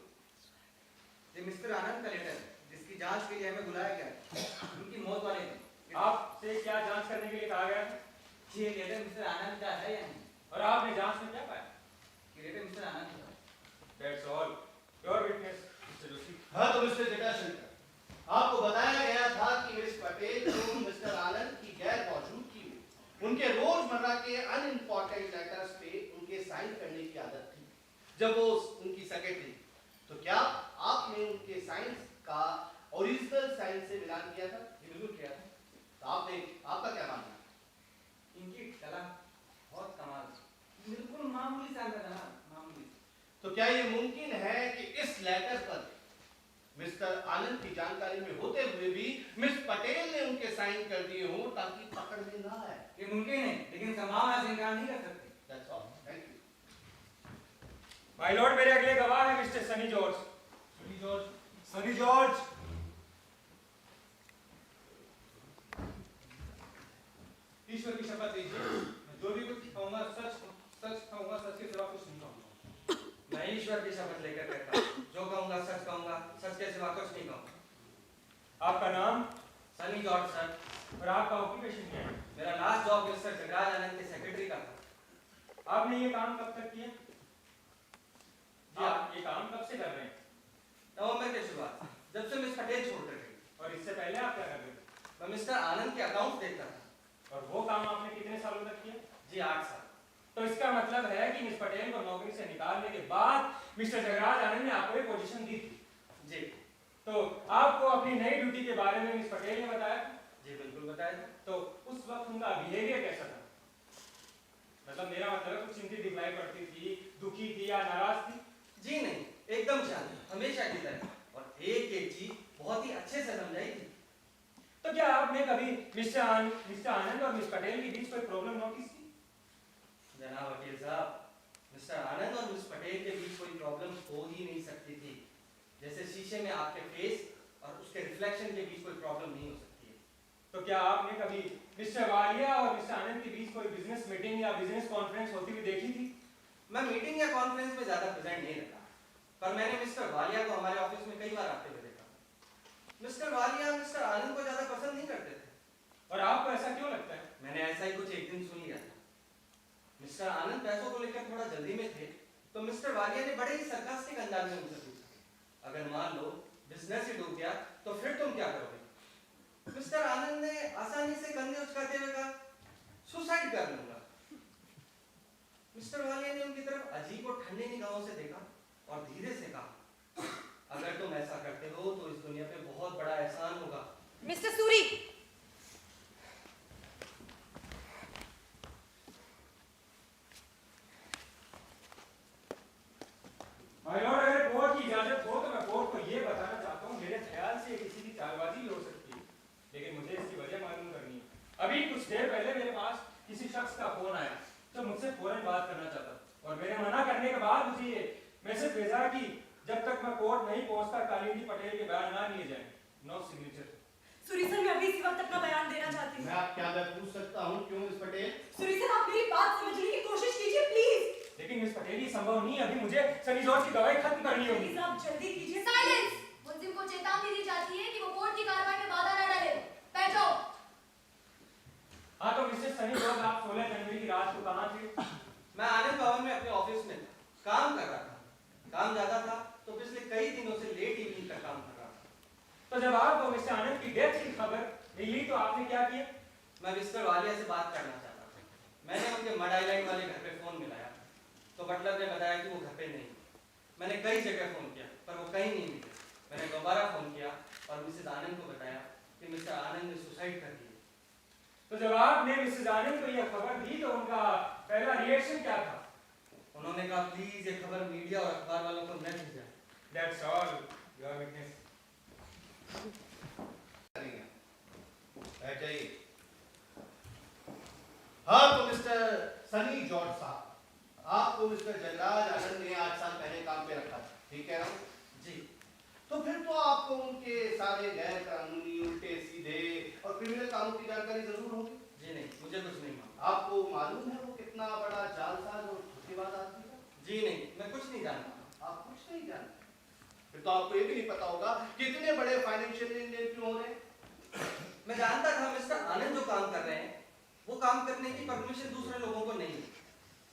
ये मिस्टर आनंद का लेटर है, जिसकी जांच के लिए हमें बुलाया गया है। उनकी मौत वाले दिन। आपसे क्या जांच करने के लिए कहा गया है? ये लेटर मिस्टर आनंद का है या नहीं? और आपने जांच में क्या पाया? ये लेटर मिस्टर आनंद का है। That's all. Your witness, Mr. Joshi. हाँ तो मिस्टर जटाशंकर, आपको बताया गया था कि मिस पटेल को मिस्टर आनंद की गैर मौजूदगी में उनके रोजमर्रा के अनइम्पोर्टेंट लेटर्स पे उनके साइन करने की आदत थी जब वो उनकी सेक्रेटरी। तो क्या आपने उनके साइंस का ओरिजिनल साइन से मिलान किया था? जी बिल्कुल किया था। तो आपका क्या मानना है? इनकी कला बहुत कमाल है। बिल्कुल मामूली सा अंदर है ना, मामूली। तो क्या ये मुमकिन है कि इस लेटर पर मिस्टर आनंद की जानकारी में होते हुए भी मिस पटेल ने उनके साइन कर दिए हों ताकि पकड़ में ना आए? ये मुमकिन है, लेकिन संभावना से इनकार नहीं कर सकते। That's all. Thank you. My lord, मेरे अगले गवाह है मिस्टर सनी जॉर्ज। सनी जॉर्ज, सनी जॉर्ज। ईश्वर की शपथ लीजिए, मैं जो भी कुछ कहूंगा सच कहूंगा, सच के सिवा कुछ नहीं कहूंगा। मैं ईश्वर की शपथ लेकर कहता हूं, जो कहूंगा, सच के सिवा कुछ नहीं कहूंगा। आपका नाम? Sunny George sir. और आपका ऑक्यूपेशन क्या है? मेरा लास्ट जॉब मिस्टर जगराज आनंद के सेक्रेटरी का था। आपने ये काम कब तक किया? जी आप ये काम कब से कर रहे हैं? नवंबर के शुरुआत, जब से मिस पटेल छोड़कर गई। और इससे पहले आप क्या कर रहे थे? मैं मिस्टर आनंद के अकाउंट देखता था। और वो काम आपने कितने सालों तक किया? जी 8 साल। तो इसका मतलब है कि मिस पटेल को नौकरी से निकालने के बाद मिस्टर जगराज आनंद ने आपको एक पोजीशन दी थी। जी। तो आपको अपनी नई ड्यूटी के बारे में मिस पटेल ने बताया? जी बिल्कुल बताया था। तो उस वक्त उनका बिहेवियर कैसा था? मतलब मेरा मतलब कुछ चिंतित दिखलाई पड़ती थी, दुखी थी या नाराज थी? जी नहीं, एकदम शांत, हमेशा की तरह, और एक एक चीज बहुत ही अच्छे से समझाई थी। तो क्या आपने कभी मिस्टर आनंद और मिस पटेल के बीच कोई प्रॉब्लम नोटिस की? जनाब वकील साहब, मिस्टर आनंद और मिस पटेल के बीच कोई प्रॉब्लम हो ही नहीं सकती थी। जैसे शीशे में आपके फेस और उसके रिफ्लेक्शन के बीच कोई प्रॉब्लम नहीं हो सकती है। तो क्या आपने कभी मिस्टर वालिया और मिस्टर आनंद के बीच कोई बिजनेस मीटिंग या बिजनेस कॉन्फ्रेंस होती हुई देखी थी? मैं मीटिंग या कॉन्फ्रेंस में ज्यादा प्रेजेंट नहीं रहता, पर मैंने मिस्टर वालिया को हमारे ऑफिस में कई बार आते हुए देखा। मिस्टर वालिया मिस्टर आनंद को ज्यादा पसंद नहीं करते थे। और आपको ऐसा क्यों लगता है? मैंने ऐसा ही कुछ एक दिन सुन लिया था। मिस्टर आनंद पैसों को लेकर थोड़ा जल्दी में थे, तो मिस्टर वालिया ने बड़े ही सरकास्टिक अंदाज में उनसे पूछा, अगर मान लो बिजनेस ही डूब गया तो फिर तुम क्या करोगे? मिस्टर आनंद ने आसानी से कंधे उचकाते हुए कहा, सुसाइड कर लूंगा। मिस्टर वालिया ने उनकी तरफ अजीब और ठंडे निगाहों से देखा और धीरे से कहा, अगर तुम ऐसा करते हो तो इस दुनिया पे बहुत बड़ा एहसान होगा। मिस्टर सूरी, माय लॉर्ड, अगर कोर्ट की इजाजत हो तो मैं कोर्ट को ये बताना चाहता हूँ, मेरे ख्याल से किसी की चालबाजी भी हो सकती है, लेकिन मुझे इसकी वजह मालूम करनी है। अभी कुछ देर पहले मेरे पास किसी शख्स का फोन आया जो मुझसे फौरन बात करना चाहता, और मेरे मना करने के बाद मुझे ये मैसेज भेजा कि जब तक मैं कोर्ट नहीं पहुंचता कालिंदी पटेल के बयान ना लिए जाएं। No signature. सूरी सर, मैं अभी इसी वक्त अपना बयान देना चाहती हूँ। मैं पूछ सकता हूँ क्यों मिस पटेल? सूरी सर, आप मेरी बात समझने की कोशिश कीजिए प्लीज। लेकिन मिस पटेल ये संभव नहीं, अभी मुझे सनी जॉर्ज की गवाही खत्म करनी होगी। प्लीज आप जल्दी कीजिए। साइलेंस! मुल्जिम को चेतावनी दी जाती है कि वो कोर्ट की कार्रवाई में बाधा न डाले। बैठो। हाँ तो मिस्टर सनी जॉर्ज, आप 16 जनवरी की रात को कहाँ थे? मैं आनंद भवन में अपने ऑफिस में काम कर रहा था। काम ज्यादा था तो पिछले कई दिनों से लेट इवनिंग तक काम कर रहा था। तो जब आपको मिस्टर आनंद की डेथ की खबर मिली तो आपने क्या किया? मैं मिस्टर वालिया से बात करना चाहता था। मैंने उनके मड आइलैंड वाले घर पे फोन मिलाया तो बटलर ने बताया कि वो घर पे नहीं। मैंने कई जगह फोन किया पर वो कहीं नहीं मिले। मैंने दोबारा फोन किया और मिसेस आनंद को बताया कि मिस्टर आनंद ने सुसाइड कर दिया। तो जब आपने मिसेस आनंद को यह खबर दी तो उनका पहला रिएक्शन क्या था? उन्होंने कहा, प्लीज ये खबर मीडिया और अखबार वालों को न भेजा। That's all, your witness. बैठिए। हाँ तो मिस्टर सनी जॉर्ज साहब, आपको मिस्टर जगराज आनंद ने 8 साल पहले काम पे रखा था, ठीक है ना? जी। तो फिर तो आपको उनके सारे गैर कानूनी, उल्टे सीधे और क्रिमिनल कामों की जानकारी जरूर होगी। जी नहीं, मुझे कुछ नहीं मालूम। आपको मालूम है वो कितना बड़ा जालसाज और धोखेबाज आदमी है? जी नहीं, मैं कुछ नहीं जानता। आप कुछ नहीं जानते? फिर तो आपको ये भी नहीं पता होगा कि इतने बड़े फाइनेंशियल लेन-देन क्यों हो रहे हैं। मैं जानता था मिस्टर आनंद जो काम कर रहे हैं वो काम करने की परमिशन दूसरे लोगों को नहीं है,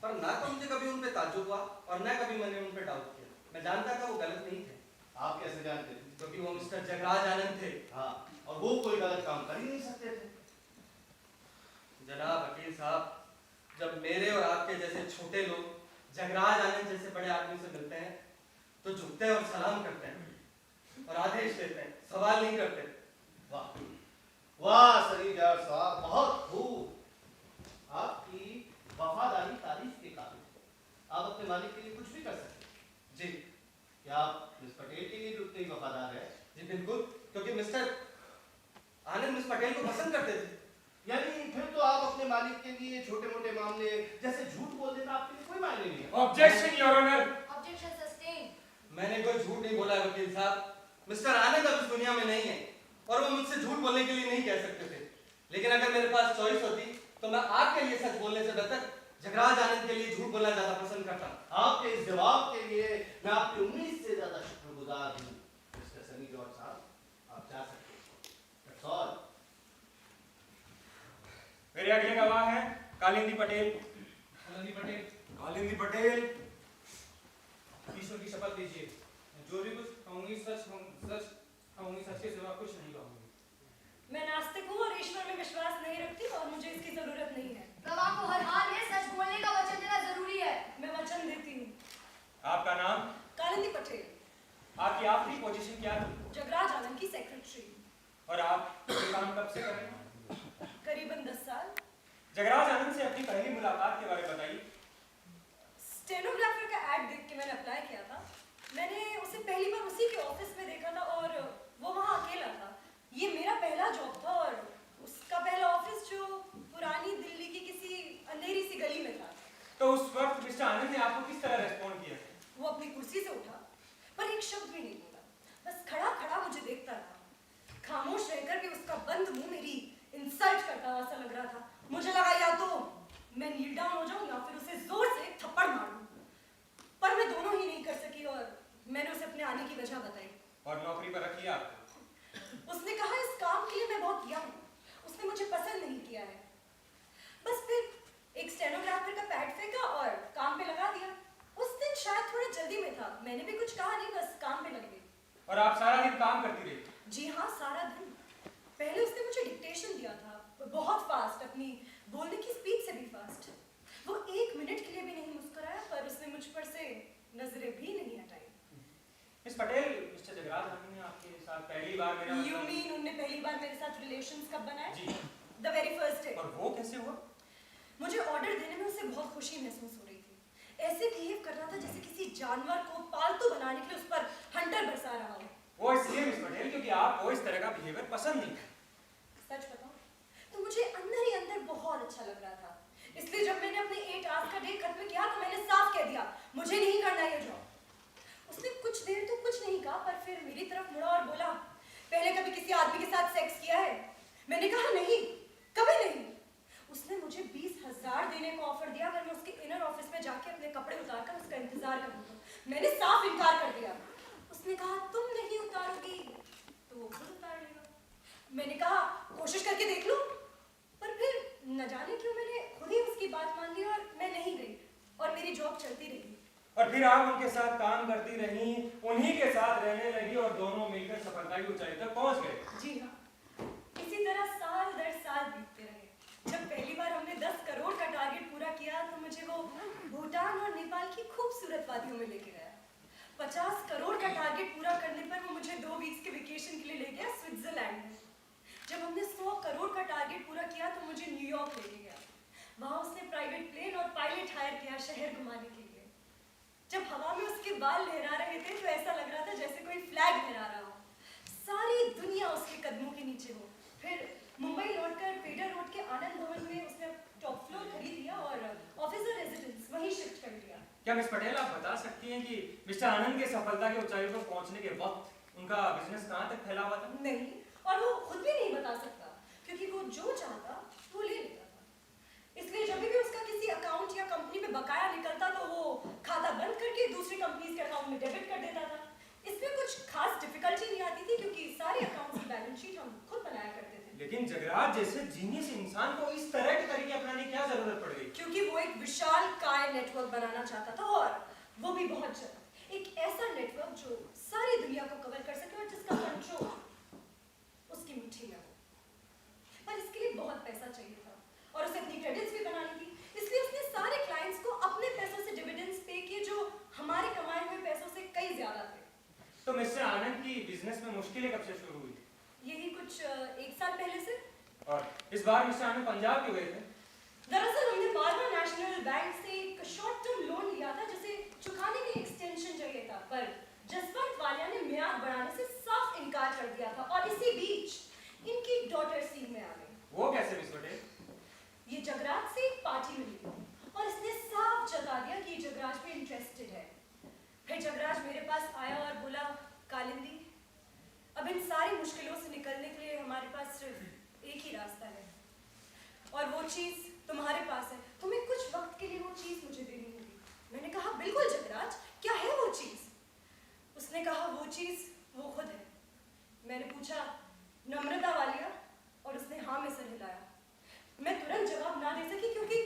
पर ना तो मुझे कभी उन पे ताज्जुब हुआ और ना कभी मैंने उन पे डाउट किया। मैं जानता था वो गलत नहीं थे। आप कैसे जानते थे? क्योंकि वो मिस्टर जगराज आनंद थे। हाँ, और वो कोई गलत काम कर ही नहीं सकते थे। जनाब वकील साहब, जब मेरे और आपके जैसे छोटे लोग जगराज आनंद जैसे बड़े आदमी से मिलते हैं तो झुकते हैं और सलाम करते हैं और आदेश देते हैं, सवाल नहीं करते। वाह वाह सरी जॉर्ज साहब, बहुत खूब। आपकी वफादारी तारीफ के काबिल है। आप अपने मालिक के लिए कुछ भी कर सकते हैं। जी। क्या आप मिस पटेल के लिए भी उतने ही वफादार है? जी बिल्कुल, क्योंकि मिस्टर आनंद मिस पटेल को पसंद करते थे। यानी फिर तो आप अपने मालिक के लिए छोटे-मोटे मामले जैसे झूठ बोल देना आपके लिए कोई मायने नहीं है। Objection your honour. Objection sustain. मैंने कोई झूठ नहीं बोला है वकील साहब। मिस्टर आनंद अब इस दुनिया में नहीं है और वो मुझसे झूठ बोलने के लिए नहीं कह सकते थे, लेकिन अगर मेरे पास चॉइस होती तो मैं आपके लिए सच बोलने से बेहतर जगराज आनंद के लिए झूठ बोलना ज्यादा पसंद करता। आपके इस जवाब के लिए मैं आपकी उम्मीद से ज्यादा शुक्रगुजार हूँ मिस्टर सनी जॉर्ज साहब। आप जा सकते हैं। That's all. मेरे अगले गवाह हैं कालिंदी पटेल। कालिंदी पटेल, कालिंदी पटेल, ईश्वर की शपथ लीजिए। जो भी कुछ कहूंगी सच कहूंगी, सच के सिवा कुछ नहीं कहूंगी। मैं नास्तिक हूँ और ईश्वर में विश्वास नहीं रखती और मुझे इसकी जरूरत नहीं है। गवाह को हर हाल में सच बोलने का वचन देना जरूरी है। मैं वचन देती हूँ। आपका नाम? कालिंदी पटेल। आपकी आखिरी पोजीशन क्या थी? जगराज आनंद की सेक्रेटरी। और आप ये काम कब से कर रहे हैं? करीबन 10 साल। जगराज आनंद से अपनी पहली मुलाकात के बारे में बताइए। स्टेनोग्राफर का ऐड देख के मैंने अप्लाई किया था। मैंने उसे पहली बार उसी के ऑफिस में देखा था और वो वहाँ अकेला था। ये मेरा पहला जॉब था और उसका पहला ऑफिस जो पुरानी दिल्ली की किसी अंधेरी सी गली में था। तो उस वक्त मिस्टर आनंद ने आपको किस तरह रेस्पॉन्ड किया? वो अपनी कुर्सी से उठा पर एक शब्द भी नहीं बोला, बस खड़ा खड़ा मुझे देखता रहा। खामोश रहकर भी उसका बंद मुंह मेरी इंसल्ट करता हुआ सा लग रहा था। मुझे लगा या तो मैं नील डाउन हो जाऊं या फिर उसे जोर से थप्पड़ मारूं, पर मैं दोनों ही नहीं कर सकी और मैंने उसे अपने आने की वजह बताई। और नौकरी पर रखी आपको? उसने कहा इस काम के लिए मैं बहुत यंग हूं, उसने मुझे पसंद नहीं किया है। बस फिर एक स्टेनोग्राफर का पैड फेंका और काम पे लगा दिया। उस दिन शायद थोड़ा जल्दी में था, मैंने भी कुछ कहा नहीं, बस काम पे लग गई। और आप सारा दिन काम करती रही? जी हाँ, सारा दिन। पहले उसने मुझे डिक्टेशन दिया था, बहुत फास्ट, अपनी बोलने की स्पीड से भी फास्ट। वो 1 मिनट के लिए भी नहीं मुस्कुराया, पर उसने मुझ पर से नजरें भी नहीं हटाई। मिस पटेल, मिस्टर जगराज आनंद ने आपके साथ पहली बार मेरा You mean उनने पहली बार मेरे साथ रिलेशंस कब बनाए? जी। The very first day। और वो कैसे हुआ? मुझे ऑर्डर देने में उसे बहुत खुशी महसूस हो रही थी। ऐसे बिहेव कर रहा था जैसे किसी जानवर को पालतू बनाने के लिए उस पर हंटर बरसा रहा हो। वो इसलिए मिस पटेल क्योंकि आपको इस तरह का बिहेवियर पसंद नहीं। सच बताऊं तो मुझे अंदर ही अंदर बहुत अच्छा लग रहा था। इसलिए जब मैंने अपने 8 आवर्स का डे खत्म किया तो मैंने साफ कह दिया मुझे नहीं करना ये जॉब। उसने कुछ देर तो कुछ नहीं कहा, पर फिर मेरी तरफ मुड़ा और बोला पहले कभी किसी आदमी के साथ सेक्स किया है? मैंने कहा नहीं, कभी नहीं। उसने मुझे 20,000 देने का ऑफर दिया अगर मैं उसके इनर ऑफिस में जाके अपने कपड़े उतारकर उसका इंतजार करूँ। मैंने साफ इनकार कर दिया। उसने कहा तुम नहीं उतारोगी तो वो खुद उतार लेगा। मैंने कहा कोशिश करके देख लो, पर फिर न जाने क्यों मैंने खुद ही उसकी बात मान ली और मैं नहीं गई और मेरी जॉब चलती रही। और फिर आप उनके साथ काम करती रही, उन्हीं के साथ रहने लगी और दोनों मिलकर सफलता की ऊंचाई तक पहुंच गए। जी हाँ, इसी तरह साल दर साल बीतते रहे। जब पहली बार हमने 10 करोड़ का टारगेट पूरा किया तो मुझे वो भूटान और नेपाल की खूबसूरत वादियों में लेके गया। 50 करोड़ का टारगेट पूरा करने पर वो मुझे 2 वीक्स के वेकेशन के लिए ले गया स्विट्जरलैंड में। जब हमने 100 करोड़ का टारगेट पूरा किया तो मुझे न्यूयॉर्क लेके गया। वहां उसने प्राइवेट प्लेन और पायलट हायर किया शहर घुमाने के लिए। जब हवा में उसके बाल लहरा रहे थे तो ऐसा लग रहा था जैसे कोई फ्लैग लहरा रहा हो, सारी दुनिया उसके कदमों के नीचे हो। फिर मुंबई लौटकर पेडर रोड के आनंद भवन में उसने टॉप फ्लोर खरीद लिया और ऑफिसर रेजिडेंस वहीं शिफ्ट कर लिया। क्या मिस पटेल आप बता सकती हैं कि मिस्टर आनंद के सफलता की ऊंचाई पर पहुंचने के वक्त उनका बिजनेस कहाँ तक फैला हुआ था? नहीं, और वो खुद भी नहीं बता सकता, क्योंकि वो जो चाहता वो ले लेता था। इसलिए जब भी उसका किसी अकाउंट या कंपनी में बकाया निकलता तो वो खाता बंद करके दूसरी कंपनी के अकाउंट में डेबिट कर देता था। इसमें कुछ खास डिफिकल्टी नहीं आती थी, क्योंकि सारे अकाउंट्स की बैलेंस शीट हम खुद बनाया करते थे। लेकिन जगराज जैसे जीनियस इंसान को इस तरह के तरीके अपनाने की क्या जरूरत पड़ गई? क्योंकि वो एक विशाल काय नेटवर्क बनाना चाहता था, और वो भी बहुत जल्द। एक ऐसा नेटवर्क जो सारी दुनिया को कवर कर सके और जिसका कंट्रोल उसकी मुट्ठी में हो। पर इसके लिए बहुत पैसा चाहिए था, और उसे अपनी क्रेडिट्स भी बनानी थी। इसलिए उसने सारे क्लाइंट्स को अपने पैसों से डिविडेंड्स पे किए, जो हमारे कमाए हुए पैसों से कई ज्यादा थे। तो मिस्टर आनंद की बिजनेस में मुश्किलें कब से शुरू हुई? यही कुछ 1 साल पहले से। और इस बार मिस्टर आनंद पंजाब क्यों गए थे? दरअसल हमने मालवा नेशनल बैंक से एक शॉर्ट टर्म लोन लिया था, जिसे चुकाने के लिए एक्सटेंशन चाहिए था, पर जसवंत वालिया ने मियाद बढ़ाने से साफ इनकार कर दिया था, और इसी बीच इनकी डॉटर सीन में आ गई। वो कैसे मिस पटेल? ये जगराज से एक पार्टी मिली थी, और इसने साफ जता दिया कि जगराज में इंटरेस्टेड है। फिर जगराज मेरे पास आया और बोला, कालिंदी, अब इन सारी मुश्किलों से निकलने के लिए हमारे पास सिर्फ एक ही रास्ता है, और वो चीज तुम्हारे पास है। तुम्हें कुछ वक्त के लिए वो चीज मुझे देनी होगी। मैंने कहा, बिल्कुल जगराज, क्या है वो चीज? उसने कहा, वो चीज वो खुद है। मैंने पूछा, नम्रता वालिया? और उसने हाँ में सर हिलाया। मैं तुरंत जवाब ना दे सकी, क्योंकि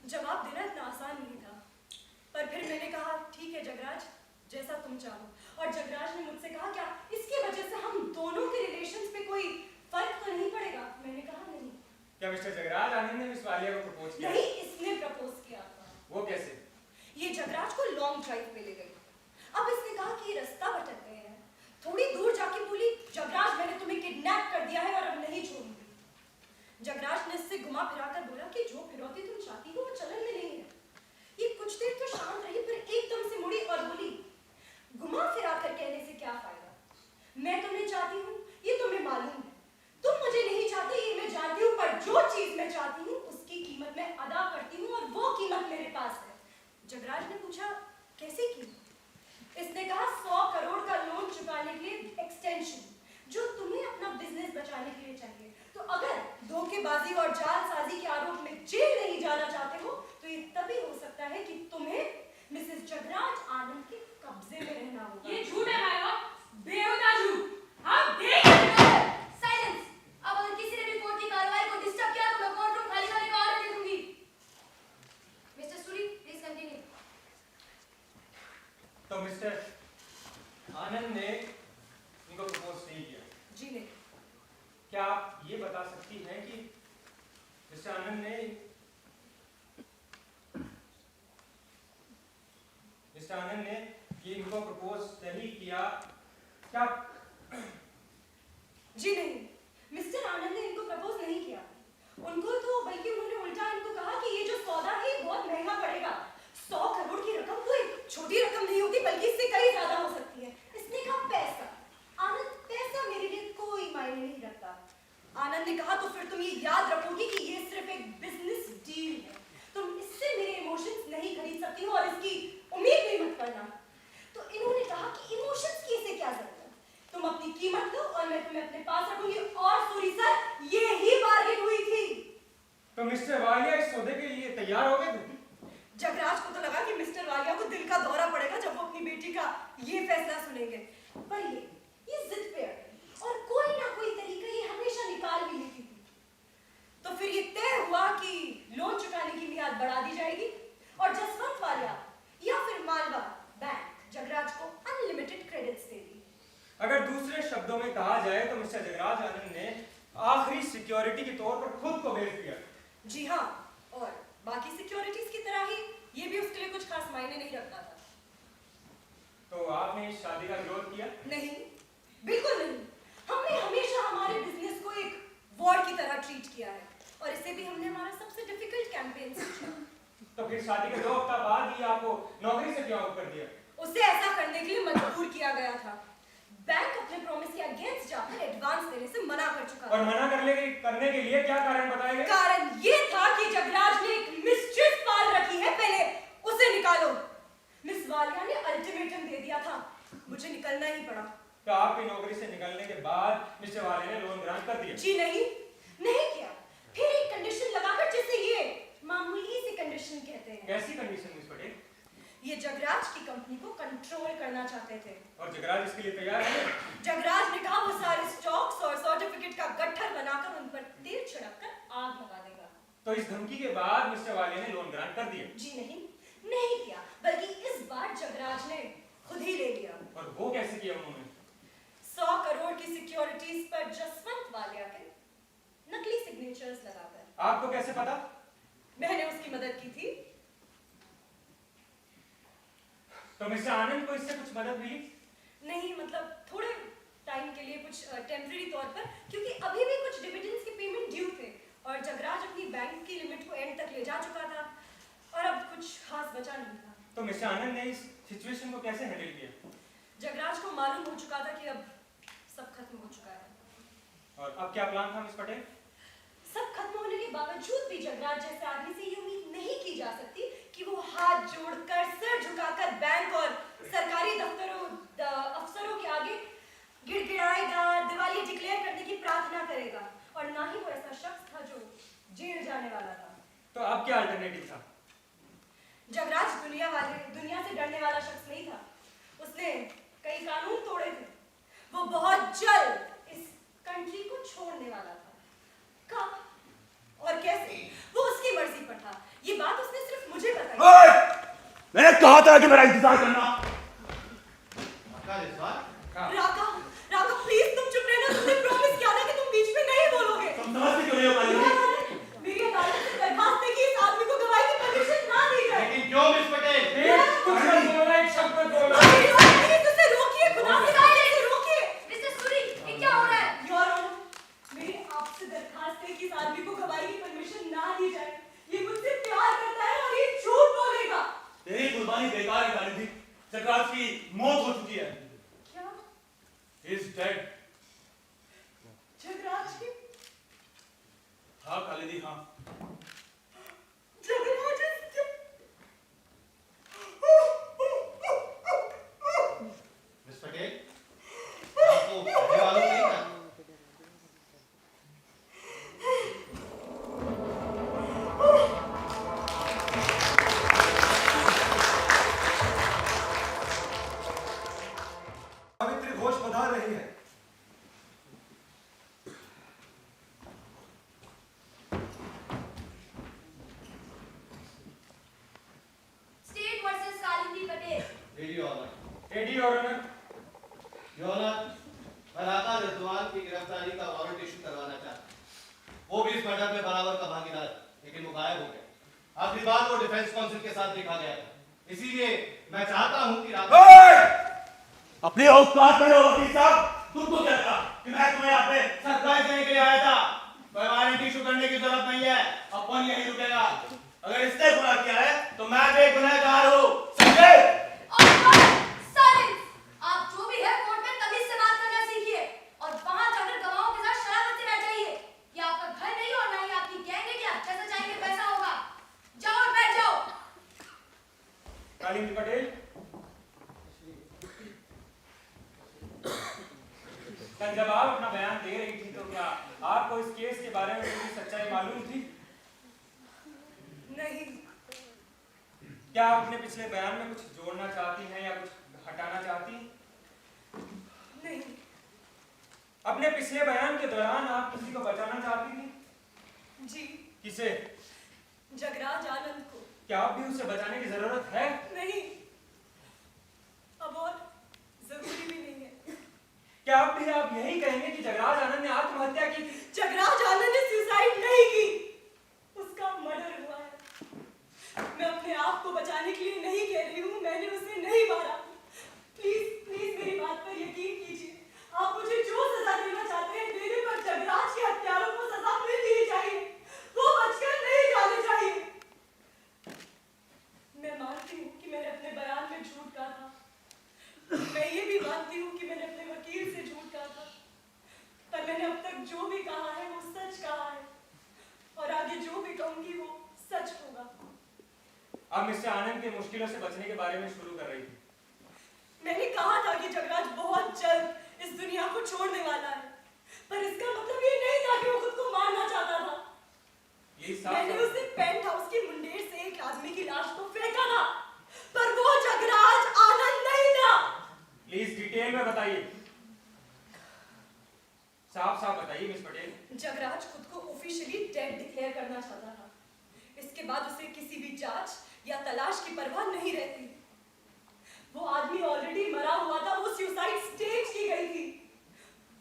जवाब देना इतना आसान नहीं था। पर फिर मैंने कहा, ठीक है जगराज, जैसा तुम चाहो। और जगराज ने मुझसे कहा, क्या इसकी वजह से हम दोनों के रिलेशंस पे कोई फर्क तो नहीं पड़ेगा? मैंने कहा, नहीं। क्या मिस्टर जगराज आनंद ने मिस वालिया को प्रपोज किया? नहीं, इसने प्रपोज किया था। वो कैसे? ये जगराज को लॉन्ग ड्राइव पे ले गई। अब इसने कहा कि ये रास्ता भटक गए हैं। थोड़ी दूर जाके बोली, जगराज, मैंने तुम्हें किडनैप कर दिया है और अब नहीं छोड़ूंगी। जगराज ने इससे घुमा फिराकर बोला कि जो फिरौती तुम चाहती हो वो चलन में नहीं है। ये कुछ देर तो शांत रही, फिर एकदम से मुड़ी और बोली, घुमा फिराकर कहने से क्या फायदा? मैं तुम्हें चाहती हूँ, ये तुम्हें मालूम है। तुम मुझे नहीं चाहते, ये मैं जानती हूँ, पर जो चीज मैं चाहती हूँ उसकी कीमत मैं अदा करती हूँ, और वो कीमत मेरे पास है। जगराज ने पूछा, कैसी कीमत? इसने कहा, 100 करोड़ का लोन चुकाने के लिए एक्सटेंशन, जो तुम्हें अपना बिजनेस बचाने के लिए चाहिए। तो अगर धोखेबाजी और जालसाजी के आरोप में जेल नहीं जाना चाहते हो, तो ये तभी हो सकता है कि तुम्हें मिसेस जगराज आनंद के कब्जे में रहना होगा। ये झूठ है माया, बेहुदा झूठ। हम देख साइलेंस। अब अगर किसी ने भी कोर्ट की कार्रवाई को डिस्टर्ब किया तो मैं कोर्ट रूम खाली करने का ऑर्डर दे दूंगी। Mister Suri, please continue. तो मिस्टर आनंद ने इनको प्रपोज नहीं किया? जी नहीं। क्या आप ये बता सकती हैं कि मिस्टर आनंद ने ये इनको प्रपोज नहीं किया? क्या? जी नहीं, मिस्टर आनंद ने इनको प्रपोज नहीं किया। उनको तो बल्कि उन्होंने उल्टा इनको कहा कि ये जो सौदा है बहुत महंगा पड़ेगा। 100 करोड़ की रकम कोई छोटी रकम नहीं होती, बल्कि इससे कई ज्यादा हो सकती है। इसने कहा, पैसा? आनंद, पैसा मेरे लिए कोई मायने नहीं रखता। आनंद ने कहा, तो फिर तुम ये याद रखोगी कि ये सिर्फ एक बिजनेस डील है। तुम इससे मेरे इमोशंस नहीं खरीद सकती हो, और इसकी उम्मीद भी मत करना। तो इन्होंने कहा कि इमोशंस की इसे क्या जरूरत है? तुम अपनी कीमत दो और मैं तुम्हें अपने पास रखूंगी। और सूरी सर, ये ही बार्गेन हुई थी। तो मिस्टर वालिया इस सौदे के लिए तैयार हो गए थे? जगराज को तो लगा कि मिस्टर वालिया को दिल का दौरा पड़ेगा जब वो अपनी बेटी का ये फैसला सुनेंगे, पर ये जिद पे अड़े, और कोई ना कोई तरीका ये हमेशा निकाल भी लेती थी। तो फिर ये तय हुआ कि लोन चुकाने की मियाद बढ़ा दी जाएगी, और जसवंत वालिया या फिर मालवा बैंक जगराज को अनलिमिटेड क्रेडिट्स दे दी। अगर दूसरे शब्दों में कहा जाए तो मिस्टर जगराज आनंद ने आखिरी सिक्योरिटी के तौर पर खुद को बेच दिया। जी हाँ, और बाकी सिक्योरिटीज की तरह ही ये भी उसके लिए कुछ खास मायने नहीं रखता था। तो आपने इस शादी का विरोध किया? नहीं, बिल्कुल नहीं। हमने हमेशा हमारे बिजनेस को एक वॉर की तरह ट्रीट किया है, और इसे भी हमने हमारा सबसे डिफिकल्ट कैंपेन समझा। तो फिर शादी के 2 हफ्ता बाद ही आपको नौकरी से क्यों आउट कर दिया? उसे ऐसा करने के लिए मजबूर किया गया था। बैंक अपने प्रॉमिस के अगेंस्ट जाकर एडवांस देने से मना कर चुका था। और मना करने के लिए क्या कारण बताए गए? कारण ये था कि जगराज ने एक मिस्ट्रेस पाल रखी है, पहले उसे निकालो। मिस वालिया ने अल्टीमेटम दे दिया था, मुझे निकलना ही पड़ा। जगराज की कंपनी को कंट्रोल करना चाहते थे। और जगराज इसके लिए तैयार है? जगराज ने कहा वो सारे स्टॉक्स और सर्टिफिकेट का गट्ठर बनाकर उन पर तेल छिड़ककर आग लगा देगा। तो इस धमकी के बाद मिस्टर वालिया ने लोन ग्रांट कर दिया? जी नहीं किया, बल्कि इस बार जगराज ने खुद ही ले लिया। और वो कैसे किया उन्होंने? 100 करोड़ की सिक्योरिटीज पर जसवंत वालिया के नकली सिग्नेचर्स लगाकर। आपको कैसे पता? मैंने उसकी मदद की थी। तो मिस्टर आनंद को इससे कुछ मदद मिली? नहीं, मतलब थोड़े टाइम के लिए, कुछ टेम्परेरी तौर पर, क्योंकि अभी भी कुछ डिविडेंड्स के पेमेंट ड्यू थे और जगराज अपनी बैंक की लिमिट को एंड तक ले जा चुका था और अब कुछ खास बचा नहीं था। तो मिस्टर आनंद ने इस सिचुएशन को कैसे हैंडल किया? जगराज को मालूम हो चुका था कि अब सब खत्म हो चुका है। और अब क्या प्लान था मिस पटेल? सब खत्म होने के बावजूद भी जगराज जैसे आदमी से ये उम्मीद नहीं की जा सकती कि वो हाथ जोड़कर, सर झुकाकर बैंक और सरकारी दफ्तरों अफसरों के आगे गिड़गिड़ाएगा, दिवाली डिक्लेयर करने की प्रार्थना करेगा। और ना ही वो ऐसा शख्स था जो जेल जाने वाला था। तो अब क्या अल्टरनेटिव था? जगराज दुनिया से डरने वाला शख्स नहीं था। उसने कई कानून तोड़े थे। वो बहुत जल्द इस कंट्री को छोड़ने वाला था। कब और कैसे, वो उसकी मर्जी पर था। ये बात उसने सिर्फ मुझे बताई। मैंने कहा था कि मेरा इंतजार करना। राका प्लीज तुम चुप रहना। तुमने प्रॉमिस किया था कि तुम बीच में नहीं बोलोगे। तुम समझते क्यों नहीं हो काली? मेरी अदालत से दरखास्त है कि इस आदमी को गवाही की परमिशन ना दी जाए। लेकिन क्यों मिस पटेल? कुछ मत बोलना, एक शब्द मत बोलना। प्लीज उसे रोकिए, खुदा से रोकिए। मिस्टर सूरी, ये क्या हो रहा है? योर ऑनर, मेरी आपसे दरखास्त है कि इस आदमी को गवाही की परमिशन ना दी जाए। ये मुझसे प्यार करता है और ये झूठ बोलेगा। तेरी कुर्बानी बेकार है काली थी। जगराज की मौत हो चुकी है। क्या? He is dead. जगराज की? हाँ खालिदी, हाँ। Jagraj is dead. Miss Patel, आपको पहले मालूम नहीं था? सावित्री घोष पधार रही है। State versus Kalindi Patel. Radio honour. Ready और ऑनर। योर ऑनर, मैं राका रिजवान की गिरफ्तारी का वारंट इशू करवाना चाहता हूँ। वो भी इस मर्डर में बराबर का भागीदार है, लेकिन वो गायब हो गया। आखिरी बार वो डिफेंस काउंसिल के साथ देखा गया था। इसीलिए मैं चाहता हूँ कि अपने औकात में रहो वकील साहब। तुमको क्या था कि मैं तुम्हें यहाँ पे सरप्राइज देने के लिए आया था? कोई वारंट इशू करने की जरूरत नहीं है। अपन यहीं रुकेगा। अगर इसने गुनाह किया है तो मैं बेगुनाहगार हूँ, समझे? आप जो भी है कोर्ट में तमीज से बात करना सीखिए और वहां जाकर गवाहों के साथ शरारत से बैठ जाइए। ये आपका घर नहीं और ना ही आपकी गैंग है कि आप जैसा चाहेंगे वैसा होगा। जाओ और बैठ जाओ। कालिंदी पटेल, कल जब आप अपना बयान दे रही थी तो क्या आपको इस केस के बारे में पूरी सच्चाई मालूम थी? नहीं। क्या आप अपने पिछले बयान में कुछ जोड़ना चाहती हैं या कुछ हटाना चाहती हैं? नहीं। अपने पिछले बयान के दौरान आप किसी को बचाना चाहती थी? जी। किसे? जगराज आनंद को। क्या अब भी उसे बचाने की जरूरत है? नहीं, अब और जरूरी भी नहीं है। क्या अब भी आप यही कहेंगे कि जगराज आनंद ने आत्महत्या की थी? जगराज आनंद ने सुसाइड नहीं की, उसका मर्डर हुआ है। मैं अपने आप को बचाने के लिए नहीं कह रही हूँ, मैंने उसे नहीं मारा। प्लीज प्लीज मेरी बात पर यकीन कीजिए। आप मुझे जो सजा देना चाहते हैं दे दें, पर जगराज के हत्यारों को सजा मिलनी चाहिए। वो बचकर नहीं जाने चाहिए। मैं मानती हूँ कि मैंने अपने बयान में झूठ कहा था। मैं ये भी मानती हूँ कि मैंने अपने वकील से झूठ कहा था, पर मैंने अब तक जो भी कहा है वो सच कहा है और आगे जो भी कहूंगी वो सच होगा। अब मिस्टर आनंद के मुश्किलों से बचने के बारे में शुरू कर रही थी। मैंने कहा था कि जगराज बहुत जल्द इस दुनिया को छोड़ने वाला है, पर इसका मतलब ये नहीं था कि वो खुद को मारना चाहता था। मैंने उसे पेंट हाउस की मुंडेर से एक आदमी की लाश को फेंका था, पर वो जगराज डिटेल में बताइए, साफ साफ बताइए मिस पटेल। जगराज खुद को ऑफिशियली डेड डिक्लेयर करना चाहता था। इसके बाद उसे किसी भी जांच या तलाश की परवाह नहीं रहती। वो आदमी ऑलरेडी मरा हुआ था, वो सुसाइड स्टेज की गई थी।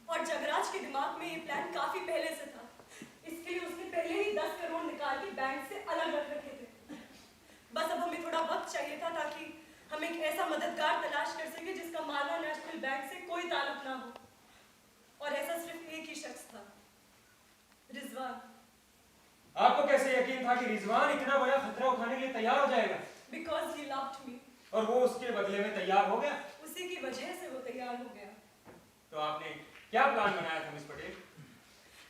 और जगराज के दिमाग में ये प्लान काफी पहले से था। इसके लिए उसने पहले ही 10 करोड़ निकाल के बैंक से अलग रख रखे थे। बस अब हमें थोड़ा वक्त चाहिए था ताकि हम एक ऐसा मददगार तलाश कर सके जिसका माला नेशनल बैंक से कोई ताल्लुक ना हो। और ऐसा सिर्फ एक ही शख्स था, रिजवान। आपको कैसे यकीन था कि रिजवान इतना बड़ा खतरा उठाने के लिए तैयार हो जाएगा? Because he loved me. और वो उसके बदले में तैयार हो गया? उसी की वजह से वो तैयार हो गया। तो आपने क्या प्लान बनाया था मिस पटेल?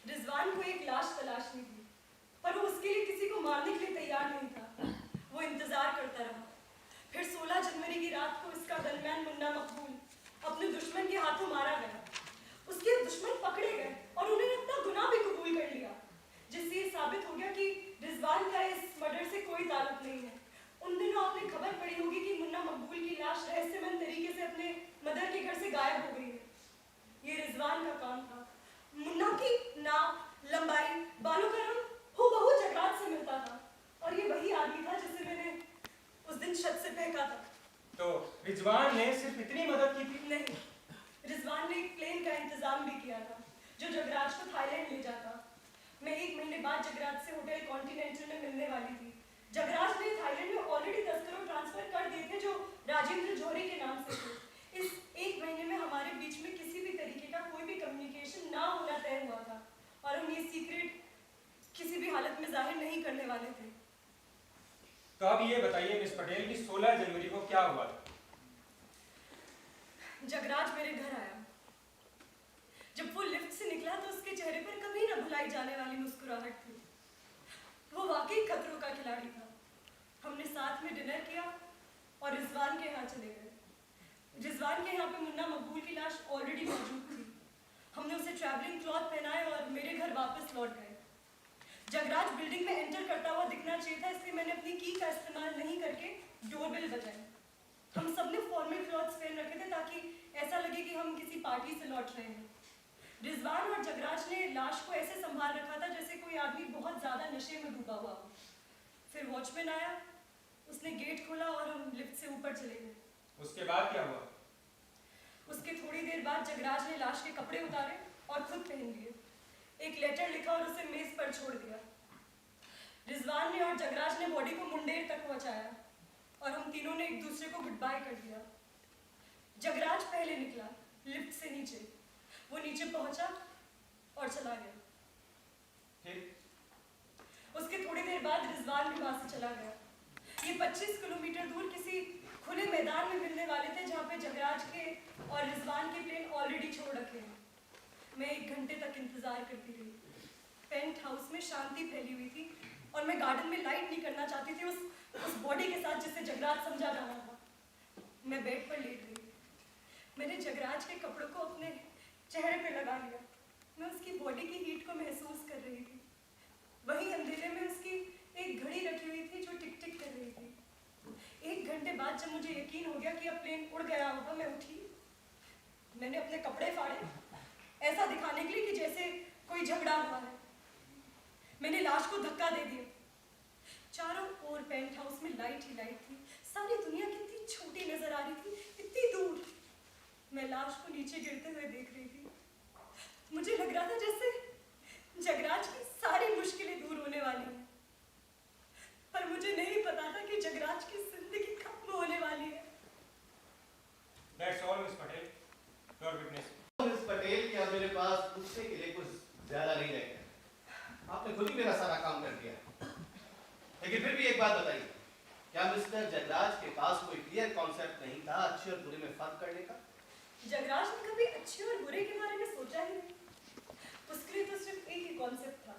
रिजवान को एक लाश तलाशनी थी, पर वो उसके लिए किसी को मारने के लिए तैयार नहीं था। वो इंतजार करता रहा। फिर 16 जनवरी की रात को इसका गनमैन मुन्ना मकबूल अपने दुश्मन के हाथों मारा गया। उसके दुश्मन पकड़े गए और उन्होंने अपना गुनाह भी कबूल कर लिया, जिससे ये साबित हो गया कि रिजवान का इस मर्डर से कोई ताल्लुक नहीं है। उन दिनों आपने खबर पड़ी होगी कि मुन्ना मकबूल की लाश रहस्यमय तरीके से अपने मदर के घर से गायब हो गई है। ये रिजवान का काम था। मुन्ना की नाप, लंबाई, बालों का रंग हूबहू जगराज से मिलता था। और ये वही आदमी था जिसे मैंने उस दिन छत से फेंका था। तो रिजवान ने सिर्फ इतनी मदद की थी? नहीं, रिजवान ने एक प्लेन का इंतजाम भी किया था जो जगराज को थाईलैंड ले जाता। मैं 1 महीने बाद जगराज से होटल कॉन्टिनेंटल में मिलने वाली थी। जगराज ने थाईलैंड में ऑलरेडी 10 करोड़ ट्रांसफर कर दिए थे जो राजेंद्र जौहरी के नाम से थे। इस 1 महीने में हमारे बीच में किसी भी तरीके का कोई भी कम्युनिकेशन ना होना तय हुआ था और हम ये सीक्रेट किसी भी हालत में जाहिर नहीं करने वाले थे। तो अब ये बताइए मिस पटेल कि 16 जनवरी को क्या हुआ? जगराज मेरे घर आया। जब वो लिफ्ट से निकला तो उसके चेहरे पर कभी न भुलाई जाने वाली मुस्कुराहट थी। वो वाकई खतरों का खिलाड़ी था। हमने साथ में डिनर किया और रिजवान के यहाँ चले गए। रिजवान के यहाँ पे मुन्ना मकबूल की लाश ऑलरेडी मौजूद थी। हमने उसे ट्रैवलिंग क्लॉथ पहनाए और मेरे घर वापस लौट गए। जगराज बिल्डिंग में एंटर करता हुआ दिखना चाहिए था, इसलिए मैंने अपनी की का इस्तेमाल नहीं करके डोरबेल बजाई। हम सबने फॉर्मल क्लॉथ्स पहन रखे थे ताकि ऐसा लगे कि हम किसी पार्टी से लौट रहे हैं। रिजवान और जगराज ने लाश को ऐसे संभाल रखा था जैसे कोई आदमी बहुत ज्यादा नशे में डूबा हुआ हो। फिर वॉचमैन आया, उसने गेट खोला और हम लिफ्ट से ऊपर चले गए। उसके बाद क्या हुआ? उसके थोड़ी देर बाद जगराज ने लाश के कपड़े उतारे और खुद पहन लिए। एक लेटर लिखा और उसे मेज पर छोड़ दिया। रिजवान ने और जगराज ने बॉडी को मुंडेर तक पहुंचाया और हम तीनों ने एक दूसरे को गुड बाय कर दिया। जगराज पहले निकला लिफ्ट से नीचे। वो नीचे पहुंचा और चला गया। उसके थोड़ी देर बाद रिजवान भी वहां से चला गया। ये 25 किलोमीटर दूर किसी खुले मैदान में मिलने वाले थे जहाँ पे जगराज के और रिजवान के प्लेन ऑलरेडी छोड़ रखे हैं। मैं 1 घंटे तक इंतजार करती रही। पेंट हाउस में शांति फैली हुई थी और मैं गार्डन में लाइट नहीं करना चाहती थी उस बॉडी के साथ जिसे जगराज समझा जाना था। मैं बेड पर लेट गई। मैंने जगराज के कपड़ों को अपने चेहरे पे लगा लिया। मैं उसकी बॉडी की हीट को महसूस कर रही थी। वहीं अंधेरे में उसकी एक घड़ी रखी हुई थी जो टिक टिक कर रही थी। 1 घंटे बाद जब मुझे यकीन हो गया कि अब प्लेन उड़ गया होगा, मैं उठी। मैंने अपने कपड़े फाड़े, ऐसा दिखाने के लिए कि जैसे कोई झगड़ा हुआ है। मैंने लाश को धक्का दे दिया। चारों ओर पेंट हाउस में लाइट ही लाइट थी। सारी दुनिया कितनी छोटी नजर आ रही थी, इतनी दूर। मैं लाश को नीचे गिरते हुए देख रही थी। मुझे लग रहा था जैसे जगराज की सारी मुश्किलें दूर होने वाली हैं, पर मुझे नहीं पता था कि जगराज की जिंदगी खत्म होने वाली है। That's all, Miss Patel. Your witness. Miss Patel क्या मेरे पास पूछने के लिए कुछ ज्यादा नहीं रह गया। आपने खुद ही मेरा सारा काम कर दिया। लेकिन फिर भी एक बात बताइए, क्या मिस्टर जगराज के पास कोई क्लियर कॉन्सेप्ट नहीं था अच्छे और बुरे में फर्क करने का? जगराज ने कभी अच्छे और बुरे के बारे में सोचा ही नहीं। उसके लिए तो सिर्फ एक ही कॉन्सेप्ट था,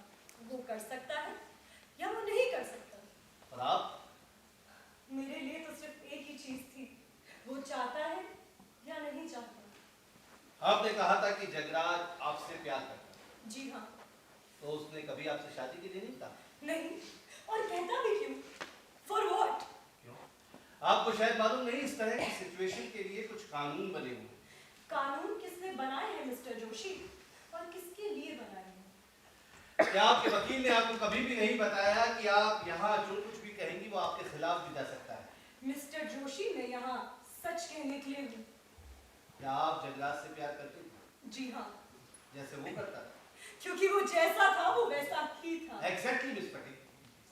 वो कर सकता है या वो नहीं कर सकता। और आप? मेरे लिए तो सिर्फ एक ही चीज थी, वो चाहता है या नहीं चाहता। आपने कहा था कि जगराज आपसे प्यार करता है। जी हाँ। तो उसने कभी आपसे शादी के लिए नहीं कहा? नहीं, और कहता भी क्यों? For what? क्यों? आपको शायद मालूम नहीं, इस तरह की सिचुएशन के लिए कुछ कानून बने हुए। इसे बनाए हैं मिस्टर जोशी, और किसके लिए बनाए हैं? क्या आपके वकील ने आपको कभी भी नहीं बताया कि आप यहाँ जो कुछ भी कहेंगी वो आपके खिलाफ भी जा सकता है? मिस्टर जोशी, मैं यहाँ सच कहने के लिए हूँ। क्या आप जगराज से प्यार करती थी? जी हाँ। जैसे वो करता था? क्योंकि वो जैसा था वो वैसा ही था। Exactly miss Patel.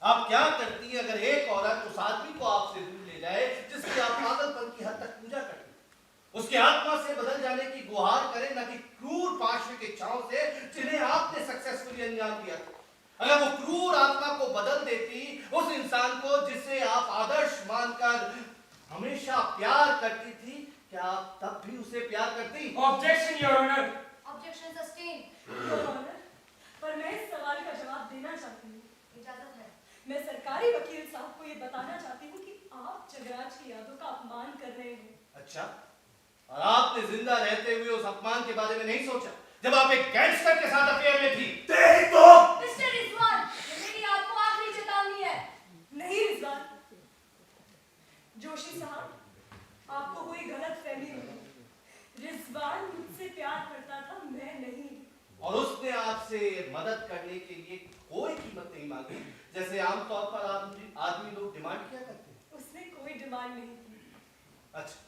आप क्या करती है अगर एक औरत उस आदमी को आपसे दूर ले जाए जिसकी आप पागलपन की हद तक पूजा करती, उसकी आत्मा से बदल जाने की गुहार करें, ना कि क्रूर पार्श्व के इच्छाओं से जिन्हें आपने सक्सेसफुली अंजाम दिया था? अगर वो क्रूर आत्मा को बदल देती उस इंसान को जिसे आप आदर्श मानकर हमेशा प्यार करती थी, क्या आप तब भी उसे प्यार करती? Objection your honour. Objection sustain. Your honour, पर मैं इस सवाल का जवाब देना चाहती हूँ। इजाजत है। मैं सरकारी वकील साहब को ये बताना चाहती हूँ कि आप जगराज की यादों का अपमान कर रहे हैं। अच्छा, और आपने जिंदा रहते हुए उस अपमान के बारे में नहीं सोचा जब आप एक गैंगस्टर के साथ अफेयर में थी? तो मिस्टर रिजवान, ये मेरी आपको आखिरी चेतावनी है। नहीं रिजवान, जोशी साहब, आपको कोई गलत फहमी हुई। रिजवान मुझसे प्यार करता था, मैं नहीं। और उसने आपसे मदद करने के लिए कोई कीमत नहीं मांगी जैसे आमतौर पर आदमी लोग डिमांड किया करते हैं? उसने कोई डिमांड नहीं की। अच्छा,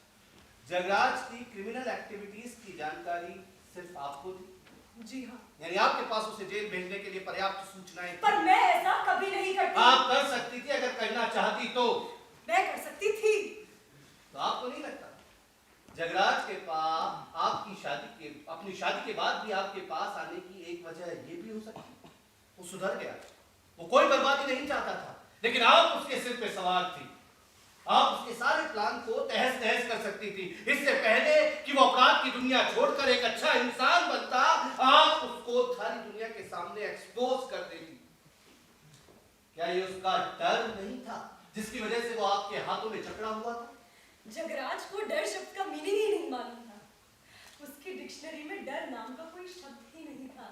जगराज की क्रिमिनल एक्टिविटीज की जानकारी सिर्फ आपको थी? जी हाँ। यानी आपके पास उसे जेल भेजने के लिए पर्याप्त सूचनाएं थी? पर मैं ऐसा कभी नहीं करती। आप कर सकती थी अगर करना चाहती तो। मैं कर सकती थी। तो आपको नहीं लगता जगराज के पास अपनी शादी के बाद भी आपके पास आने की एक वजह ये भी हो सकती? वो सुधर गया, वो कोई बर्बादी नहीं चाहता था, लेकिन आप उसके सिर पे सवार थी। आप उसके सारे प्लान को तहस नहस कर सकती थी। इससे पहले कि वो अपराध की दुनिया छोड़कर एक अच्छा इंसान बनता, आप उसको सारी दुनिया के सामने एक्सपोज कर देती। क्या ये उसका डर नहीं था जिसकी वजह से वो आपके हाथों में जकड़ा हुआ था? जगराज को डर शब्द का मीनिंग ही नहीं मालूम था। उसकी डिक्शनरी में डर नाम का कोई शब्द ही नहीं था।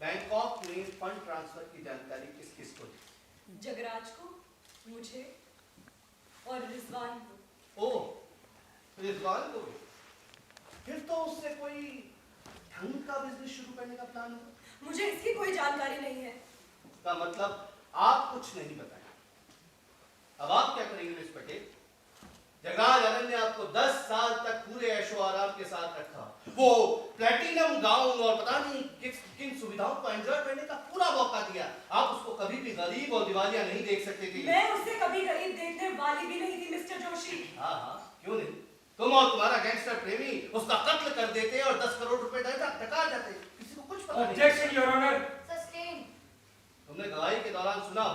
बैंकॉक में फंड ट्रांसफर की जानकारी किस किस को दी? जगराज को, मुझे और रिजवान को। ओह, रिजवान को? फिर तो उससे कोई ढंग का बिजनेस शुरू करने का प्लान होगा। मुझे इसकी कोई जानकारी नहीं है। इसका मतलब आप कुछ नहीं बताया। अब आप क्या करेंगे मिस पटेल? जगराज आनंद ने आपको 10 साल तक पूरे ऐशो आराम के साथ रखा, वो प्लैटिनम गाउन और पता नहीं किन सुविधाओं को एंजॉय करने का पूरा मौका दिया। आप उसको कभी भी गरीब और दिवालिया नहीं देख सकते थे। मैं उसे कभी गरीब देखने वाली भी नहीं थी मिस्टर जोशी। हाँ, क्यों नहीं? तुम और तुम्हारा गैंगस्टर प्रेमी उसका कत्ल कर देते और 10 करोड़ रुपए डकार जाते, किसी को कुछ पता नहीं। Objection your honour. सस्टेन। तुमने गवाही के दौरान सुना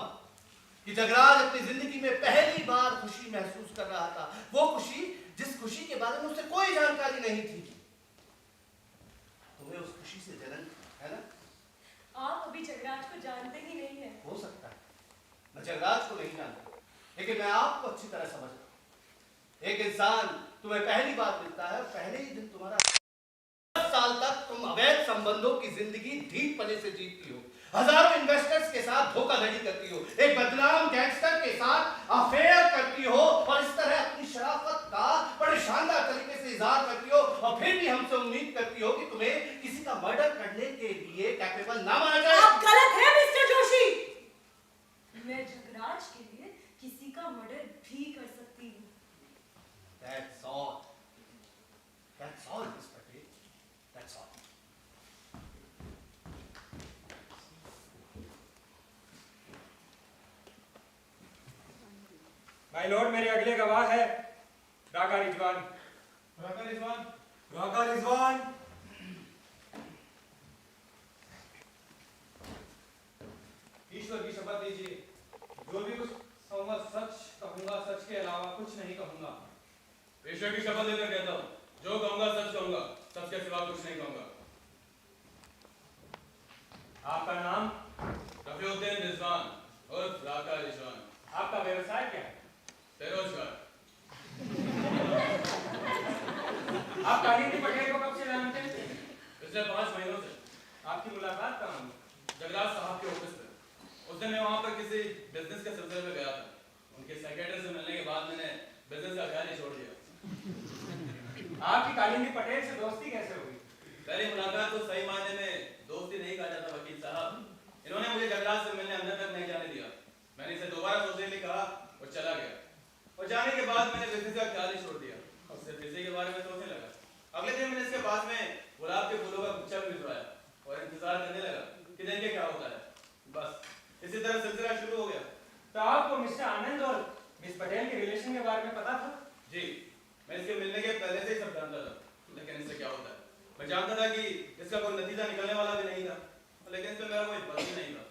कि जगराज अपनी जिंदगी में पहली बार खुशी महसूस कर रहा था, वो खुशी जिस खुशी के बारे में उसे कोई जानकारी नहीं थी। तुम्हें उस खुशी से जलन है ना? आप अभी जगराज को जानते ही नहीं हैं। हो सकता है मैं जगराज को नहीं जानता, लेकिन मैं आपको अच्छी तरह समझता हूं। एक इंसान तुम्हें पहली बार मिलता है, पहले ही दिन तुम्हारा 10 साल तक तुम अवैध संबंधों की जिंदगी ढीठ पने से जीतती हो, हजारों इन्वेस्टर्स के साथ धोखाधड़ी करती हो, एक बदनाम गैंगस्टर के साथ अफेयर करती हो और इस तरह अपनी शराफत का बड़े शानदार तरीके से इजहार करती हो, और फिर भी हमसे उम्मीद करती हो कि तुम्हें किसी का मर्डर करने के लिए कैपेबल ना माना जाए। आप गलत हैं मिस्टर जोशी। मैं जगराज के लिए किसी का मर्डर भी कर सकती हूँ। That's all. That's all, Miss Patel. That's all. My lord, मेरे अगले गवाह है राका रिजवान। राका रिजवान। राका रिजवान। ईश्वर की शपथ लीजिए, जो भी कुछ कहूंगा सच कहूंगा, सच के अलावा कुछ नहीं कहूंगा। ईश्वर की शपथ लेकर कहता हूँ, जो कहूंगा सच कहूंगा, सच के सिवा कुछ नहीं कहूंगा। आपका नाम? रफीउद्दीन रिजवान उर्फ राका रिजवान। आपका व्यवसाय क्या है? बेरोजगार। आप कालिंदी पटेल को कब से जानते हैं? पिछले 5 महीनों से। आपकी मुलाकात कहाँ हुई? जगराज साहब के ऑफिस में। उस दिन मैं वहां पर किसी बिजनेस के सिलसिले में गया था। उनके सेक्रेटरी से मिलने के बाद मैंने बिजनेस का ख्याल ही छोड़ दिया। आपकी कालिंदी पटेल से दोस्ती कैसे हुई? पहली मुलाकात तो सही मायने में दोस्ती नहीं कहा जाता वकील साहब। इन्होंने मुझे जगराज से मिलने अंदर तक नहीं जाने दिया। मैंने इसे दोबारा सोचने के लिए कहा और चला गया। और जाने के बाद मैंने बिजनेस का ख्याल ही छोड़ दिया और सिर्फ इसी के बारे में सोचने लगा। अगले दिन मैंने इसके पास में गुलाब के फूलों का गुच्छा भी भिजवाया और इंतजार करने लगा कि देखेंगे क्या होता है। बस इसी तरह सिलसिला शुरू हो गया। तो आपको मिस्टर आनंद और मिस पटेल के रिलेशन के बारे में पता था? जी, मैं इसके मिलने के पहले से ही सब जानता था, लेकिन इससे क्या होता है मैं जानता था कि इसका कोई नतीजा निकलने वाला भी नहीं था, लेकिन इसमें मेरा कोई बस ही नहीं था।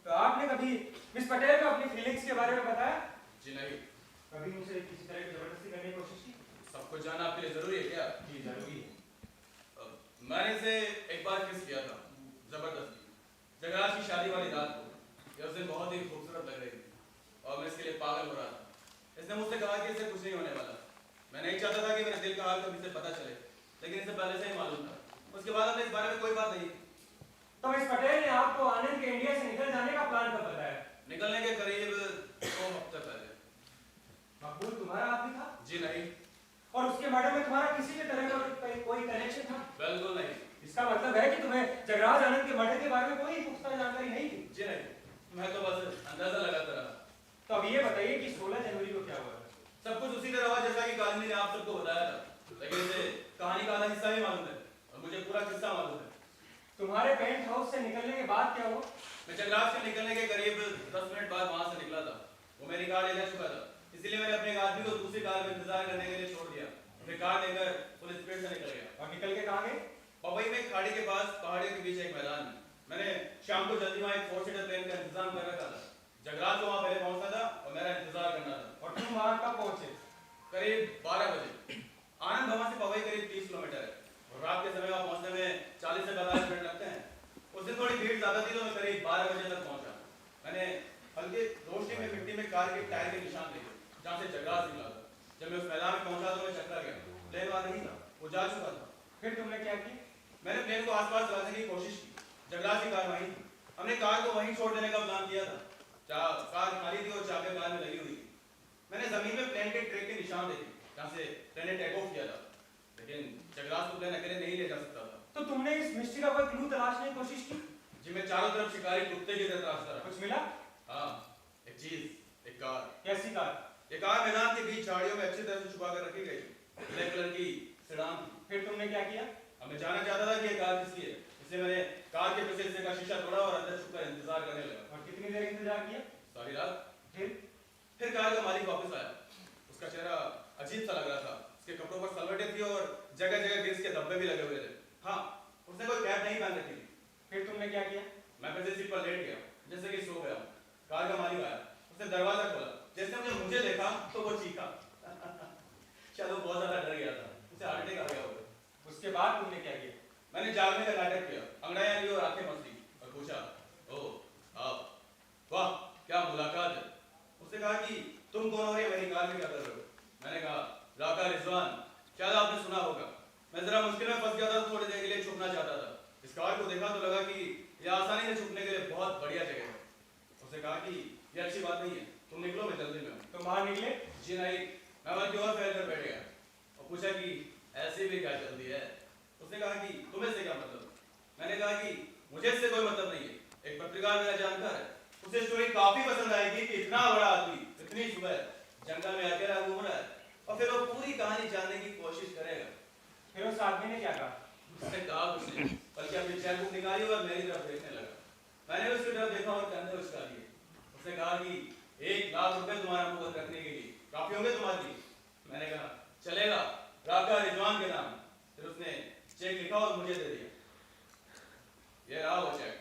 तो आपने कभी मिस पटेल को अपनी फीलिंग्स के बारे में बताया? जी नहीं। कभी उनसे किसी तरह की जबरदस्ती करने की कोशिश की? सब कुछ जानना आपके लिए जरूरी है क्या? जी जरूरी है। मैंने इसे एक बार किस किया था, जबरदस्ती, जगराज की शादी वाली रात को। यह उस दिन बहुत ही खूबसूरत लग रही थी और मैं इसके लिए पागल हो रहा था। इसने मुझसे कहा कि इससे कुछ नहीं होने वाला। मैं नहीं चाहता था कि मेरे दिल का हाल कभी से पता चले, लेकिन इसे पहले से ही मालूम था। उसके बाद हमने इस बारे में कोई बात नहीं। तो मिस पटेल ने आपको आनंद के इंडिया से निकल जाने का प्लान कब बताया? निकलने के करीब 2 हफ्ते पहले। मकबूल तुम्हारा आदमी था? जी नहीं। और उसके मर्डर में तुम्हारा किसी भी तरह का कोई कनेक्शन था? बिल्कुल नहीं। इसका मतलब है कि तुम्हें जगराज आनंद के मर्डर के बारे में कोई पुख्ता जानकारी नहीं थी? जी नहीं, मैं तो बस अंदाजा लगाता रहा। तो अब ये बताइए कि 16 जनवरी को क्या हुआ? सब कुछ उसी तरह हुआ जैसा कि कालिंदी ने आप सबको बताया था, लेकिन इसे कहानी का आधा हिस्सा ही मालूम है और मुझे पूरा किस्सा मालूम है। तुम्हारे पेंट हाउस से निकलने के बाद क्या हुआ? मैं जगराज से निकलने के करीब 10 मिनट बाद वहां से निकला था। वो मेरी कार ले जा चुका था, इसलिए मैंने अपने एक आदमी को दूसरी कार में इंतजार करने के लिए छोड़ दिया। फिर कार लेकर फुल स्पीड से निकल गया। और निकल के कहां गए? पवई में एक खाड़ी के पास पहाड़ियों के बीच एक मैदान में। मैंने शाम को जल्दी वहां एक 4 सीटर प्लेन का इंतजाम कर रखा था। जगराज को वहां पहले पहुंचना था और मेरा इंतजार करना था। और तुम वहां कब पहुंचे? करीब 12 बजे। आनंद भवन से पवई करीब 30 किलोमीटर है और रात के समय वहां पहुंचने में 40 से 45 मिनट लगते हैं। उस दिन थोड़ी भीड़ ज्यादा थी तो मैं करीब 12 बजे तक पहुंचा। मैंने हल्के रोशनी में मिट्टी में कार के टायर के निशान देखे जहां से जगराज निकला था। जब मैं उस मैदान में पहुंचा तो मैं चक्कर गया। प्लेन वहां नहीं था, वो जा चुका था। फिर तुमने क्या किया? मैंने प्लेन को आसपास चलाने की कोशिश की। जगराज की कार वहीं थी। हमने कार को वहीं छोड़ देने का प्लान किया था। कार खाली थी और चाबियां कार में लगी हुई थी। मैंने जमीन में प्लेन के ट्रैक के निशान देखे जहां से प्लेन ने टेक ऑफ किया था, लेकिन जगराज को प्लेन अकेले नहीं ले जा सकता था। तो तुमने इस मिस्ट्री का कोई क्लू तलाशने की कोशिश की? जी, मैं चारों तरफ शिकारी कुत्ते की तरह तलाशता रहा। कुछ मिला? हाँ, एक चीज, एक कार। कैसी कार? ये कार मैदान के बीच झाड़ियों में अच्छी तरह से छुपा कर रखी गई। ब्लैक कलर की सेडान थी। फिर तुमने क्या किया? अब मैं जानना चाहता था कि ये कार किसकी है, इसलिए मैंने कार के पीछे हिस्से का शीशा तोड़ा और अंदर छुपकर इंतजार करने लगा। और कितनी देर इंतजार किया? सारी रात। फिर कार का मालिक वापस आया। उसका चेहरा अजीब सा लग रहा था। उसके कपड़ों पर सलवटें थी और जगह जगह ग्रीस के धब्बे भी लगे हुए थे। हाँ, उसने कोई कैप नहीं पहन रखी थी। फिर तुमने क्या किया? मैं पीछे सीट पर लेट गया जैसे कि सो गया। कार का मालिक आया, उसने दरवाजा खोला। जैसे मुझे देखा तो वो चीखा। शायद वो बहुत ज्यादा डर गया था, उसे हार्ट अटैक आ गया होगा। उसके बाद तुमने क्या किया? मैंने जागने का नाटक किया, अंगड़ाइयां ली और आंखें मसली और पूछा, ओह आप, वाह क्या मुलाकात है। उसने कहा कि तुम कौन हो और मेरी कार में क्या कर रहे हो। मैंने कहा राका रिजवान, शायद आपने सुना होगा। मैं जरा मुश्किल में फंस गया था तो थोड़ी देर के लिए छुपना चाहता था। इस कार को देखा तो लगा कि यह आसानी से छुपने के लिए बहुत बढ़िया जगह है। उसने कहा कि यह अच्छी बात नहीं है, तुम निकलो, मैं जल्दी में हूँ। तो बाहर निकले? जी नहीं, मैं बल्कि और फैल कर बैठ गया और पूछा कि ऐसी भी क्या जल्दी है। उसने कहा कि तुम्हें से क्या मतलब। मैंने कहा कि मुझे इससे कोई मतलब नहीं है। एक पत्रकार मेरा जानकार है, उसे स्टोरी काफी पसंद आएगी कि इतना बड़ा आदमी इतनी सुबह जंगल में अकेला घूम रहा है और फिर वो पूरी कहानी जानने की कोशिश करेगा। फिर उस आदमी ने क्या कहा? उसने कहा कुछ नहीं, बल्कि अपनी चेक बुक निकाली और मेरी तरफ देखने लगा। मैंने उसकी तरफ देखा और कंधे उचका लिए। उसने कहा कि 1 लाख रुपए तुम्हारा मुहूर्त रखने के लिए काफी होंगे तुम्हारे लिए। मैंने कहा चलेगा, राका रिजवान के नाम। फिर उसने चेक लिखा और मुझे दे दिया। ये रहा वो चेक।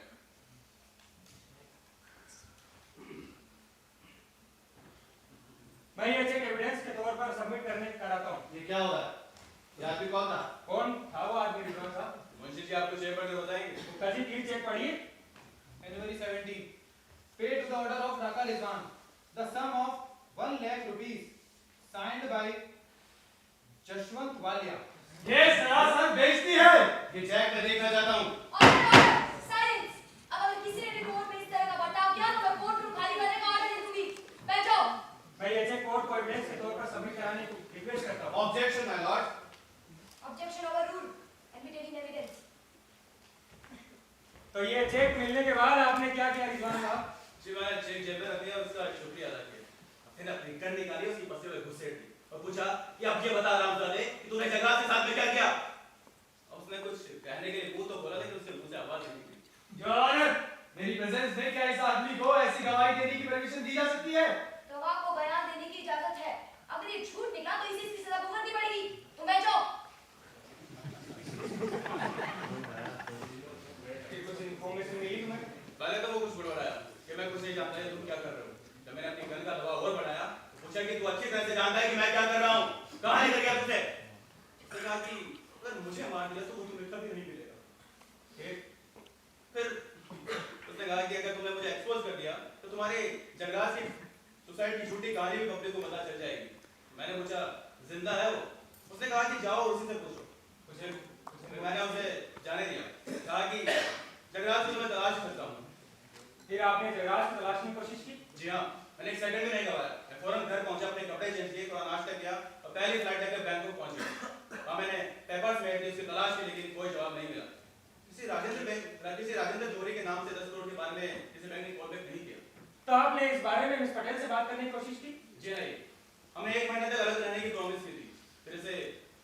मैं ये चेक एविडेंस के तौर पर सबमिट करने कराता हूँ। ये क्या हो रहा है? ये आदमी कौन था? कौन था वो आदमी रिजवान साहब? मुंशी जी आपको चेक पढ़ के बताएंगे। गुप्ता जी प्लीज चेक पढ़िए। January 17, paid to the order of Raka Rizwan, the sum of 1 lakh rupees, signed by Jashwant Walia. ये सरासर बेइज्जती है। ये चेक मैं देखना चाहता हूँ। साइलेंस। अब अगर किसी ने रिपोर्ट में इस तरह का बर्ताव किया तो मैं कोर्ट रूम खाली करने का ऑर्डर दे दूंगी। बैठो। मैं ये चेक कोर्ट को एविडेंस के तौर पर सबमिट कराने की रिक्वेस्ट करता हूँ। Objection my Lord. Objection overruled. Admitted in evidence. तो ये चेक मिलने के बाद आपने क्या किया रिजवान साहब? जी मैंने चेक जेब में रख दिया, उसका शुक्रिया अदा किया। फिर अपनी गन निकाली, उसकी पसली में घुसेड़ दी और पूछा कि अब ये बता रामजादे कि तूने जगराज के साथ में क्या किया? अब उसने कुछ कहने के लिए मुंह तो खोला, लेकिन उससे मुंह से आवाज नहीं निकली। योर ऑनर, मेरी प्रेजेंस में क्या इस आदमी को ऐसी गवाही देने की परमिशन दी जा सकती है? गवाह को बयान देने की इजाजत है। अगर ये झूठ निकला तो इसे इसकी सजा भुगतनी पड़ेगी। तुम बैठ जाओ। कुछ इन्फॉर्मेशन मिली तुम्हें? पहले तो वो कुछ बुड़बड़ाया कि मैं कुछ नहीं जानता, है तुम क्या कर रहे हो। जब मैंने अपनी गन का दबाव और बढ़ाया, पूछा कि तू अच्छी तरह से जानता है कि मैं क्या कर रहा हूँ, कहाँ निकल गया तुझे? उसने कहा कि अगर मुझे मार दिया तो वो तुम्हें कभी नहीं मिलेगा। फिर उसने कहा कि अगर तुमने मुझे एक्सपोज कर दिया तो तुम्हारे जगराज की सुसाइड की झूठी कहानी भी पब्लिक को पता चल जाएगी। मैंने पूछा जिंदा है वो? उसने कहा कि जाओ उसी से पूछो। मैंने उसे जाने दिया, कहा कि जगराज को मैं तलाश करता हूँ। फिर आपने जगराज को तलाशने की कोशिश की? जी हाँ, मैंने एक सेकंड भी नहीं गवाया। मैं फौरन घर पहुंचा, अपने कपड़े चेंज किए, थोड़ा नाश्ता किया और पहली फ्लाइट लेकर बैंकॉक पहुंच गया। वहाँ मैंने पेपर्स में उसकी तलाश की, लेकिन कोई जवाब नहीं मिला। किसी राजेंद्र जोरी के नाम से 10 करोड़ के बारे में किसी बैंक ने कॉल बैक नहीं किया। तो आपने इस बारे में मिस पटेल से बात करने की कोशिश की? जी नहीं, हमें 1 महीने तक अलग रहने की प्रॉमिस की थी। फिर इसे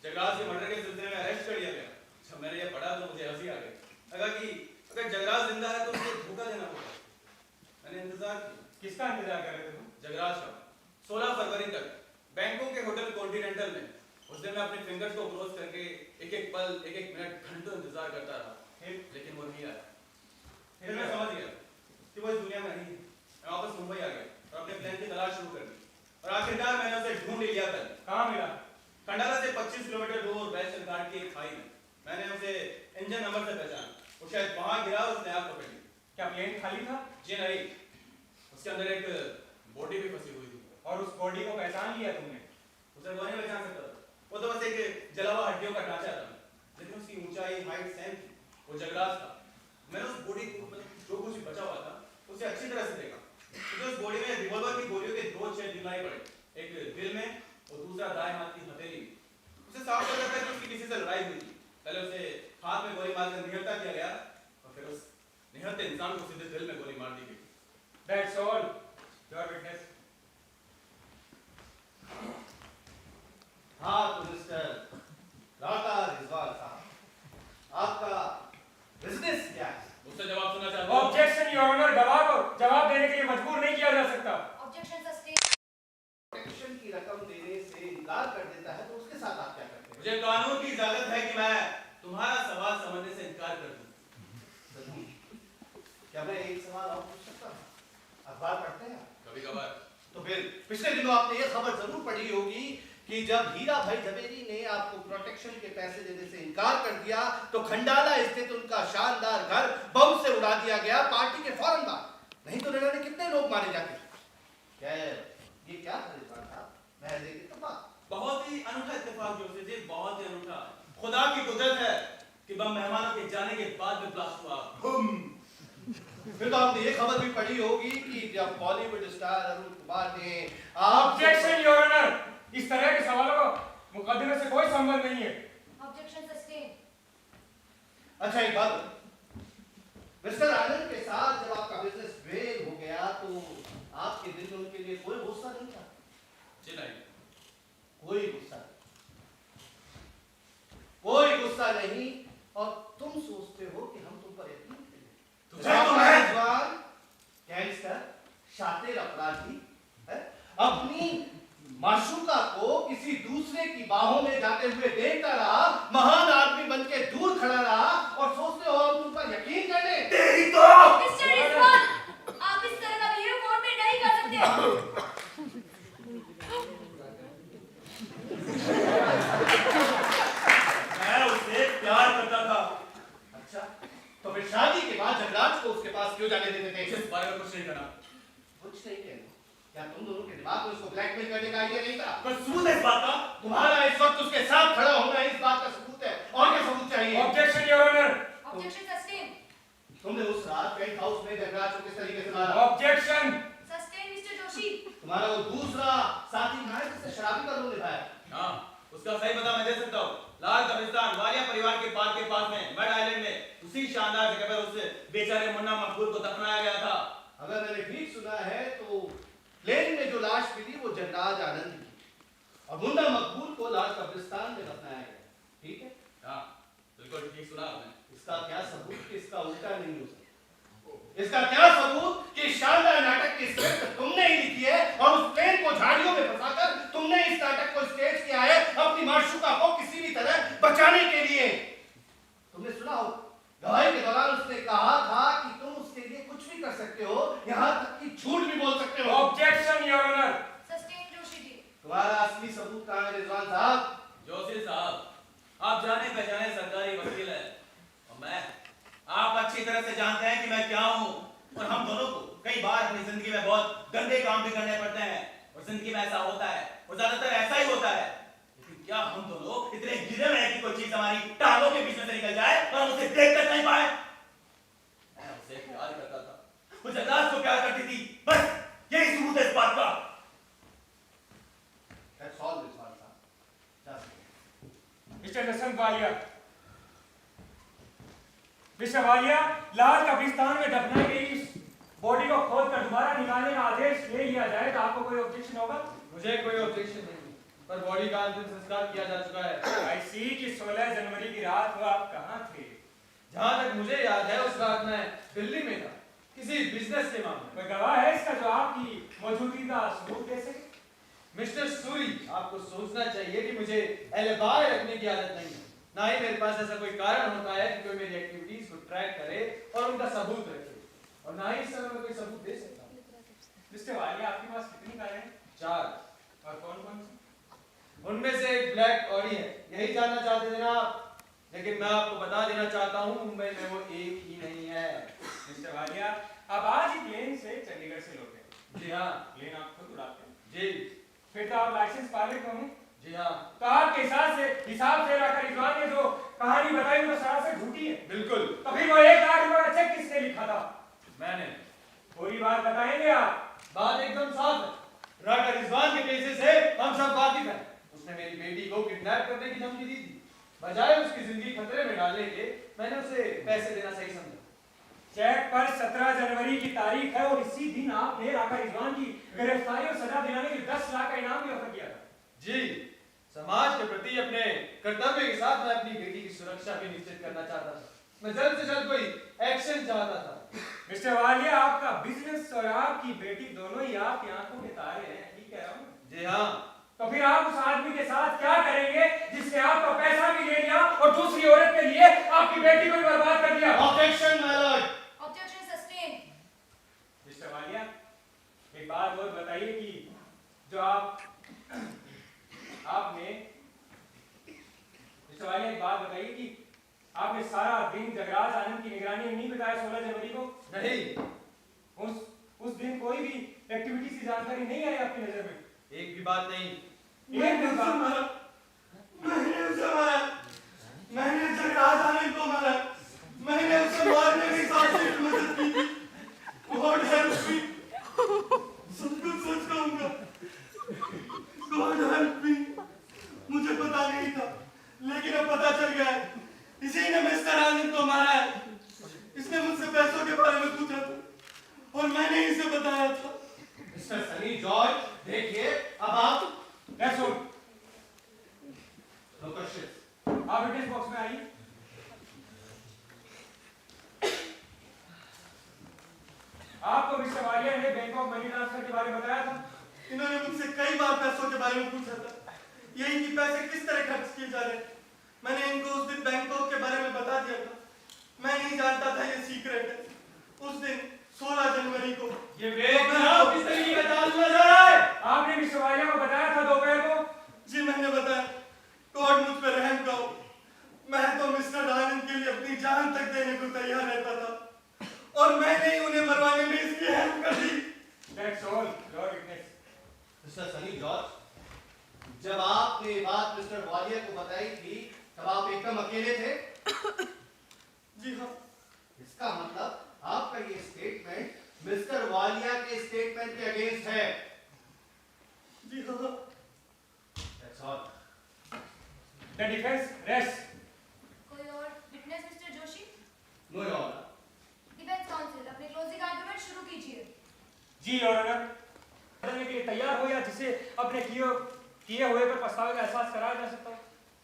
जगराज के मर्डर के सिलसिले में अरेस्ट कर लिया गया। जब मैंने ये पढ़ा तो मुझे हंसी आ गई। लगा कि अगर जगराज जिंदा है तो उसे धोखा देना होगा। मैंने इंतजार किया। किसका इंतजार कर रहे थे तुम? जगराज का। 16 फरवरी तक बैंकॉक के होटल कॉन्टिनेंटल में। उस दिन मैं अपने फिंगर्स को क्लोज करके एक-एक पल, एक-एक मिनट, घंटों इंतजार करता रहा, लेकिन वो नहीं आया। फिर मैं समझ गया कि वो इस दुनिया में नहीं है। मैं वापस मुंबई आ गया और अपने प्लान की तलाश शुरू कर दी। और आखिरकार मैंने उसे ढूंढ लिया। कल कहाँ मिला? खंडाला से 25 किलोमीटर दूर वेस्टर्न घाट की एक खाई में। मैंने उसे इंजन नंबर से पहचाना। वो शायद वहां गिरा और उसने आग पकड़ ली। क्या प्लेन खाली था? जी नहीं, उसके अंदर एक बॉडी भी फंसी हुई थी। और उस बॉडी को पहचान लिया तुमने? उसे कौन नहीं पहचान सकता था? वो तो बस एक जला हुआ हड्डियों का ढांचा था, लेकिन उसकी ऊंचाई, हाइट सेम थी। वो जगराज था। मैंने उस बॉडी को, जो कुछ बचा हुआ था, उसे अच्छी तरह से देखा। मुझे उस बॉडी में रिवॉल्वर की गोलियों के 2 छेद दिखाई पड़े, एक दिल में और दूसरा दाएं हाथ की हथेली में। उसे साफ लग रहा था कि उसकी किसी से लड़ाई हुई थी। पहले उसे हाथ में गोली मारकर निहत्था किया गया और फिर उस निहत्थे इंसान को सीधे दिल में गोली मार दी गई। That's all. Your witness. हाँ तो मिस्टर राटा रिजवान साहब, आपका बिजनेस क्या है? मुझसे जवाब सुनना चाहता हूं। Objection, Your Honor. गवाह को जवाब देने के लिए मजबूर नहीं किया जा सकता। Objection sustain. प्रोटेक्शन की रकम देने से इनकार कर देता है तो उसके साथ आप क्या करते हैं? मुझे कानून की इजाजत है कि मैं तुम्हारा सवाल समझने से इनकार कर दूं। क्या मैं एक सवाल और पूछ सकता हूँ? अखबार पढ़ते हैं? कभी-कभार। तो फिर पिछले दिनों आपने ये खबर जरूर पढ़ी होगी कि जब हीरा भाई झवेरी ने आपको प्रोटेक्शन के पैसे देने से इनकार कर दिया तो खंडाला स्थित उनका शानदार घर बम से उड़ा दिया गया पार्टी के फौरन बाद। नहीं तो न जाने कितने लोग मारे जाते। क्या ये क्या था? महज एक इत्तेफाक। बहुत ही अनूठा इत्तेफाक जोशी जी, बहुत ही अनूठा। खुदा की कुदरत है कि बम मेहमानों के जाने के बाद में ब्लास्ट हुआ। फिर तो आपने ये खबर भी पढ़ी होगी कि जब बॉलीवुड स्टार अरुण कुमार ने Objection, Your Honor. इस तरह के सवालों का मुकदमे से कोई संबंध नहीं है। Objection sustain. अच्छा एक बात, मिस्टर आनंद के साथ जब आपका बिजनेस फेल हो गया तो आपके दिल में उनके लिए कोई गुस्सा नहीं था? जी नहीं, कोई गुस्सा नहीं, कोई गुस्सा नहीं। और तुम सोचते हो कि हम तुम पर यकीन करें? गैंगस्टर, शातिर अपराधी अपनी माशूका को किसी दूसरे की बाहों में जाते हुए देखता रहा, महान आदमी बनके दूर खड़ा रहा और सोचते हो हम तुम पर यकीन कर लें? तेरी तो मिस्टर रिजवान, आप इस तरह का बिहेव कोर्ट में नहीं कर सकते। मैं उससे प्यार करता था। अच्छा, तो फिर शादी के बाद जगराज को उसके पास क्यों जाने देते थे? इस बारे में कुछ नहीं करना। कुछ नहीं कहना? क्या तुम दोनों के दिमाग में उसको ब्लैकमेल करने का आइडिया नहीं था? कोई सबूत है इस बात का? तुम्हारा इस वक्त उसके साथ खड़ा होना इस बात का सबूत है। और क्या सबूत चाहिए? Objection, Your Honor. Objection sustain. तुमने उस रात पेंट हाउस में जगराज को किस तरीके से मारा? Objection. Sustain mister Joshi. तुम्हारा वो दूसरा साथी कहाँ है जिससे शराबी का रोल निभाया? हाँ, उसका सही पता मैं दे सकता हूँ। लाल कब्रिस्तान वालिया परिवार के पार्क के पास में, मड आइलैंड में। उसी इसी शानदार जगह पर उस बेचारे मुन्ना मकबूल को दफनाया गया था। अगर मैंने ठीक सुना है तो प्लेन में जो लाश मिली वो जनराज आनंद की और मुन्ना मकबूल को लाल कब्रिस्तान में दफनाया गया। ठीक है? हाँ, बिल्कुल ठीक सुना आपने। इसका क्या सबूत कि इसका उल्टा नहीं हो सकता? इसका क्या सबूत कि शानदार नाटक की स्क्रिप्ट तुमने ही लिखी है और उस प्लेन को झाड़ियों में फंसाकर तुमने इस नाटक को स्टेज किया है अपनी माशूका को किसी भी तरह बचाने के लिए। तुमने सुना हो गवाही के दौरान उसने कहा था कि तुम उसके लिए कुछ भी कर सकते हो, यहाँ तक कि झूठ भी बोल सकते हो। Objection your honour. Sustain Joshi ji. तुम्हारा असली सबूत कहाँ है रिजवान साहब? जोशी साहब, आप जाने पहचाने सरकारी वकील है और मैं, आप अच्छी तरह से जानते हैं कि मैं क्या हूँ और हम दोनों को कई बार अपनी जिंदगी में बहुत गंदे काम भी करने पड़ते हैं और जिंदगी में ऐसा होता है और ज्यादातर ऐसा ही होता है। लेकिन क्या हम दोनों इतने गिरे हुए हैं कि कोई चीज हमारी टांगों के बीच में से निकल जाए और हम उसे देख कर नहीं पाए? मैं उसे प्यार करता था, वो जन्नत को प्यार करती थी, बस यही सबूत है इस बात का। That's all, रिजवान साहब। मिस्टर जसवंत वालिया, मिस्टर वालिया, लाल कब्रिस्तान में दफनाई गई इस बॉडी को खोदकर दोबारा निकालने का आदेश ले लिया जाए तो आपको कोई ऑब्जेक्शन होगा? मुझे कोई ऑब्जेक्शन नहीं, पर बॉडी का अंतिम संस्कार किया जा चुका है। आई सी कि 16 जनवरी की रात को आप कहाँ थे? जहाँ तक मुझे याद है उस रात मैं दिल्ली में था, किसी बिजनेस के मामले में। कोई गवाह है इसका जो आपकी मौजूदगी का सबूत दे सके? मिस्टर सूरी, आपको सोचना चाहिए कि मुझे एलिबाई रखने की आदत नहीं है, ना ही मेरे पास ऐसा कोई कारण होता है कि कोई मेरी एक्टिविटीज को ट्रैक करे और उनका सबूत रखे, और ना ही इस समय मैं कोई सबूत दे सकता हूँ। मिस्टर वालिया, आपके पास कितनी कारें हैं? 4। और कौन कौन सी? उनमें से एक ब्लैक ऑडी है, यही जानना चाहते थे ना आप? लेकिन मैं आपको बता देना चाहता हूँ मुंबई में वो एक ही नहीं है। मिस्टर वालिया, आप आज ही प्लेन से चंडीगढ़ से लौटे? जी हाँ। प्लेन आप खुद उड़ाते हैं? जी। फिर तो आप लाइसेंस पायलट होंगे? जी हाँ। तो आपके हिसाब से राका रिजवान ने जो कहानी बताई वो सरासर झूठी है। बिल्कुल। तो फिर वो 1 लाख रुपए का चेक किसने लिखा था? मैंने। पूरी बात बताएंगे आप? बात एकदम साफ है। राका रिजवान के केसेस से हम सब वाकिफ हैं। उसने मेरी बेटी को किडनैप करने की धमकी दी थी। बजाय उसकी जिंदगी खतरे में डालने के मैंने उसे पैसे देना सही समझा। चेक पर 17 जनवरी की तारीख है और इसी दिन आपने राका रिजवान की गिरफ्तारी और सजा दिलाने के 10 लाख का इनाम भी ऑफर किया था। जी, समाज के प्रति अपने कर्तव्य के साथ मैं अपनी बेटी की सुरक्षा भी निश्चित करना चाहता था। मैं जल्द से जल्द कोई एक्शन चाहता था। मिस्टर वालिया, आपका बिजनेस और आपकी बेटी दोनों ही आपकी आंखों के तारे हैं, ठीक कह रहा हूँ? जी हाँ। तो फिर आप उस आदमी के साथ क्या करेंगे जिसने आपका पैसा भी ले लिया और दूसरी औरत के लिए आपकी बेटी को भी बर्बाद कर दिया? Objection my Lord. Objection sustain. Mister Walia, एक बात और बताइए कि जो आपने मिस्टर वालिया, एक बात बताइए कि आपने सारा दिन जगराज आनंद की निगरानी में नहीं बिताया 16 जनवरी को? नहीं। उस दिन कोई भी एक्टिविटी की जानकारी नहीं आई आपकी नजर में? एक भी बात नहीं। एक भी बात? मैंने उसे मारा, मैंने जगराज आनंद को मारा, मैंने उसे मारने में साथी की मदद की थी। गॉड हेल्प मी, सब कुछ सच कहूंगा। गॉड हेल्प मी, मुझे पता नहीं था, लेकिन अब पता चल गया है। इसी ने मिस्टर आनंद को मारा है। इसने मुझसे पैसों के बारे में पूछा था और मैंने इसे बताया था। मिस्टर सनी जॉर्ज, देखिए अब आप आप विटनेस बॉक्स में आइए। आपको मिस्टर वालिया ने बैंक ऑफ मनी ट्रांसफर के बारे में बताया था? इन्होंने मुझसे कई बार पैसों के बारे में पूछा था, यही कि पैसे किस तरह खर्च किए जा रहे हैं। मैंने इनको उस दिन बैंकॉक के बारे में बता दिया था। मैं नहीं जानता था ये सीक्रेट है। उस दिन 16 जनवरी को ये किस तरीके का चाल जा रहा है? आपने मिस्टर वालिया को बताया था दोपहर को? जी मैंने बताया। गॉड मुझ पर रहम करो, मैं तो मिस्टर आनंद के लिए अपनी जान तक देने को तैयार रहता था और मैंने ही उन्हें मरवाने में इसकी हेल्प कर दी। That's all, your witness. Mister Sunny George, जब आपने ये बात मिस्टर वालिया को बताई थी तब आप एकदम अकेले थे? जी हाँ। इसका मतलब आपका ये स्टेटमेंट मिस्टर वालिया के स्टेटमेंट के अगेंस्ट है? जी हाँ। That's all. The defense rests. कोई और witness mister Joshi? No your honour. Defence counsel अपने क्लोजिंग आर्गुमेंट शुरू कीजिए। जी योर ऑनर, करने के लिए तैयार हो या जिसे अपने किए हुए पर पछतावे का एहसास कराया जा सकता हो।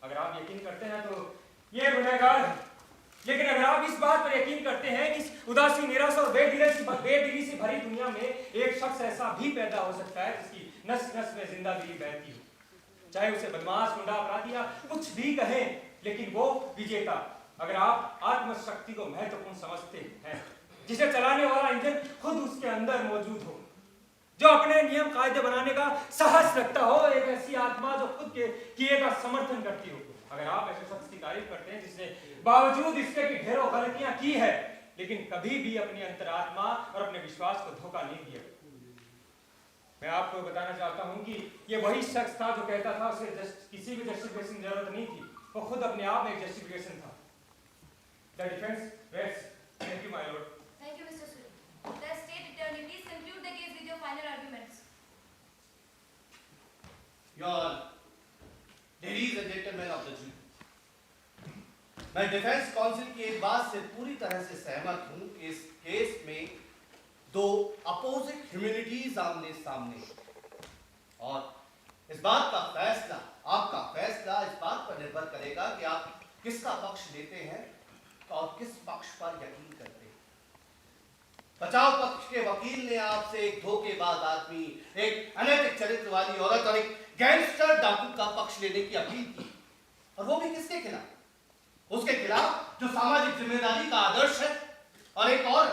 अगर आप यकीन करते हैं तो ये गुनहगार है, लेकिन अगर आप इस बात पर यकीन करते हैं कि इस उदासी, निराशा और बेदिली से भरी दुनिया में एक शख्स ऐसा भी पैदा हो सकता है जिसकी नस नस में जिंदा दिली बहती हो, चाहे उसे बदमाश, गुंडा, अपराधी या कुछ भी कहें, लेकिन वो विजेता। अगर आप आत्मशक्ति को महत्वपूर्ण समझते हैं, जिसे चलाने वाला इंजन खुद उसके अंदर मौजूद हो, जो अपने नियम कायदे बनाने का साहस रखता हो, एक ऐसी आत्मा जो खुद के किए का समर्थन करती हो। अगर आप ऐसे शख्स की तारीफ करते हैं जिसने बावजूद इसके कि ढेरों गलतियां की है, लेकिन कभी भी अपनी अंतरात्मा और अपने विश्वास को धोखा नहीं दिया, मैं आपको बताना चाहता हूं कि ये वही शख्स था जो कहता था उसे किसी भी जस्टिफिकेशन की जरूरत नहीं थी, वो खुद अपने आप में एक जस्टिफिकेशन था। The defense rests. Thank you, my lord. Thank you, Mr. Suri. The state attorney, please conclude the case with your final arguments. Your Honor, ladies and gentlemen of the jury, मैं defence council की एक बात से पूरी तरह से सहमत हूं कि इस केस में दो अपोजिट ह्यूमैनिटीज आमने सामने, और इस बात का फैसला, आपका फैसला इस बात पर निर्भर करेगा कि आप किसका पक्ष लेते हैं और किस पक्ष पर यकीन करते हैं। बचाव पक्ष के वकील ने आपसे एक धोखेबाज आदमी, एक अनैतिक चरित्र वाली औरत और एक गैंगस्टर डाकू का पक्ष लेने की अपील की, और वो भी किसके खिलाफ? उसके खिलाफ जो सामाजिक जिम्मेदारी का आदर्श है, और एक और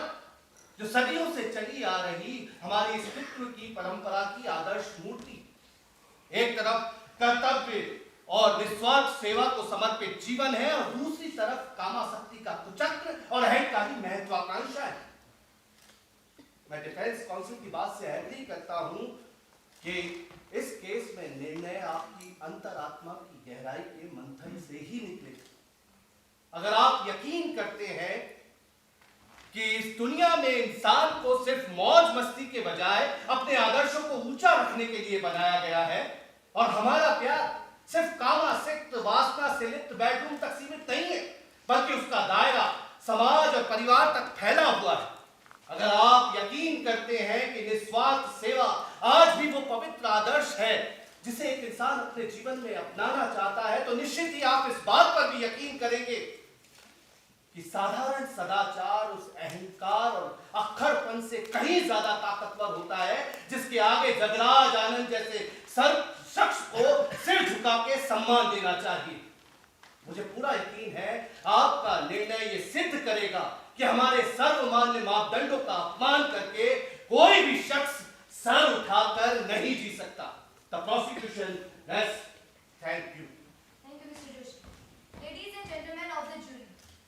जो सदियों से चली आ रही हमारी अस्तित्व की परंपरा की आदर्श मूर्ति। एक तरफ कर्तव्य और निस्वार्थ सेवा को समर्पित जीवन है, और दूसरी तरफ कामासक्ति का कुचक्र और अहंकारी महत्वाकांक्षा है। मैं डिफेंस काउंसिल की बात से एग्री करता हूं कि इस केस में निर्णय आपकी अंतरात्मा की गहराई के मंथन से ही निकलेगा। अगर आप यकीन करते हैं कि इस दुनिया में इंसान को सिर्फ मौज मस्ती के बजाय अपने आदर्शों को ऊंचा रखने के लिए बनाया गया है, और हमारा प्यार सिर्फ कामासक्त, वासना से लिप्त बेडरूम तक सीमित नहीं है, बल्कि उसका दायरा समाज और परिवार तक फैला हुआ है। अगर आप यकीन करते हैं कि निस्वार्थ सेवा आज भी वो पवित्र आदर्श है जिसे एक इंसान अपने जीवन में अपनाना चाहता है, तो निश्चित ही आप इस बात पर भी यकीन करेंगे कि साधारण सदाचार उस अहंकार और अक्खरपन से कहीं ज्यादा ताकतवर होता है जिसके आगे जगराज आनंद जैसे शख्स को सिर झुका के सम्मान देना चाहिए। मुझे पूरा यकीन है आपका निर्णय ये सिद्ध करेगा कि हमारे सर्वमान्य मापदंडों का अपमान करके कोई भी शख्स सर उठाकर नहीं जी सकता। The prosecution rest. Thank you. Thank you, Mr. Joshi. Ladies and gentlemen of the jury,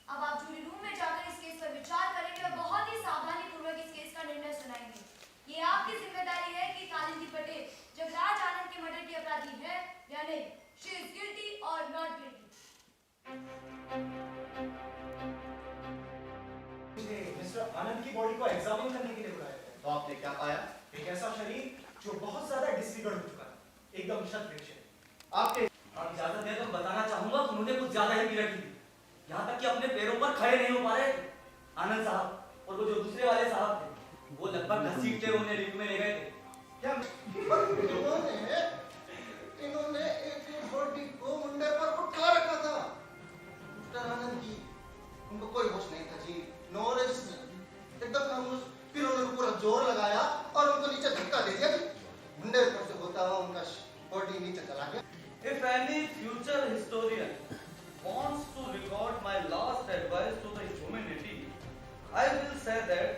अब आप जूरी रूम में जाकर इस केस पर विचार करेंगे और बहुत ही सावधानी पूर्वक इस केस का निर्णय सुनाएंगे। ये आपकी जिम्मेदारी है कि कालिंदी पटेल जगराज आनंद के मर्डर की अपराधी है या नहीं। She is guilty or not guilty. मुझे मिस्टर आनंद की बॉडी को एग्जामिन करने के लिए बुलाया गया। तो आपने क्या पाया? एक ऐसा शरीर जो बहुत ज्यादा डिसफिगर हो चुका है, एकदम शत विक्षिप्त। आपके आप इजाजत दें तो बताना चाहूंगा कि उन्होंने कुछ ज्यादा ही पीड़ा की, यहाँ तक कि अपने पैरों पर खड़े नहीं हो पा रहे। आनंद साहब और वो जो दूसरे वाले साहब थे, वो लगभग घसीटते उन्हें लिफ्ट में ले गए थे। क्या इन्होंने एक बॉडी को मुंडे पर उठा रखा था। मिस्टर आनंद जी, उनको कोई होश नहीं था जी, नो रेजिस्टेंस, एकदम खामोश। फिर उन्होंने पूरा जोर लगाया और उनको नीचे धक्का दे दिया जी। मुंडे पर से होता हुआ उनका बॉडी नीचे चला गया। If any future historian wants to record my last advice to the humanity, I will say that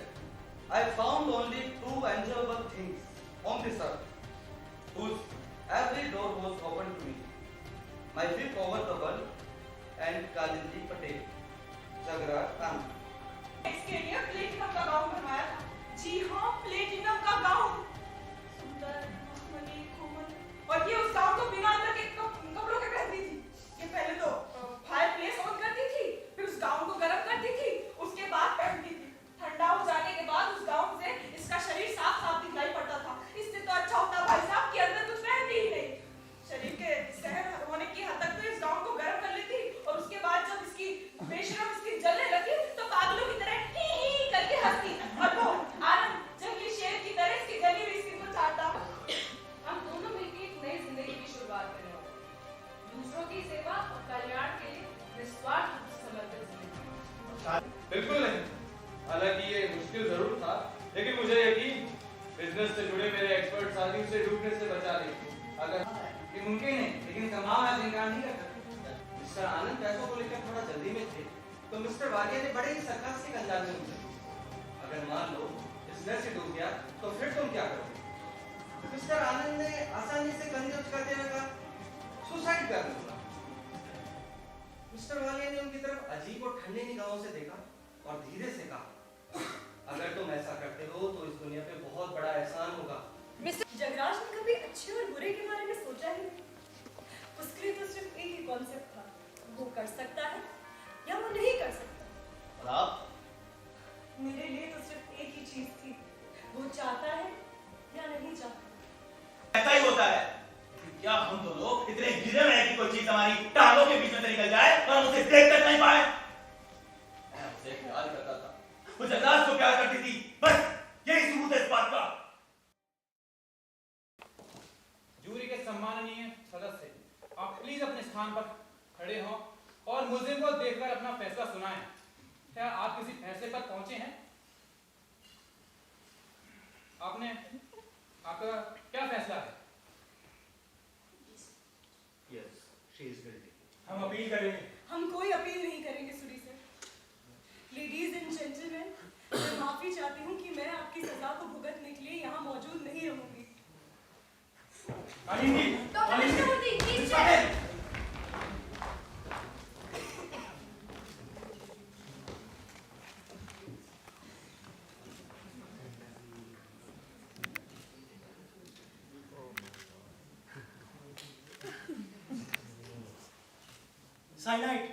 I found only two enjoyable things on this earth, whose every door was open to me: my whip over the world and Kalindi Patel, Jagraj Anand. इसके लिए platinum का gown बनवाया था। जी हाँ, platinum का gown, सुंदर, मखमली, कोमल, और ये उस गाउन को बिना अंदर के कपड़ों के पहनती थी। ये पहले तो फायरप्लेस ऑन करती थी, फिर उस गाउन को गर्म करती थी, उसके बाद पहनती थी। ठंडा हो जाने के बाद उस गाउन से इसका शरीर साफ साफ दिखलाई पड़ता था। इससे तो अच्छा होता भाई साहब कि अंदर कुछ पहनती ही नहीं। शरीर के सहन होने की हद तक तो इस गाउन को गर्म कर लेती, और उसके बाद जब इसकी बेशरम इसकी जलने लगी तो पागलों की ताकि उसे डूबने से बचा ले। अगर ये मुमकिन है, लेकिन तमाम आज इनकार नहीं कर सकते। मिस्टर आनंद पैसों को लेकर थोड़ा जल्दी में थे, तो मिस्टर वालिया ने बड़े ही सरकास्टिक अंदाज में पूछा, अगर मान लो इस डर से डूब गया, तो फिर तुम क्या करोगे? मिस्टर आनंद ने आसानी से कंधे उचकाते हुए कहा, सुसाइड कर लूंगा। मिस्टर वालिया ने उनकी तरफ अजीब और ठंडे निगाहों से देखा और धीरे से कहा, अगर तुम ऐसा करते हो तो इस दुनिया पे बहुत बड़ा एहसान होगा। मिस्टर जगराज ने कभी अच्छे और बुरे के बारे में सोचा ही नहीं। उसके लिए तो सिर्फ एक ही कॉन्सेप्ट था, वो कर सकता है या वो नहीं कर सकता। और आप? मेरे लिए तो सिर्फ एक ही चीज थी, वो चाहता है या नहीं चाहता। ऐसा ही होता है। क्या हम तो लोग इतने गिरे हुए हैं कि कोई चीज हमारी टांगों के बीच में से निकल जाए और हम उसे देख तक नहीं पाए। मैं उसे प्यार करता था। वो जगराज को प्यार करती थी, बस यही सबूत है इस बात का। जूरी के सम्माननीय सदस्य, आप प्लीज अपने स्थान पर खड़े हों और मुल्जिम को देखकर अपना फैसला सुनाएं। क्या आप किसी फैसले पर पहुंचे हैं? आपका क्या फैसला है? Yes, she is guilty. हम अपील करेंगे। हम कोई अपील नहीं करेंगे सुरी सर। लेडीज एंड जेंटलमैन, मैं माफी चाहती हूँ कि मैं आपकी सजा को भुगतने के लिए यहाँ मौजूद नहीं रहूंगी। Doctor Krishnamurthy, please check. Cyanide